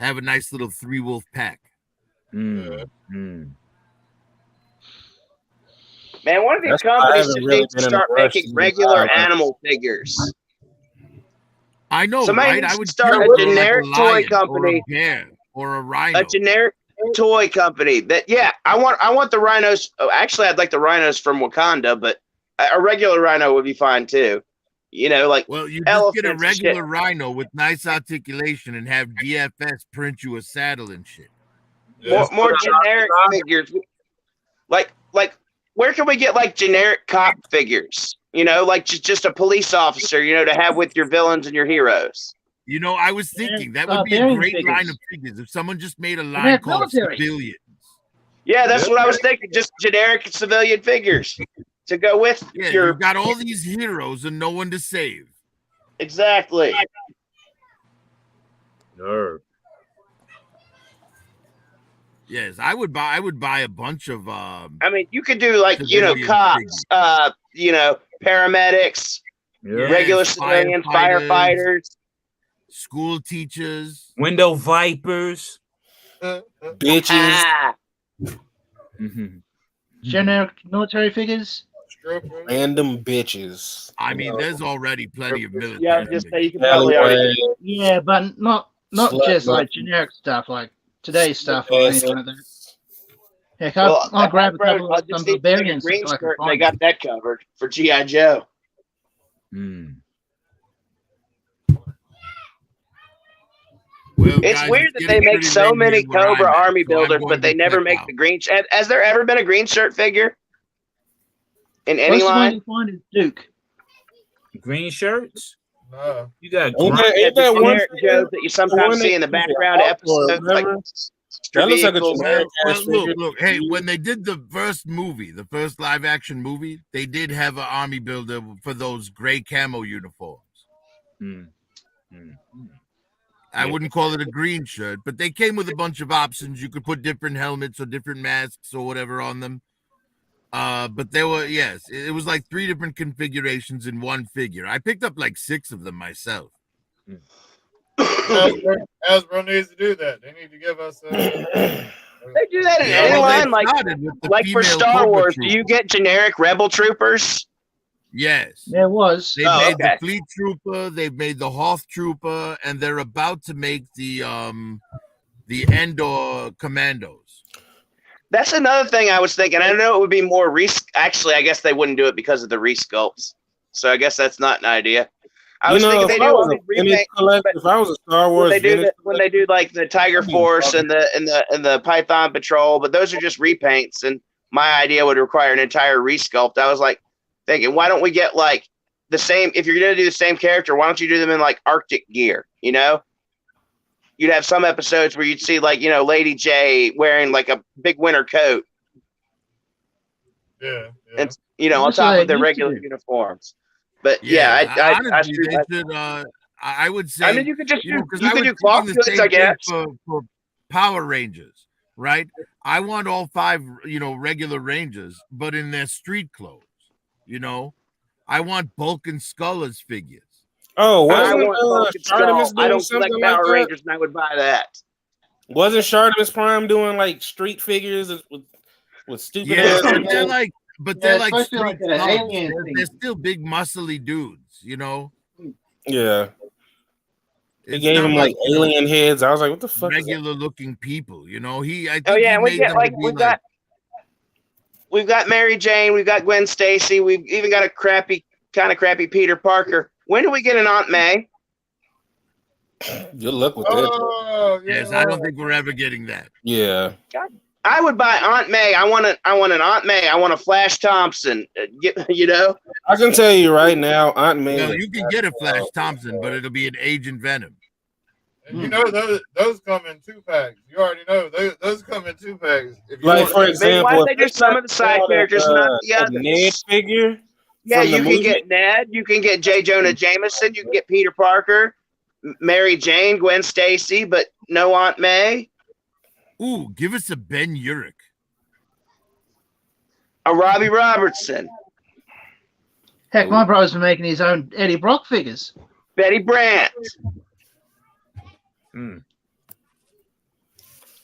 Have a nice little 3-wolf pack. Man, one of these companies just needs to start making regular animal figures. I know, Somebody right? needs I to would start a generic toy company, or a bear, or a rhino. a generic toy company. I want the rhinos. Oh, actually, I'd like the rhinos from Wakanda, but a regular rhino would be fine too. You know, like well, you just get a regular rhino with nice articulation and have DFS print you a saddle and shit. More generic figures, like where can we get like generic cop figures? You know, like just a police officer. You know, to have with your villains and your heroes. You know, I was thinking that would be a great line of figures if someone just made a line called Civilians. Yeah, that's what I was thinking. Just generic civilian figures to go with your. You've got all these heroes and no one to save. Exactly. Nerve. Yes, I would buy a bunch of. I mean, you could do like cops, paramedics, regular civilians, firefighters, school teachers, window vipers, bitches, generic military figures, random bitches. I mean, there's already plenty of military. Yeah, just say you can probably already. Yeah, but not just like generic stuff like today's stuff or anything like that. Heck, I'll grab a couple of some barbarians. They got that covered for G.I. Joe. Well, it's weird that they make so many Cobra Army builders, but they never make the green. Has there ever been a green shirt figure in any line? You find is Duke. Green shirts. You got ain't that one Joe that you sometimes see in the background episodes. Like, that looks like a generic look. Hey, when they did the first live action movie, they did have an army builder for those gray camo uniforms. I wouldn't call it a green shirt, but they came with a bunch of options. You could put different helmets or different masks or whatever on them. But there were, it was like 3 different configurations in one figure. I picked up like 6 of them myself. Hasbro needs to do that. They need to give us. They do that in any line, like for Star Wars. Do you get generic Rebel Troopers? Yes, there was. They made the Fleet Trooper. They've made the Hoth Trooper, and they're about to make the Endor Commandos. That's another thing I was thinking. I know it would be more Actually, I guess they wouldn't do it because of the resculpts. So I guess that's not an idea. I was thinking they do all these remakes. If I was a Star Wars, when they do like the Tiger Force and the Python Patrol, but those are just repaints. And my idea would require an entire resculpt. I was like thinking, why don't we get like the same? If you're gonna do the same character, why don't you do them in like Arctic gear? You know, you'd have some episodes where you'd see like Lady J wearing like a big winter coat. Yeah. And on top of their regular uniforms. But I would say. I mean, you could just do do cloth goods, I guess. For Power Rangers, right? I want all 5, regular Rangers, but in their street clothes. I want Bulk and Skull as figures. Oh, I wasn't want Bulk and Skull. Shartimus I doing don't collect something like Power that? Rangers, and I would buy that. Wasn't Shartimus Prime doing like street figures with stupid Yeah, ass? but they're like, it's supposed to be like street an thugs. alien They're thing. still big, muscly dudes. Yeah. He It's gave not him like alien heads. I was like, what the fuck? regular looking people. I think Oh yeah, and we made get them like to be we've got Mary Jane, we've got Gwen Stacy, we've even got a kind of crappy Peter Parker. When do we get an Aunt May? Good luck with that. Oh, Yes, I don't think we're ever getting that. Yeah. I would buy Aunt May. I want an Aunt May. I want a Flash Thompson. I can tell you right now, Aunt May. Well, you can get a Flash Thompson, but it'll be an Agent Venom. And you know those come in 2-packs. You already know those come in 2-packs. For example, why they do some of the side characters, not the others? Ned figure. Yeah, from the you can movie? get Ned. You can get J. Jonah Jameson. You can get Peter Parker, Mary Jane, Gwen Stacy, but no Aunt May. Ooh, give us a Ben Urich. A Robbie Robertson. Heck, my brother's been making his own Eddie Brock figures. Betty Brant.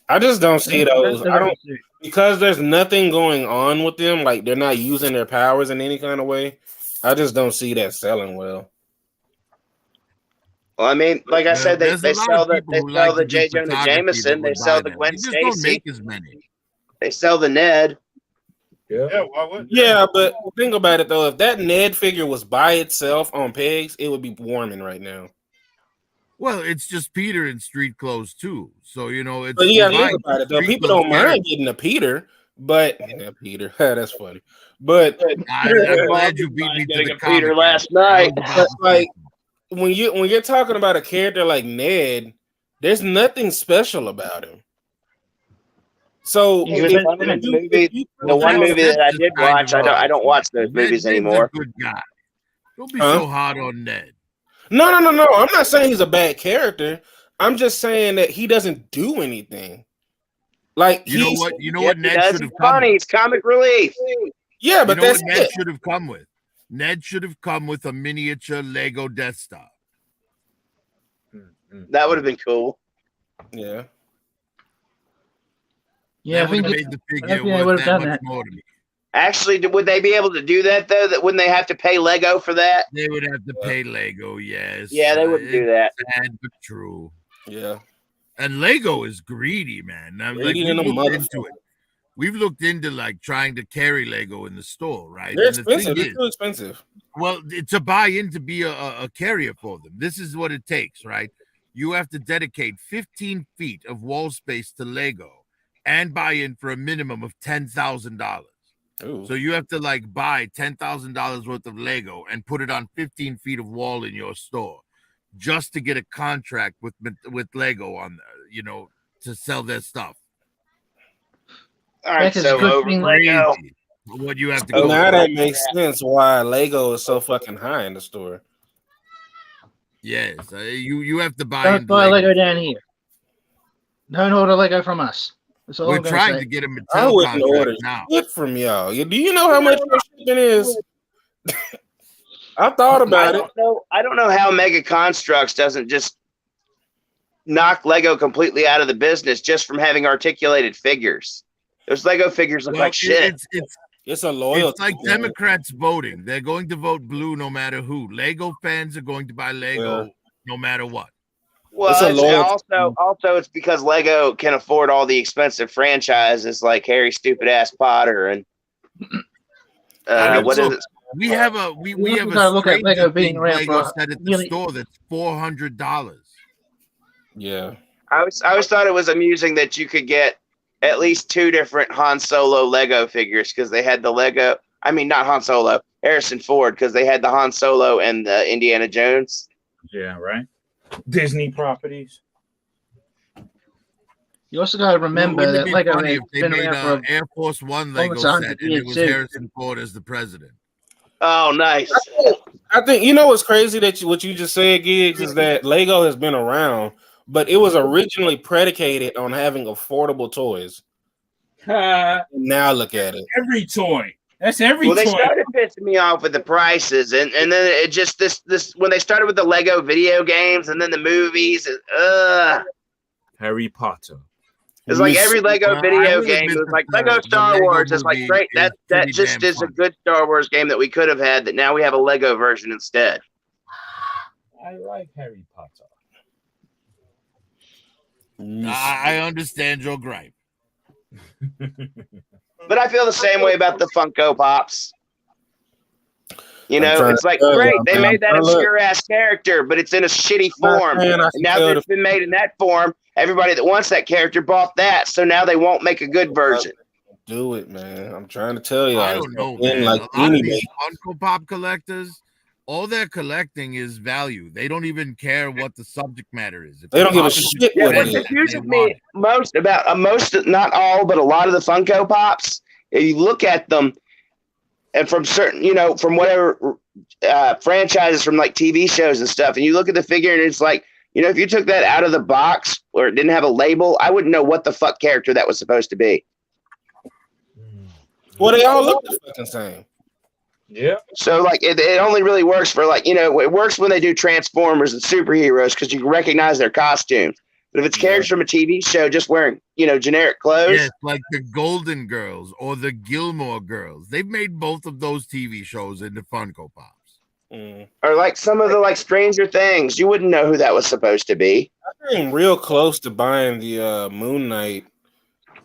I just don't see those. I don't, because there's nothing going on with them. Like they're not using their powers in any kind of way. I just don't see that selling well. Well, I mean, like I said, they there's a lot sell of the people who like to do J. Jonah photography Jameson, that they would sell buy the them. Gwen You just don't Stacy, make as many. they sell the Ned. Yeah, why wouldn't you? Yeah, but think about it though. If that Ned figure was by itself on pegs, it would be warming right now. Well, it's just Peter in street clothes too. So it's. But you gotta you're think buying about it though. street People clothes don't mind characters. getting a Peter, but Peter, that's funny. But I'm glad you beat me to Getting the a Peter comic. last night. but like when you're talking about a character like Ned, there's nothing special about him. So The one movie that I did watch, I don't watch those movies anymore. Good guy. Don't be so hard on Ned. No. I'm not saying he's a bad character. I'm just saying that he doesn't do anything. Like You know what? You know what Ned should have He's come funny. with. He's comic relief. Yeah, but You know that's what Ned it. should have come with. Ned should have come with a miniature Lego Death Star. That would have been cool. Yeah. Yeah, That I would think have made the figure they would worth have that done much that. more to me. Actually, would they be able to do that though? That wouldn't they have to pay Lego for that? They would have to pay Lego, yes. Yeah, they wouldn't do that. It's sad but true. Yeah. And Lego is greedy, man. Greedy in a we've looked into motherfucker. it. We've looked into like trying to carry Lego in the store, right? They're And the thing expensive. They're is, too expensive. well, to buy in to be a carrier for them, this is what it takes, right? You have to dedicate 15 feet of wall space to Lego and buy in for a minimum of $10,000. So you have to like buy $10,000 worth of Lego and put it on 15 feet of wall in your store just to get a contract with Lego on, to sell their stuff. All right, so over Lego. Crazy what you have to So go now through. that makes sense why Lego is so fucking high in the store. Yes, you have to buy Don't into buy Lego. Lego down here. Don't order Lego from us. That's all We're I'm gonna trying say. to get a I Mattel wouldn't contract order now. shit from y'all. Do you know how much your shipping is? I thought about it. I don't know how Mega Constructs doesn't just knock Lego completely out of the business just from having articulated figures. Those Lego figures look Well, like shit. It's a loyalty. It's like Democrats voting. They're going to vote blue no matter who. Lego fans are going to buy Lego no matter what. Well, also it's because Lego can afford all the expensive franchises like Harry Stupid Ass Potter and what is it? We have a we have gotta a look at Lego being around Lego for set at the nearly- store that's $400. Yeah. I always thought it was amusing that you could get at least 2 different Han Solo Lego figures because they had the Lego. I mean, not Han Solo, Harrison Ford, because they had the Han Solo and the Indiana Jones. Yeah, right. Disney properties. You also got to remember Wouldn't it that be Lego funny has if they been made around for Air Force One Lego almost 100 set and it years was too. Harrison Ford as the president? Oh, nice. I think you know what's crazy that what you just said, Giggs, is that Lego has been around, but it was originally predicated on having affordable toys. Now look at it. Every toy. That's every Well, they toy. started pissing me off with the prices, and then it just this when they started with the Lego video games and then the movies. Harry Potter. It's like every Lego video game. It was like Lego Star Wars. It's like great. That just is a good Star Wars game that we could have had. That now we have a Lego version instead. I like Harry Potter. I understand your gripe. But I feel the same way about the Funko Pops. You know, it's like great. They made that obscure ass character, but it's in a shitty form. And now that it's been made in that form, everybody that wants that character bought that. So now they won't make a good version. Do it, man. I'm trying to tell you. I don't know, man. Like a lot of these Funko Pop collectors, all they're collecting is value. They don't even care what the subject matter is. If they don't give a shit what what confuses me most about not all, but a lot of the Funko Pops, if you look at them, and from certain, from whatever franchises, from like TV shows and stuff, and you look at the figure and it's like, if you took that out of the box or it didn't have a label, I wouldn't know what the fuck character that was supposed to be. Well, they all look the fucking same. Yeah. So like it only really works for like, it works when they do Transformers and superheroes because you can recognize their costumes. But if it's characters from a TV show just wearing, generic clothes. Yes, like the Golden Girls or the Gilmore Girls. They've made both of those TV shows into Funko Pops. Or like some of the like Stranger Things. You wouldn't know who that was supposed to be. I came real close to buying the Moon Knight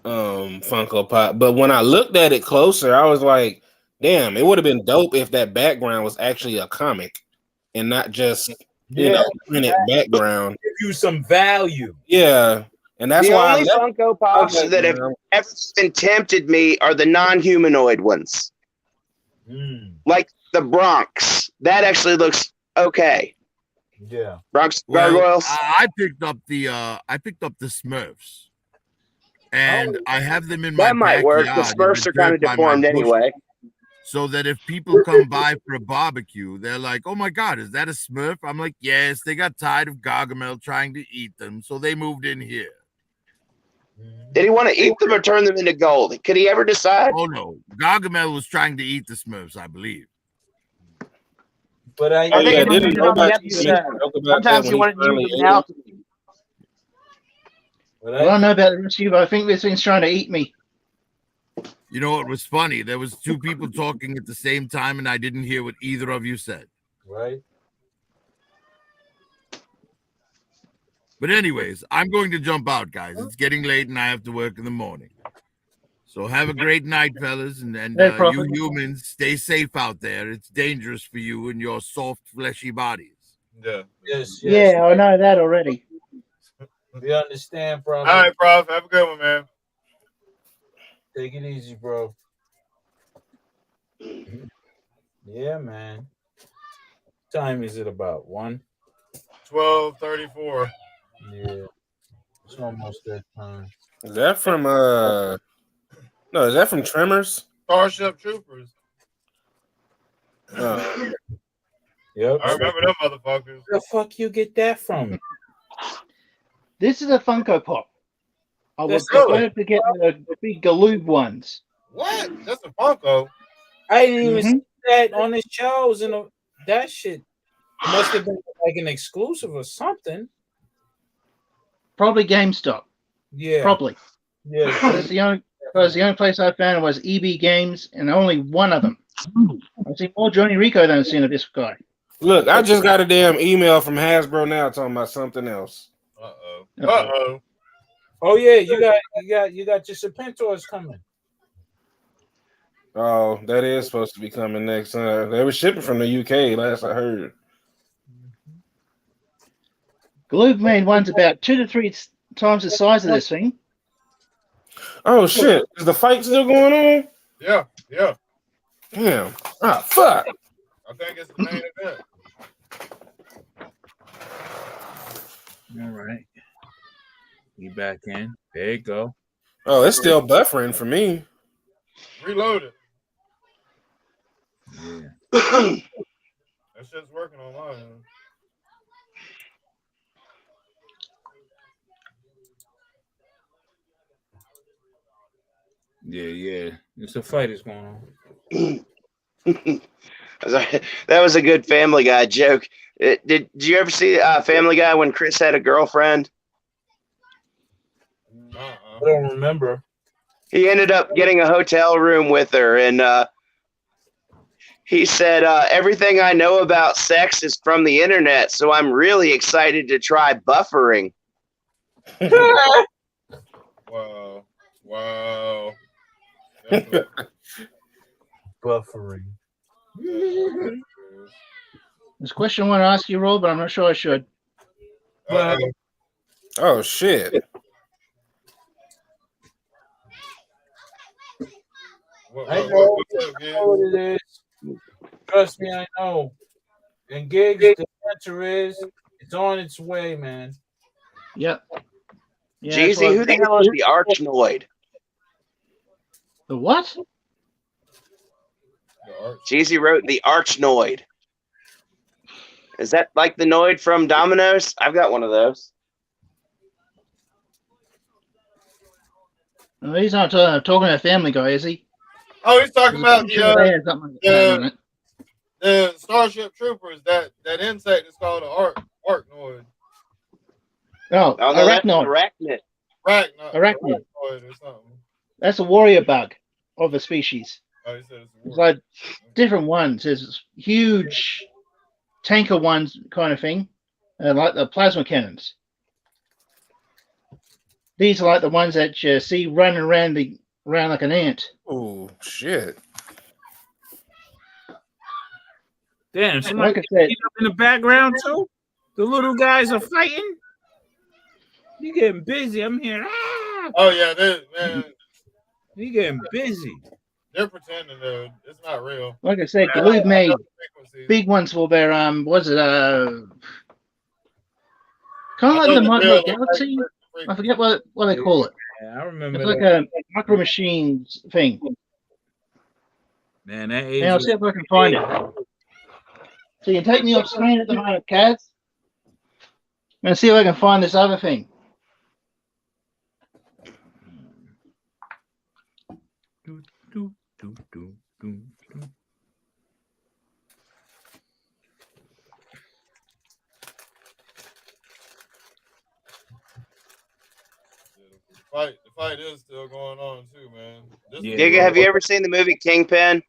Funko Pop. But when I looked at it closer, I was like, damn, it would have been dope if that background was actually a comic and not just printed background. Give you some value. Yeah, and that's the why only Funko Pops that have ever been tempted me are the non-humanoid ones, like the Bronx. That actually looks okay. Yeah, Bronx Gargoyles. I picked up the Smurfs, and I have them in my that might work. The backyard Smurfs are kind of deformed anyway. So that if people come by for a barbecue, they're like, oh my God, is that a Smurf? I'm like, yes, they got tired of Gargamel trying to eat them, so they moved in here. Did he want to eat them or turn them into gold? Could he ever decide? Oh no, Gargamel was trying to eat the Smurfs, I believe. But I think sometimes he wanted to use them now. I don't know about the rest of you, but I think this thing's trying to eat me. You know, it was funny. There was two people talking at the same time, and I didn't hear what either of you said. Right. But anyways, I'm going to jump out, guys. It's getting late, and I have to work in the morning. So have a great night, fellas, and you humans, stay safe out there. It's dangerous for you and your soft, fleshy bodies. Yeah. Yes. Yeah, I know that already. We understand, bro. All right, bro. Have a good one, man. Take it easy, bro. Yeah, man. What time is it about? 1? 12:34. Yeah. It's almost that time. Is that from no, is that from Tremors? Starship Troopers. Yep. I remember them motherfuckers. Where the fuck you get that from? This is a Funko Pop. I was That's going to get the big Galoob ones. What? That's a Funko. I didn't even see that on the shows, and that shit must have been like an exclusive or something. Probably GameStop. Yeah. Probably. Yeah. That's the only place I found was EB Games, and only one of them. I've seen more Johnny Rico than I've seen of this guy. Look, I just got a damn email from Hasbro now talking about something else. Uh-oh. Oh yeah, you got your Serpentors coming. Oh, that is supposed to be coming next. They were shipping from the UK last I heard. Galoob made one's about 2 to 3 times the size of this thing. Oh shit! Is the fight still going on? Yeah. Damn. Ah, fuck. I think it's the main event. All right. You back in. There you go. Oh, it's still buffering for me. Reload it. Yeah. That shit's working on mine. Yeah. It's a fight is going on. That was a good Family Guy joke. Did you ever see Family Guy when Chris had a girlfriend? I don't remember. He ended up getting a hotel room with her, and he said, everything I know about sex is from the internet, so I'm really excited to try buffering. Wow. Buffering. There's a question I want to ask you, Roll, but I'm not sure I should. Oh shit. I know what it is. Trust me, I know. And Gigs, the answer is it's on its way, man. Yep. Yeah, Jeezy, who the hell is the Archnoid? The what? Jeezy wrote the Archnoid. Is that like the Noid from Domino's? I've got one of those. No, he's not talking about Family Guy, is he? Oh, he's talking about the Starship Troopers. That insect is called an Arachnoid. Oh, that's arachnid. Arachnid. Arachnid. Or something. That's a warrior bug of a species. Oh, he said it's like different ones. There's huge tanker ones kind of thing, like the plasma cannons. These are like the ones that you see running around like an ant. Oh shit! Damn, somebody Like I said, up in the background too. The little guys are fighting. You getting busy? I'm here. Ah! Oh yeah, man. You getting busy? They're pretending though. It's not real. Like I said, Galoob made big ones for their kind of like the Micro Galaxy. I forget what they call it. Yeah, I remember. It's like a Micro Machines thing. Man, that age. I'll see if I can find it. So you can take me off screen at the moment, Kaz. I'm gonna see if I can find this other thing. The fight is still going on too, man. Giga, have you ever seen the movie Kingpin?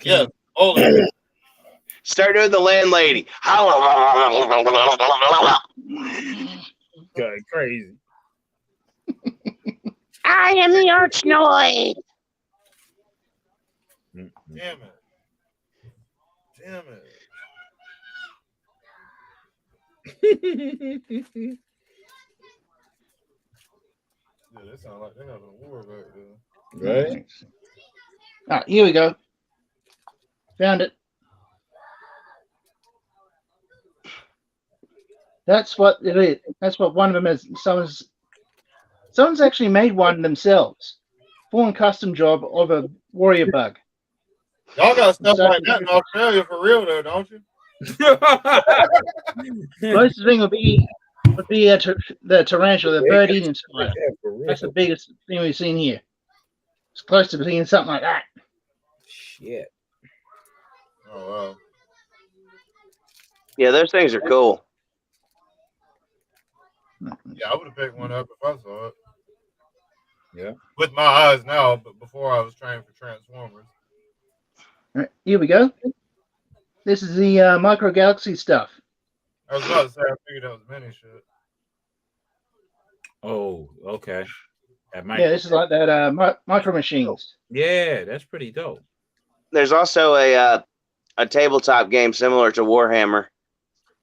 Yeah. Start doing the landlady. God, crazy. I am the Archnoid. Damn it. Yeah, they sound like they having a war back there. Right? All right, here we go. Found it. That's what it is. That's what one of them is. Someone's actually made one themselves. Full and custom job of a warrior bug. Y'all got stuff like that in Australia for real though, don't you? Closest thing would be the tarantula, the bird eating spider. That's the biggest thing we've seen here. It's close to being something like that. Shit. Oh wow. Yeah, those things are cool. Yeah, I would have picked one up if I saw it. Yeah. With my eyes now, but before I was trained for Transformers. All right, here we go. This is the Micro Galaxy stuff. I was about to say, I figured that was mini shit. Oh, okay. Yeah, this is like that Micro Machines. Yeah, that's pretty dope. There's also a tabletop game similar to Warhammer.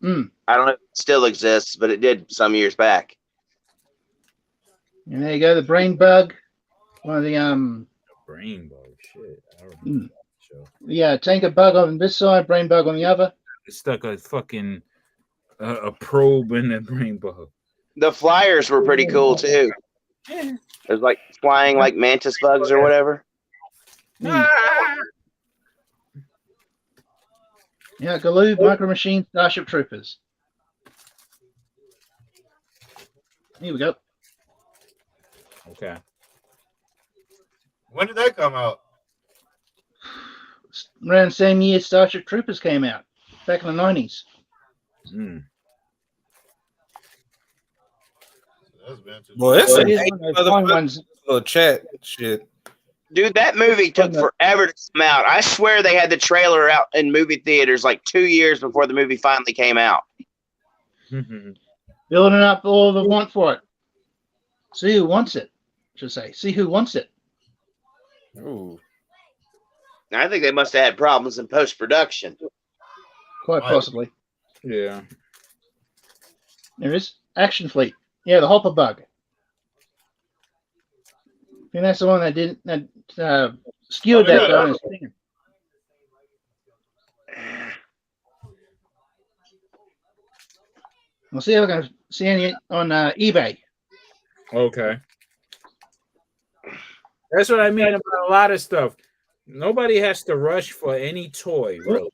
I don't know if it still exists, but it did some years back. And there you go, the brain bug. One of the brain bug, shit. I remember yeah, tanker bug on this side, brain bug on the other. It stuck a fucking a probe in that brain bug. The flyers were pretty cool too. There's like flying like mantis bugs or whatever. Yeah, Galoob, Micro Machine, Starship Troopers. Here we go. Okay. When did that come out? Around the same year Starship Troopers came out, back in the 90s. Boy, it's So a here's one of those fine ones. little chat shit. Dude, that movie took forever to come out. I swear they had the trailer out in movie theaters like 2 years before the movie finally came out. Building up all the want for it. See who wants it, I should say. See who wants it. Ooh. I think they must have had problems in post-production. Quite possibly. Yeah. There is Action Fleet. Yeah, the Hopper Bug. I think that's the one that didn't skewered that guy on his finger. We'll see if I can see any on eBay. Okay. That's what I mean about a lot of stuff. Nobody has to rush for any toy, really,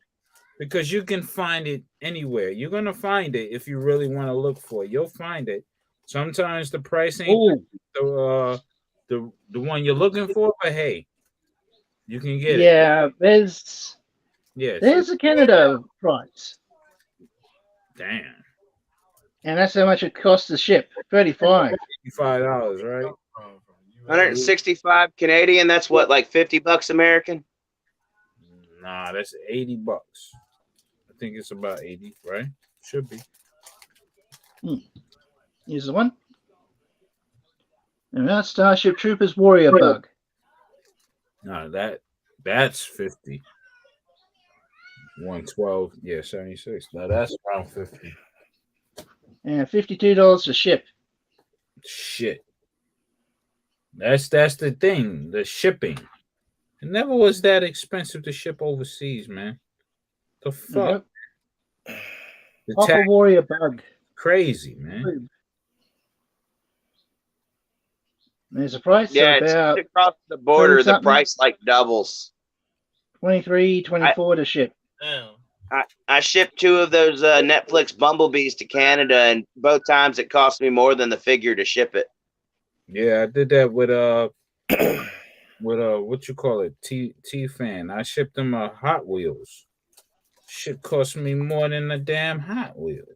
because you can find it anywhere. You're gonna find it if you really want to look for it. You'll find it. Sometimes the price ain't the one you're looking for, but hey, you can get it. Yeah, there's a Canada price. Damn. And that's how much it costs to ship. $35. $55, right? 165 Canadian. That's what, like $50 American? Nah, that's $80. I think it's about 80, right? Should be. Here's the one. And that's Starship Troopers Warrior Bug. No, that's 50. 112, yeah, 76. Now that's around 50. And $52 to ship. Shit. That's the thing, the shipping. It never was that expensive to ship overseas, man. The fuck? The Hopper Warrior Bug. Crazy, man. There's a price. Yeah, about it's across the border. The something. price like doubles. $23, $24 to ship. I shipped 2 of those Netflix Bumblebees to Canada, and both times it cost me more than the figure to ship it. Yeah, I did that with what you call it, T-Fan. I shipped them Hot Wheels. Shit cost me more than the damn Hot Wheels.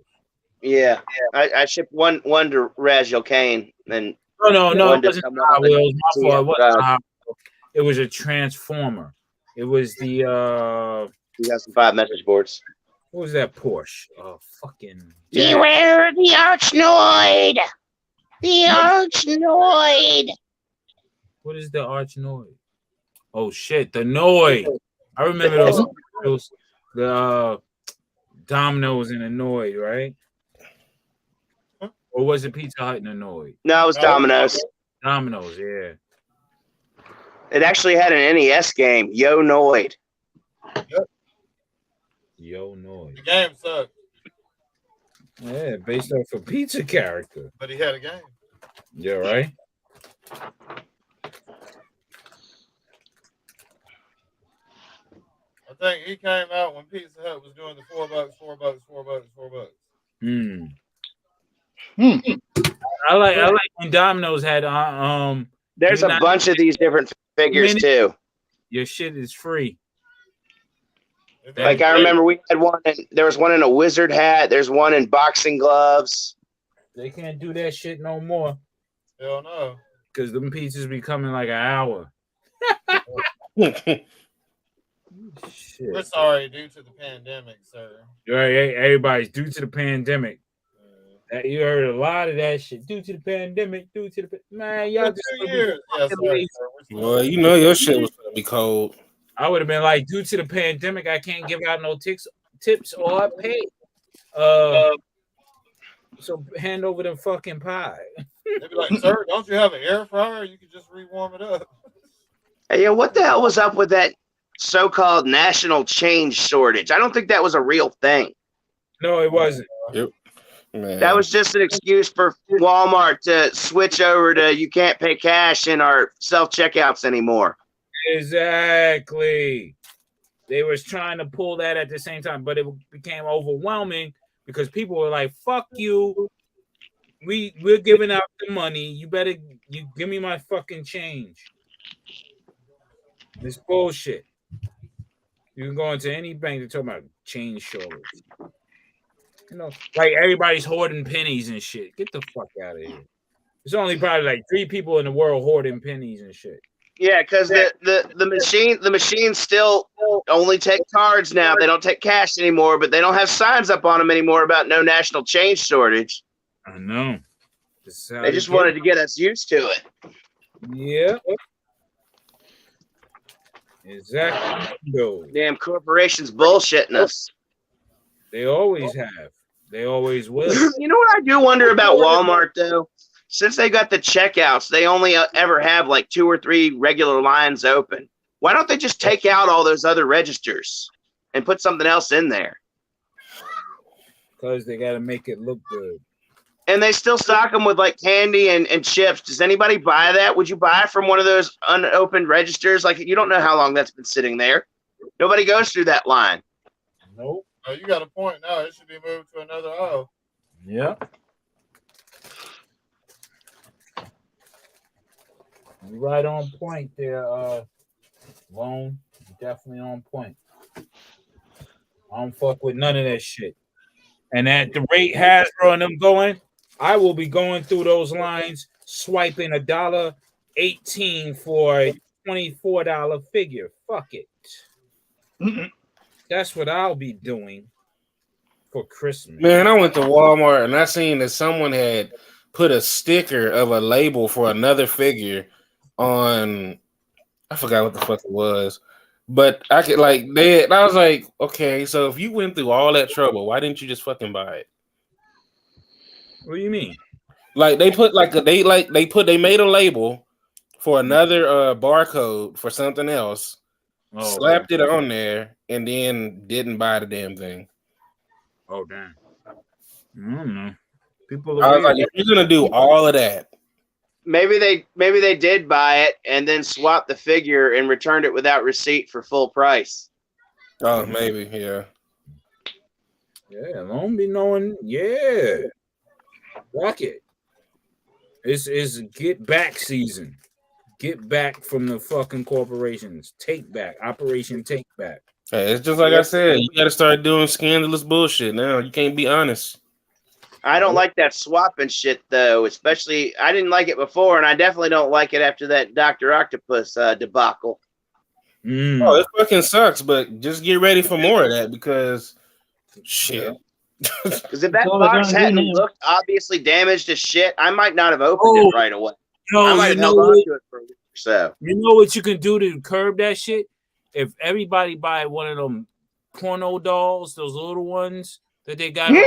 Yeah, I shipped one to Rajil Kane, and No, one it wasn't Hot Wheels. My fault. It wasn't Hot Wheels. It was a Transformer. It was the 2005 message boards. What was that Porsche? Oh, fucking. Beware the Archnoid! The Archnoid! What is the Archnoid? Oh shit, the Noid. I remember those commercials, the Domino's and the Noid, right? Or was it Pizza Hut and the Noid? No, it was Domino's. Domino's, yeah. It actually had an NES game, Yo Noid. Yo Noid. The game sucked. Yeah, based off a pizza character. But he had a game. Yeah, right? I think he came out when Pizza Hut was doing the $4. I like when Domino's had There's a bunch of these different figures too. Your shit is free. Like I remember we had one. There was one in a wizard hat. There's one in boxing gloves. They can't do that shit no more. Hell no. Because them pizzas be coming like an hour. Shit. We're sorry due to the pandemic, sir. Right, everybody's due to the pandemic. You heard a lot of that shit. Due to the pandemic, man, y'all just 2 years. Yes, Well, you know your shit was gonna be cold. I would have been like, due to the pandemic, I can't give out no tips or pay. So hand over the fucking pie. They'd be like, sir, don't you have an air fryer? You can just rewarm it up. Hey, yo, what the hell was up with that so-called national change shortage? I don't think that was a real thing. No, it wasn't. Yep. Man. That was just an excuse for Walmart to switch over to you can't pay cash in our self-checkouts anymore. Exactly. They was trying to pull that at the same time, but it became overwhelming because people were like, fuck you. We're giving out the money. You give me my fucking change. It's bullshit. You can go into any bank to talk about chain shortage. You know, like everybody's hoarding pennies and shit. Get the fuck out of here. There's only probably like 3 people in the world hoarding pennies and shit. Yeah, because the machines still only take cards now. They don't take cash anymore, but they don't have signs up on them anymore about no national change shortage. I know. They just wanted to get us used to it. Yeah. Exactly. Damn corporations bullshitting us. They always have. They always will. You know what I do wonder about Walmart though? Since they got the checkouts, they only ever have like 2 or 3 regular lines open. Why don't they just take out all those other registers and put something else in there? Because they got to make it look good. And they still stock them with like candy and chips. Does anybody buy that? Would you buy from one of those unopened registers? Like, you don't know how long that's been sitting there. Nobody goes through that line. Nope. Oh, you got a point now. It should be moved to another aisle. Yeah. You're right on point there, Lone. Definitely on point. I don't fuck with none of that shit. And at the rate Hasbro and them going, I will be going through those lines, swiping $1.18 for a $24 figure. Fuck it. That's what I'll be doing for Christmas. Man, I went to Walmart and I seen that someone had put a sticker of a label for another figure on. I forgot what the fuck it was, but I could like they. I was like, okay, so if you went through all that trouble, why didn't you just fucking buy it? What do you mean? Like they put like they made a label for another barcode for something else, slapped it on there, and then didn't buy the damn thing. Oh damn! I don't know. People. I was like, if you're gonna do all of that, Maybe they did buy it and then swapped the figure and returned it without receipt for full price. Oh, maybe, yeah. Yeah, don't be knowing. Yeah, rock it. It's get back season. Get back from the fucking corporations. Take back. Operation Take Back. Hey, it's just like I said. You got to start doing scandalous bullshit now. You can't be honest. I don't like that swapping shit though. Especially, I didn't like it before, and I definitely don't like it after that Dr. Octopus debacle. Oh, it fucking sucks. But just get ready for more of that because shit. Because if that box hadn't looked obviously damaged as shit, I might not have opened it right away. I might have held on to it for a week or so. You know what you can do to curb that shit? If everybody buy one of them porno dolls, those little ones that they got on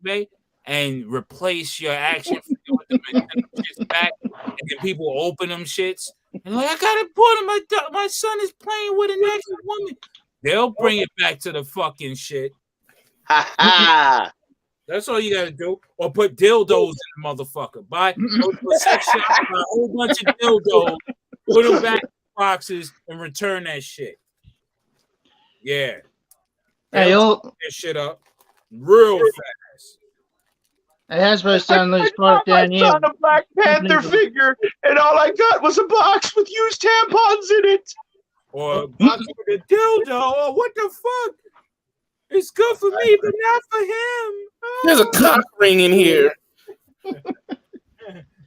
eBay, and replace your action figure with them and send them shits back, and then people open them shits and like, I got it porno. My son is playing with an action woman. They'll bring it back to the fucking shit. That's all you gotta do. Or put dildos in the motherfucker. Buy a sex shop, buy a whole bunch of dildos, put them back in boxes, and return that shit. Yeah. Hey, that shit up real fast. It has supposed to sound loose product down here. On a Black Panther figure, and all I got was a box with used tampons in it. Or a box with a dildo. Or what the fuck? It's good for me, but not for him. There's a cock ring in here.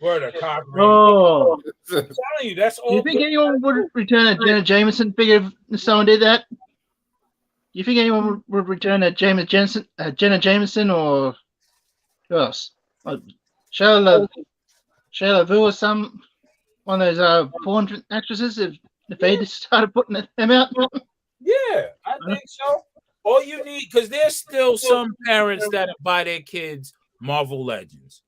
Word, a cock ring. Oh. I'm telling you, that's all. Do you think anyone would return a Jenna Jameson figure if someone did that? Do you think anyone would return a Jenna Jameson or who else? Shayla LaVue or one of those porn actresses if they just started putting them out? Yeah, I think so. All you need, because there's still some parents that buy their kids Marvel Legends.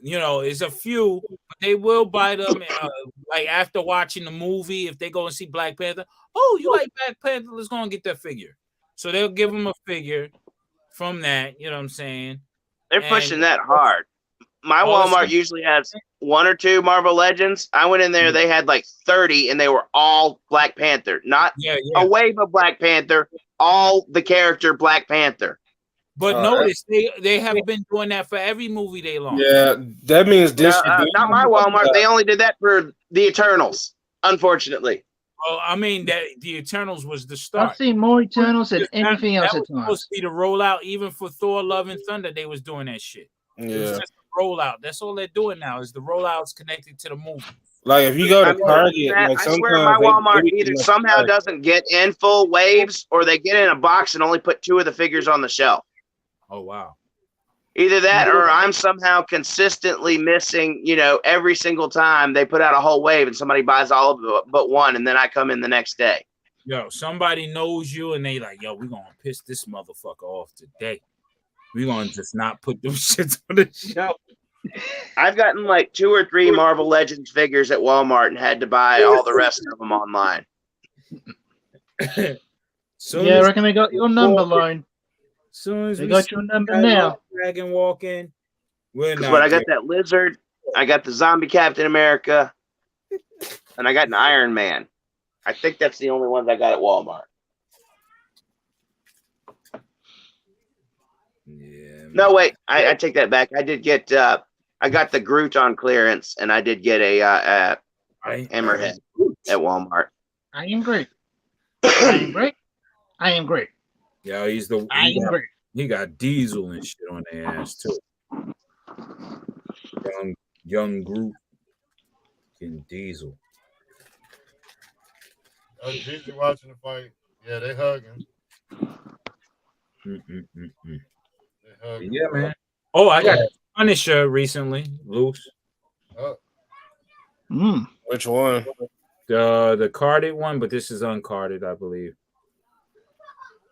You know, it's a few, but they will buy them like after watching the movie. If they go and see Black Panther, oh, you like Black Panther? Let's go and get that figure. So they'll give them a figure from that. You know what I'm saying? They're pushing that hard. My Walmart usually has 1 or 2 Marvel Legends. I went in there, they had like 30, and they were all Black Panther. Not a wave of Black Panther, all the character Black Panther. But notice they have been doing that for every movie they launch. Yeah, that means distribution. Not my Walmart. They only did that for the Eternals, unfortunately. Well, I mean that the Eternals was the start. I've seen more Eternals than anything else That at was supposed times. to be the rollout, even for Thor: Love and Thunder. They was doing that shit. It was Yeah. just a rollout. That's all they're doing now. Is the rollouts connected to the movie? Like if you go to I mean, Target, Matt, like I swear my sometimes Walmart be either getting somehow like, doesn't get in full waves or they get in a box and only put 2 of the figures on the shelf. Oh wow. Either that or I'm somehow consistently missing, every single time they put out a whole wave and somebody buys all of it but one, and then I come in the next day. Yo, somebody knows you and they like, yo, we're gonna piss this motherfucker off today. We're gonna just not put them shits on the shelf. I've gotten like 2 or 3 Marvel Legends figures at Walmart and had to buy all the rest of them online. Yeah, I reckon they got your number line. Soon as they we got see your number that now. Dragon walk in, we're not. But I got that Lizard, I got the Zombie Captain America, and I got an Iron Man. I think that's the only ones I got at Walmart. Yeah. No, wait, I take that back. I did get I got the Groot on clearance, and I did get a Hammerhead at Walmart. I am great. I am great. I am great. Yeah, he got Diesel and shit on their ass too. Young Groot and Diesel. Gigi watching the fight. Yeah, they hugging. They hugging. Yeah, man. Oh, I got Punisher recently loose. Which one? The carded one, but this is uncarded, I believe.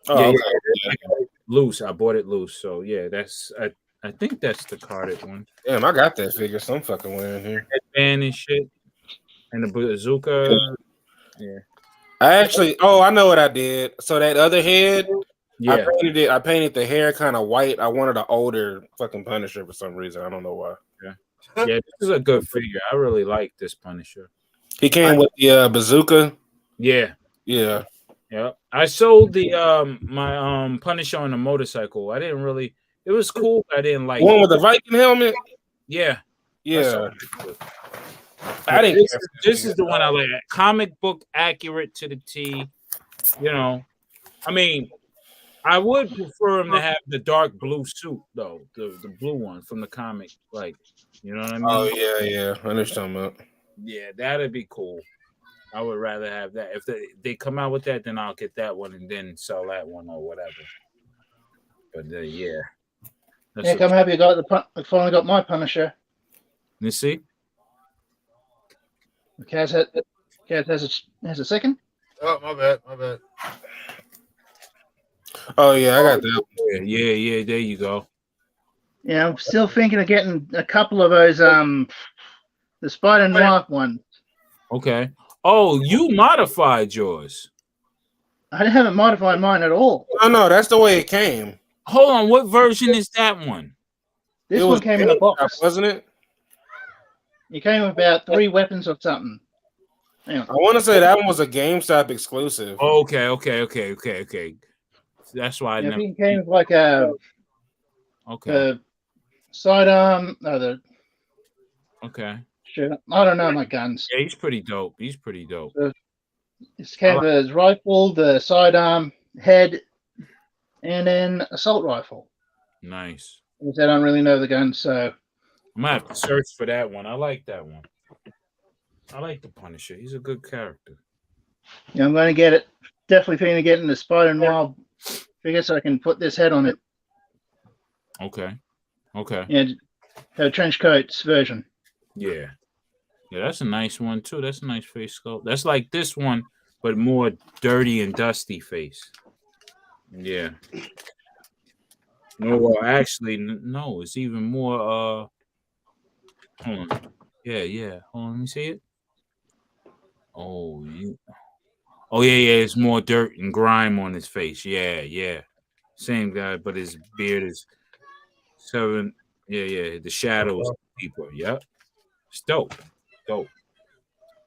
Oh, yeah, okay. I got it loose. I bought it loose. So yeah, I think that's the carded one. Damn, I got that figure some fucking way in here. Headband and shit. And the bazooka. Yeah. I know what I did. So that other head, Yeah. I painted the hair kind of white. I wanted an older fucking Punisher for some reason. I don't know why. Yeah, this is a good figure. I really like this Punisher. He came with the bazooka. Yeah. Yeah. Yeah. I sold the my Punisher on a motorcycle. I didn't really. It was cool. I didn't like One with the Viking helmet. Yeah. Yeah. I didn't. This is the one I like. Comic book accurate to the T. I mean, I would prefer him to have the dark blue suit though, the blue one from the comic. Like, you know what I mean? Oh yeah. I understand that. Yeah, that'd be cool. I would rather have that. If they come out with that, then I'll get that one and then sell that one or whatever. But yeah. Nick, I'm happy I finally got my Punisher. You see? Kaz has a second. Oh, my bad. Oh yeah, I got that. Yeah. There you go. Yeah, I'm still thinking of getting a couple of those the Spider Noir ones. Okay. Oh, you modified yours. I haven't modified mine at all. Oh no, that's the way it came. Hold on, what version is that one? This one came in a box, wasn't it? It came with about 3 weapons or something. I want to say that one was a GameStop exclusive. Okay. That's why I I never. think it came with like a sidearm. No, Okay. shit. I don't know my guns. Yeah, he's pretty dope. It's came with his rifle, the sidearm, head, and then assault rifle. Nice. Because I don't really know the guns, so I might have to search for that one. I like that one. I like the Punisher. He's a good character. yeah, I'm going to get it. Definitely thinking of getting the Spider Noir figure so I can put this head on it. Okay. Yeah, a trench coats version. Yeah, that's a nice one too. That's a nice face sculpt. That's like this one, but more dirty and dusty face. Yeah. No, well, actually, no. It's even more. Hold on. Yeah. Hold on, let me see it. Oh, yeah. It's more dirt and grime on his face. Yeah. Same guy, but his beard is 7. Yeah. The shadows deeper. Yep. It's dope. And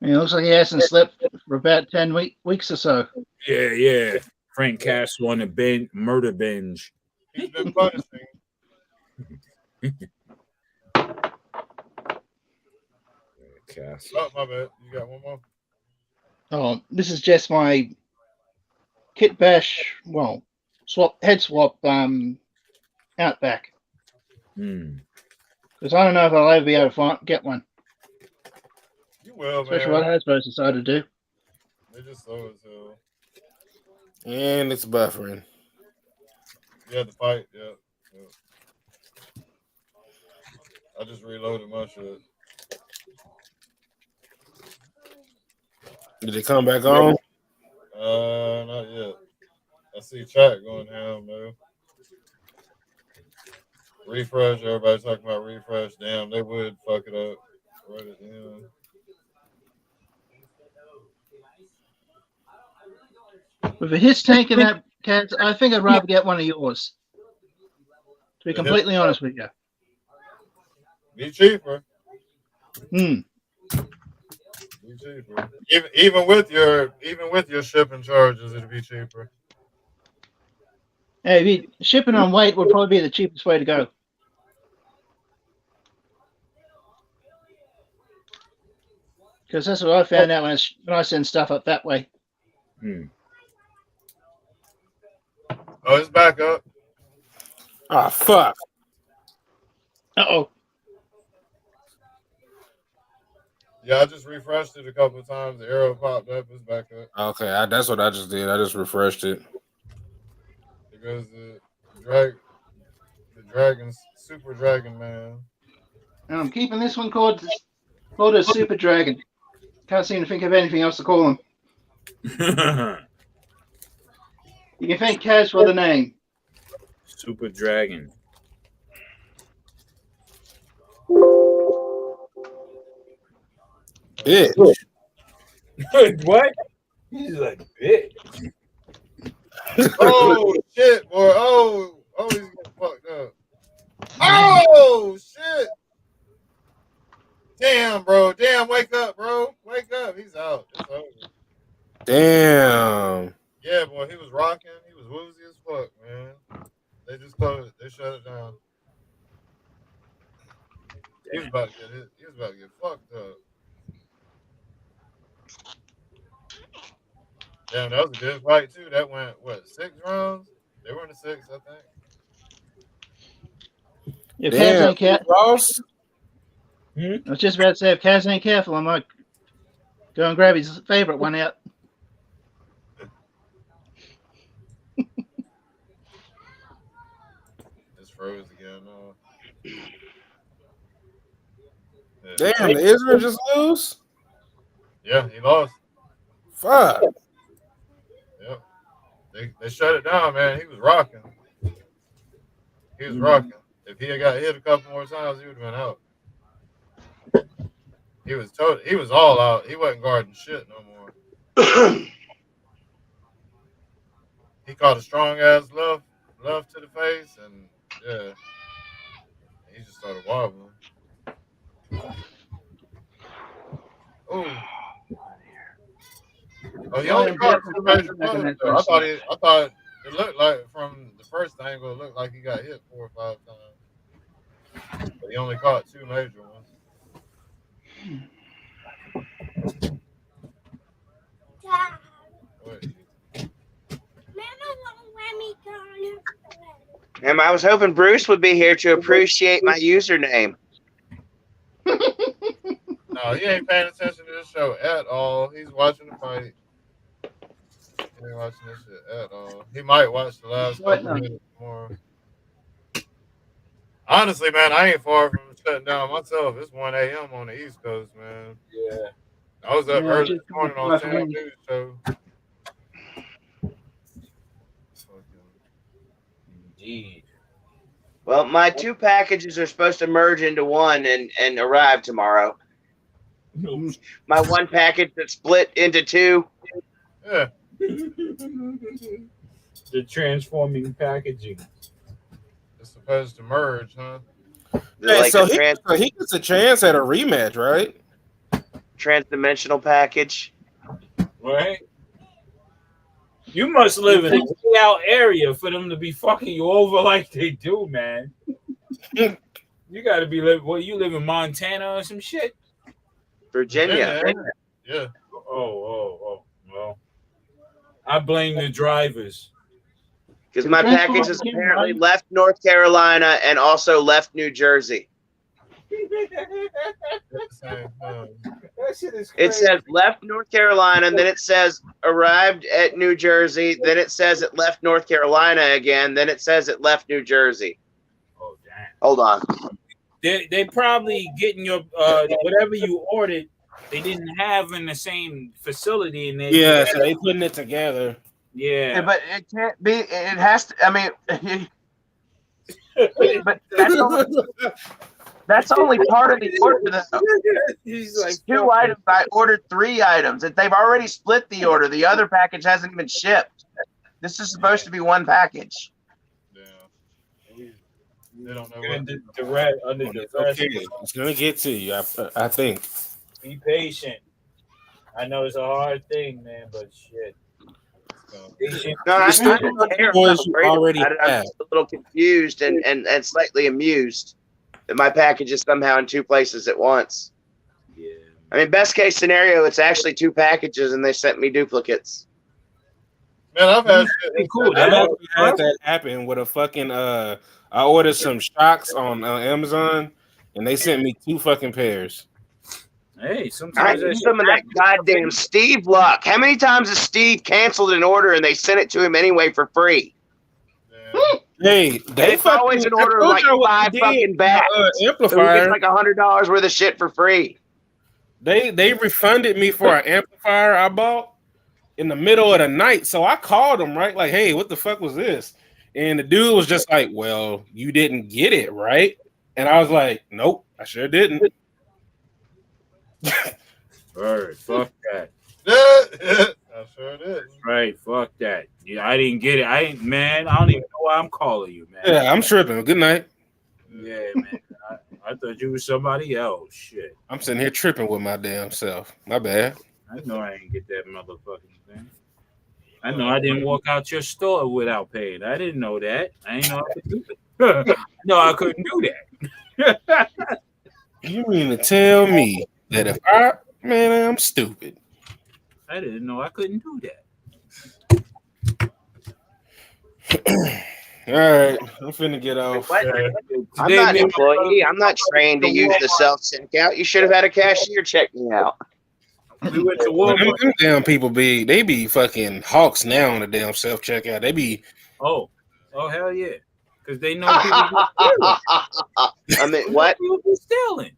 it looks like he hasn't slept for about 10 weeks or so. Yeah. Frank Castle on the murder binge. He's been punishing. Castle. Oh, my bad. You got one more? Oh, this is just my kit bash. Well, head swap. Outback. Because I don't know if I'll ever be able to get one. You will, Especially man. what Hasbro's decided to do. They just slow as hell. And it's buffering. Yeah, the fight. Yeah. I just reloaded my shit. Did it come back on? Not yet. I see chat going ham, though. Refresh. Everybody talking about refresh. Damn, they would fuck it up. Right at the end. With a his tank in that, Kaz, I think I'd rather get one of yours. To be completely honest with you. Be cheaper. Hmm. Be cheaper. Even with your shipping charges, it'd be cheaper. Hey, shipping on weight would probably be the cheapest way to go. Because that's what I found out when I send stuff up that way. Oh, it's back up. Ah, fuck. Uh-oh. Yeah, I just refreshed it a couple of times. The arrow popped up. It's back up. Okay, that's what I just did. I just refreshed it. Because the dragon, Super Dragon Man. And I'm keeping this one called a Super Dragon. Can't seem to think of anything else to call him. You can thank Kaz for the name. Super Dragon. Bitch. What? He's like, bitch. Oh, shit, boy. Oh, he's getting fucked up. Oh, shit. Damn, bro. Damn, wake up, bro. Wake up. He's out. It's over. Damn. Yeah, boy. He was rocking. He was woozy as fuck, man. They just closed it. They shut it down. He was about to get hit. He was about to get fucked up. Damn, that was a good fight too. That went 6 rounds? They were in the 6, I think. If Kaz ain't careful, I was just about to say, if Kaz ain't careful, I might go and grab his favorite one out. Just froze again. Damn, the Israel just lose? Yeah, he lost. Fuck. Yep. They shut it down, man. He was rocking. He was rocking. If he had got hit a couple more times, he would have been out. He was all out. He wasn't guarding shit no more. He caught a strong ass left to the face, and yeah, he just started wobbling. Oh, he only caught 2 major blows though. I thought it looked like from the first angle, it looked like he got hit 4 or 5 times, but he only caught 2 major ones. And I was hoping Bruce would be here to appreciate my username. No, he ain't paying attention to this show at all. He's watching the fight. He ain't watching this shit at all. He might watch the last couple minutes more. Honestly, man, I ain't far from shutting down myself. It's 1 a.m. on the East Coast, man. Yeah. I was up early this morning on Sam News Show. Indeed. Well, my 2 packages are supposed to merge into one and arrive tomorrow. My 1 package that's split into 2. Yeah. The transforming packaging. It's supposed to merge, huh? Hey, Like so he gets a chance at a rematch, right? Transdimensional package. Right? You must live in a way out area for them to be fucking you over like they do, man. You got to be living. Well, you live in Montana or some shit. Virginia. Yeah. Oh. I blame the drivers. Because my package is apparently left North Carolina and also left New Jersey. It says left North Carolina, and then it says arrived at New Jersey. Then it says it left North Carolina again. Then it says it left New Jersey. Oh, damn. Hold on. They probably getting your whatever you ordered. They didn't have in the same facility, and Yeah, so they putting it together. Yeah, but it can't be. It has to. I mean, but that's only part of the order, though. He's like, 2 items. I ordered 3 items. If they've already split the order, the other package hasn't even shipped. This is supposed to be one package. They don't know under the Okay, it's gonna get to you. I think. Be patient. I know it's a hard thing, man, but shit. No, I don't care. Already I'm just a little confused and slightly amused that my package is somehow in 2 places at once. Yeah. I mean, best case scenario, it's actually 2 packages and they sent me duplicates. Man, I've had cool. I had that happen with a fucking I ordered some shocks on Amazon and they sent me 2 fucking pairs. Hey, I sometimes need some of that goddamn Steve luck. How many times has Steve canceled an order and they sent it to him anyway for free? Hey, It's always an order of like 5 fucking bats. Amplifier. So he gets like $100 worth of shit for free. They refunded me for an amplifier I bought in the middle of the night. So I called them, right? Like, hey, what the fuck was this? And the dude was just like, well, you didn't get it, right? And I was like, nope, I sure didn't. Right, fuck that. I sure did. Right, fuck that. Yeah, I didn't get it. I don't even know why I'm calling you, man. Yeah, I'm tripping. Good night. Yeah, man. I thought you was somebody else. Shit. I'm sitting here tripping with my damn self. My bad. I know I ain't get that motherfucking thing. I know I didn't walk out your store without paying. I didn't know that. I didn't know I could do that. No, I couldn't do that. You mean to tell me that if I'm stupid. I didn't know I couldn't do that. All right, I'm finna get off. What? I'm not an employee. I'm not trained to use the self-checkout. You should have had a cashier check me out. We went to Walmart. Them damn people they be fucking hawks now on the damn self-checkout. They be Oh hell yeah. Because they know people I mean, what? People be stealing.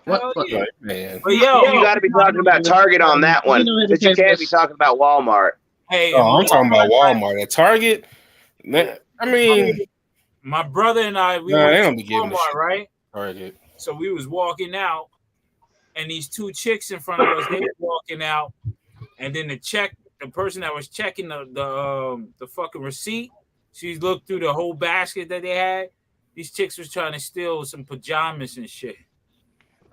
What? Yeah. Man. But yo, you got to be talking about Target on that one, but you can't be talking about Walmart. Hey, I'm talking about Walmart. At Target, man, I mean, my brother and I, we they went don't to be giving a Walmart, shit. right? Target. So we was walking out, and these 2 chicks in front of us, they were walking out, and then the person that was checking the fucking receipt, she looked through the whole basket that they had. These chicks was trying to steal some pajamas and shit.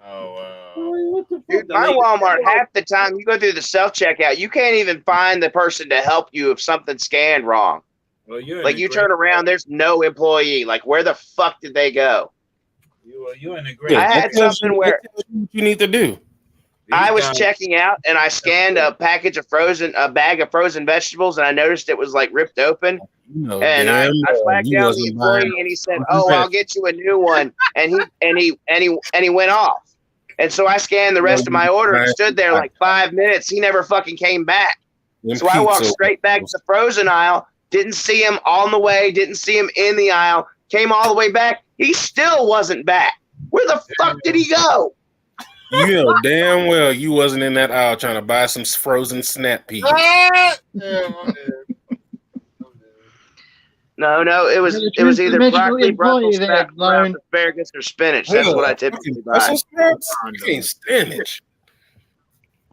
Oh wow. Dude, my Walmart, half the time you go through the self-checkout, you can't even find the person to help you if something's scanned wrong. Well, you turn around, there's no employee. Like, where the fuck did they go? You in a great. I had something where you need to do. I was checking out and I scanned a bag of frozen vegetables and I noticed it was like ripped open. And I flagged down the employee and he said, "Oh, I'll get you a new one." And he went off. And so I scanned the rest of my order and stood there like 5 minutes. He never fucking came back. So I walked straight back to the frozen aisle. Didn't see him on the way. Didn't see him in the aisle. Came all the way back. He still wasn't back. Where the fuck did he go? You know damn well you wasn't in that aisle trying to buy some frozen snap peas. No, it was either broccoli, Brussels sprouts, asparagus, or spinach. That's what I typically buy. Brussels sprouts? You can't spinach.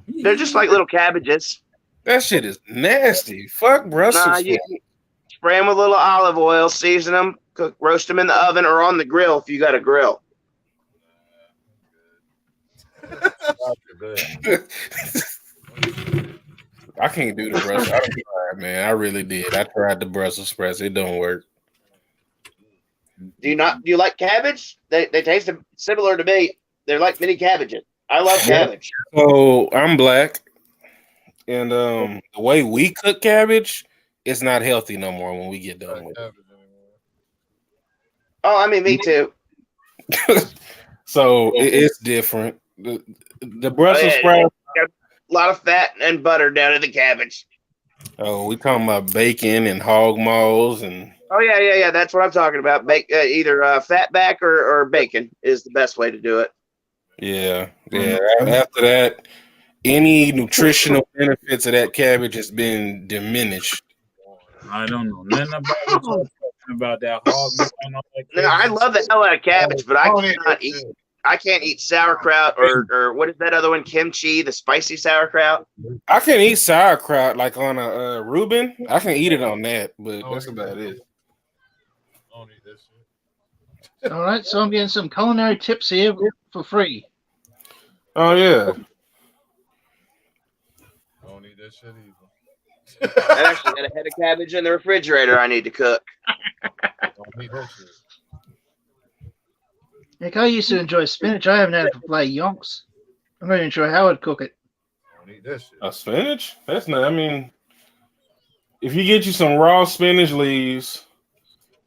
They're just like little cabbages. That shit is nasty. Fuck Brussels sprouts. You spray them with a little olive oil, season them, roast them in the oven or on the grill if you got a grill. I can't do the Brussels. I tried, man. I really did. I tried the Brussels sprouts. It don't work. Do you like cabbage? They taste similar to me. They're like mini cabbages. I love cabbage. So I'm black. and the way we cook cabbage, it's not healthy no more when we get done with it. Oh, I mean, me too. So it's different. The Brussels yeah, sprouts. got a lot of fat and butter down in the cabbage. Oh, we talking about bacon and hog maws and. Oh yeah. That's what I'm talking about. Either fat back or bacon is the best way to do it. Yeah. After that, any nutritional benefits of that cabbage has been diminished. I don't know nothing about that hog. No, I love the hell out of cabbage, but I can't eat sauerkraut or what is that other one? Kimchi, the spicy sauerkraut. I can eat sauerkraut like on a Reuben. I can eat it on that, but that's about it. All right, so I'm getting some culinary tips here for free. Oh yeah. Don't eat that shit either. I actually got a head of cabbage in the refrigerator I need to cook. Don't eat that shit. Heck, I used to enjoy spinach. I haven't had it for like yonks. I'm not even sure how I'd cook it. Don't eat that shit. A spinach? That's not. I mean, if you get you some raw spinach leaves,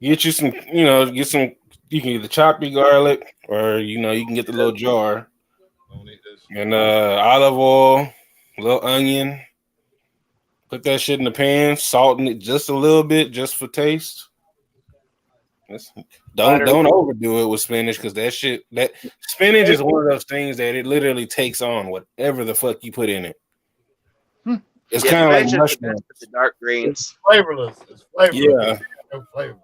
get you some. Get some. You can either chop your garlic, or you can get the little jar. Don't eat that shit. And olive oil, a little onion. Put that shit in the pan, salting it just a little bit, just for taste. Don't overdo it with spinach, because that spinach is one of those things that it literally takes on whatever the fuck you put in it. It's kind of like mushrooms. The dark greens. It's flavorless. It's flavorless. Yeah. No flavor.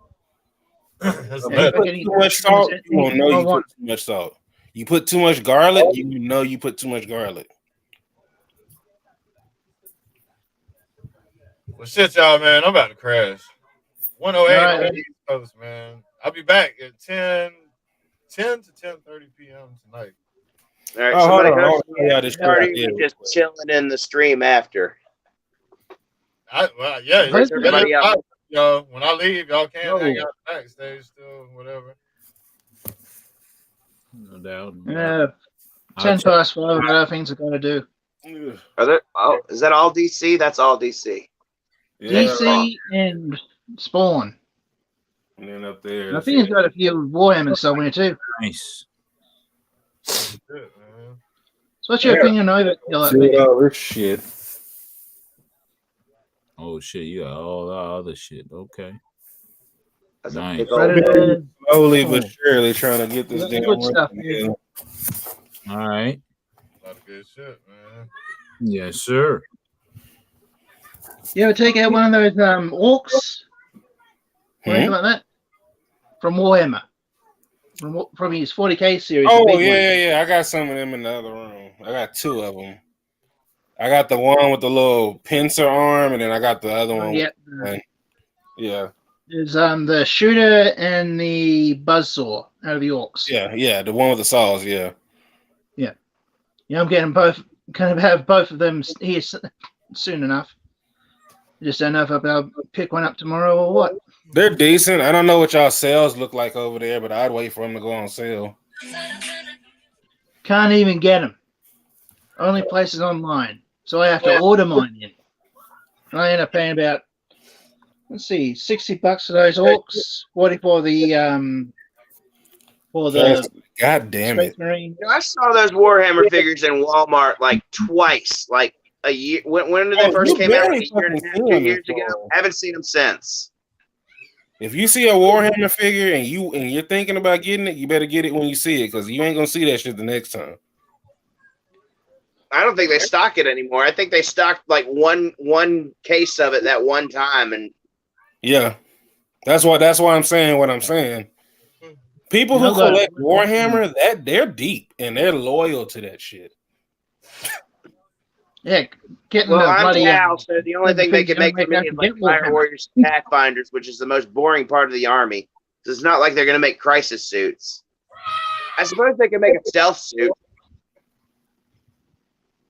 If you put too much salt, you won't know you put too much salt. You put too much garlic, you know you put too much garlic. Well, shit, y'all, man. I'm about to crash. 108 Right. on the East Coast, man. I'll be back at 10 to 10:30 p.m. tonight. All right, Oh, somebody hold on. goes Oh, yeah, to this the party, shit, you just chilling in the stream after. Yeah. Where's everybody else? Yo, when I leave, y'all can hang out backstage still, whatever. No doubt. 10 past 5, I've got other things I've got to do. Is that all DC? That's all DC. DC and Spawn. And then up there. And I think he's got a few Warhammer somewhere too. Nice. So what's your opinion over this shit? Oh shit, you got all that other shit. Okay. Nice. Slowly but surely trying to get this damn good stuff. All right. A lot of good shit, man. Yes, sir. You ever take out one of those orcs? Or anything like that? From Warhammer. From his 40K series. Oh, the big one. yeah. I got some of them in the other room. I got 2 of them. I got the one with the little pincer arm, and then I got the other one. Yeah. Yeah. There's the shooter and the buzzsaw out of the orcs. Yeah, the one with the saws, yeah. Yeah, I'm getting both. Kind of have both of them here soon enough. Just don't know if I'll pick one up tomorrow or what. They're decent. I don't know what y'all sales look like over there, but I'd wait for them to go on sale. Can't even get them. Only places online. So I have to order mine in. And I end up paying about, let's see, $60 for those orcs, 40 for the God damn it. I saw those Warhammer figures in Walmart like twice, like a year. When did they first came out? Like a year and a half, 2 years ago. Haven't seen them since. If you see a Warhammer figure and you're thinking about getting it, you better get it when you see it, because you ain't gonna see that shit the next time. I don't think they stock it anymore. I think they stocked like one case of it that one time, and yeah, that's why I'm saying what I'm saying. People who collect Warhammer, that they're deep and they're loyal to that shit. Yeah, getting well, the I'm bloody Cal, so the only thing they can make for me is like Fire Warriors and Pathfinders, which is the most boring part of the army. So it's not like they're going to make crisis suits. I suppose they can make a stealth suit.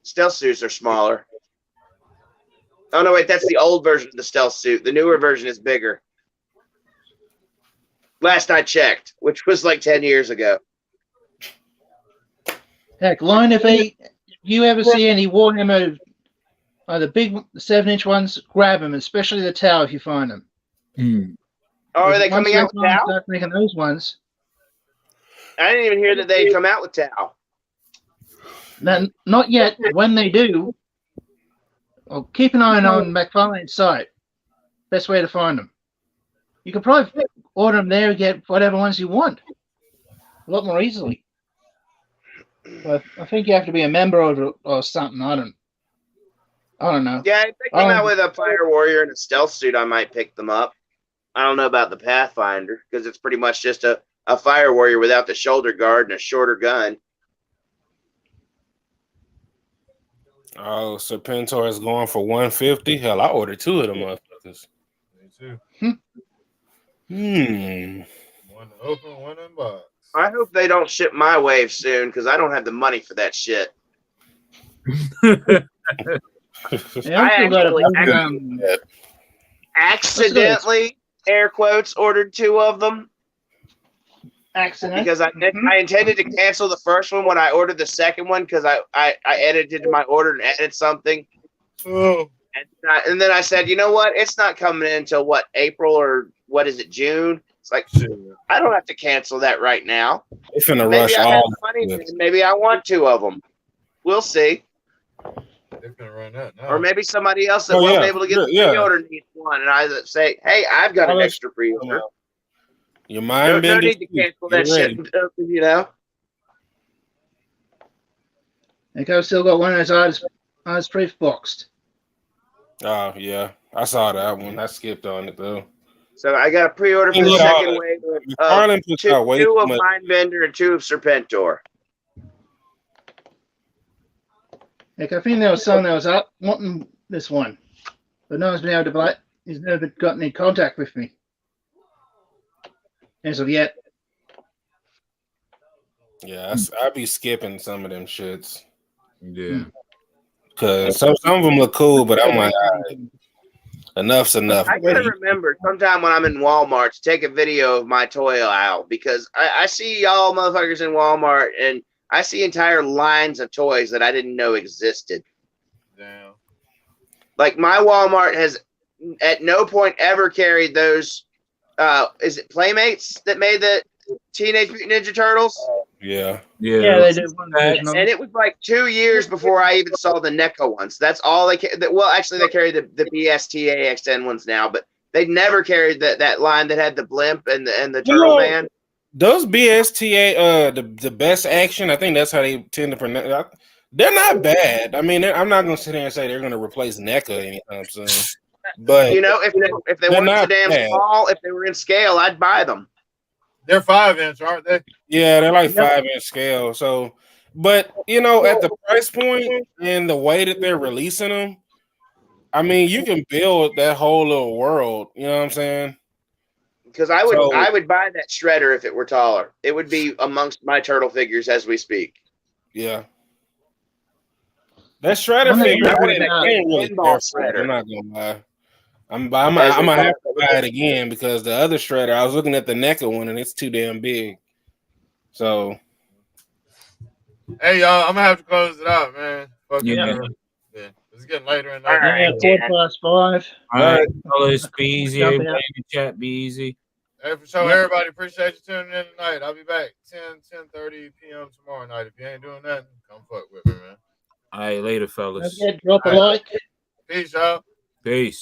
Stealth suits are smaller. Oh, no, wait, that's the old version of the stealth suit. The newer version is bigger. Last I checked, which was like 10 years ago. Heck, Lone, if you ever see any Warhammer The big 7-inch ones, grab them, especially the Tau if you find them. Oh, are they Once coming out with Micron Tau? starts making those ones, I didn't even hear that they'd come out with Tau. not yet. When they do, well, keep an eye on McFarlane's site. Best way to find them. You can probably order them there and get whatever ones you want a lot more easily. But I think you have to be a member or something. I don't know. Yeah, if they come out with a Fire Warrior and a stealth suit, I might pick them up. I don't know about the Pathfinder because it's pretty much just a Fire Warrior without the shoulder guard and a shorter gun. Oh, Serpentor is going for 150. Hell, I ordered 2 of them motherfuckers. Me too. One open, one in box. I hope they don't ship my wave soon because I don't have the money for that shit. I accidentally, air quotes, ordered 2 of them. Accident? Because I intended to cancel the first one when I ordered the second one because I edited my order and added something. Oh. And then I said, you know what? It's not coming in until what, April or what is it, June? It's like, I don't have to cancel that right now. They finna Maybe rush I have all. the money, and maybe I want 2 of them. We'll see. They're gonna run out now. Or maybe somebody else that Oh, wasn't yeah. able to get the Yeah. pre-order needs one, and I say, hey, I've got an extra pre-order. Your mind No bending. need to cancel that shit, you know? I think I've still got one of those eyes pre-boxed. Oh yeah, I saw that one. I skipped on it though. So I got a pre-order for the Yeah, second wave Carlin of puts out way 2 too of much. Mindbender and 2 of Serpentor. Like, I think there was someone that was up wanting this one, but no one's been able to buy it. He's never gotten in contact with me as of yet. Yeah, I be skipping some of them shits. Yeah. Cause some of them look cool, but I'm like, all right, enough's enough. I gotta remember sometime when I'm in Walmart to take a video of my toy aisle because I see y'all motherfuckers in Walmart and I see entire lines of toys that I didn't know existed. Damn. Like my Walmart has at no point ever carried those. Is it Playmates that made the Teenage Mutant Ninja Turtles? Yeah. Yeah, they did one. And it was like 2 years before I even saw the NECA ones. That's all they carried. Well, actually, they carry the BSTA XN ones now, but they never carried that line that had the blimp and the Turtle Man. Those BSTA, the best action, I think that's how they tend to pronounce. They're not bad. I mean, I'm not gonna sit here and say they're gonna replace NECA anytime soon. But You know, if they they're weren't so not damn bad. small, if they were in scale, I'd buy them. They're 5-inch, aren't they? Yeah, they're like 5-inch scale. So, but you know, at the price point and the way that they're releasing them, I mean, you can build that whole little world. You know what I'm saying? Because I would buy that shredder if it were taller. It would be amongst my turtle figures as we speak. Yeah. That shredder figure, I can't really care for it. I'm not gonna lie. I'm gonna have to buy it again because the other shredder, I was looking at the NECA one and it's too damn big. So, Hey y'all, I'm gonna have to close it out, man. Yeah. Yeah. It's getting later in the Yeah, night. 4+5. All right, fellas, be easy. Jumping Everybody out. in the chat, be easy. Hey, for sure, Yeah. everybody, appreciate you tuning in tonight. I'll be back 10:30 p.m. tomorrow night. If you ain't doing nothing, come fuck with me, man. All right, later, fellas. Don't forget, drop a like. Peace, y'all. Peace.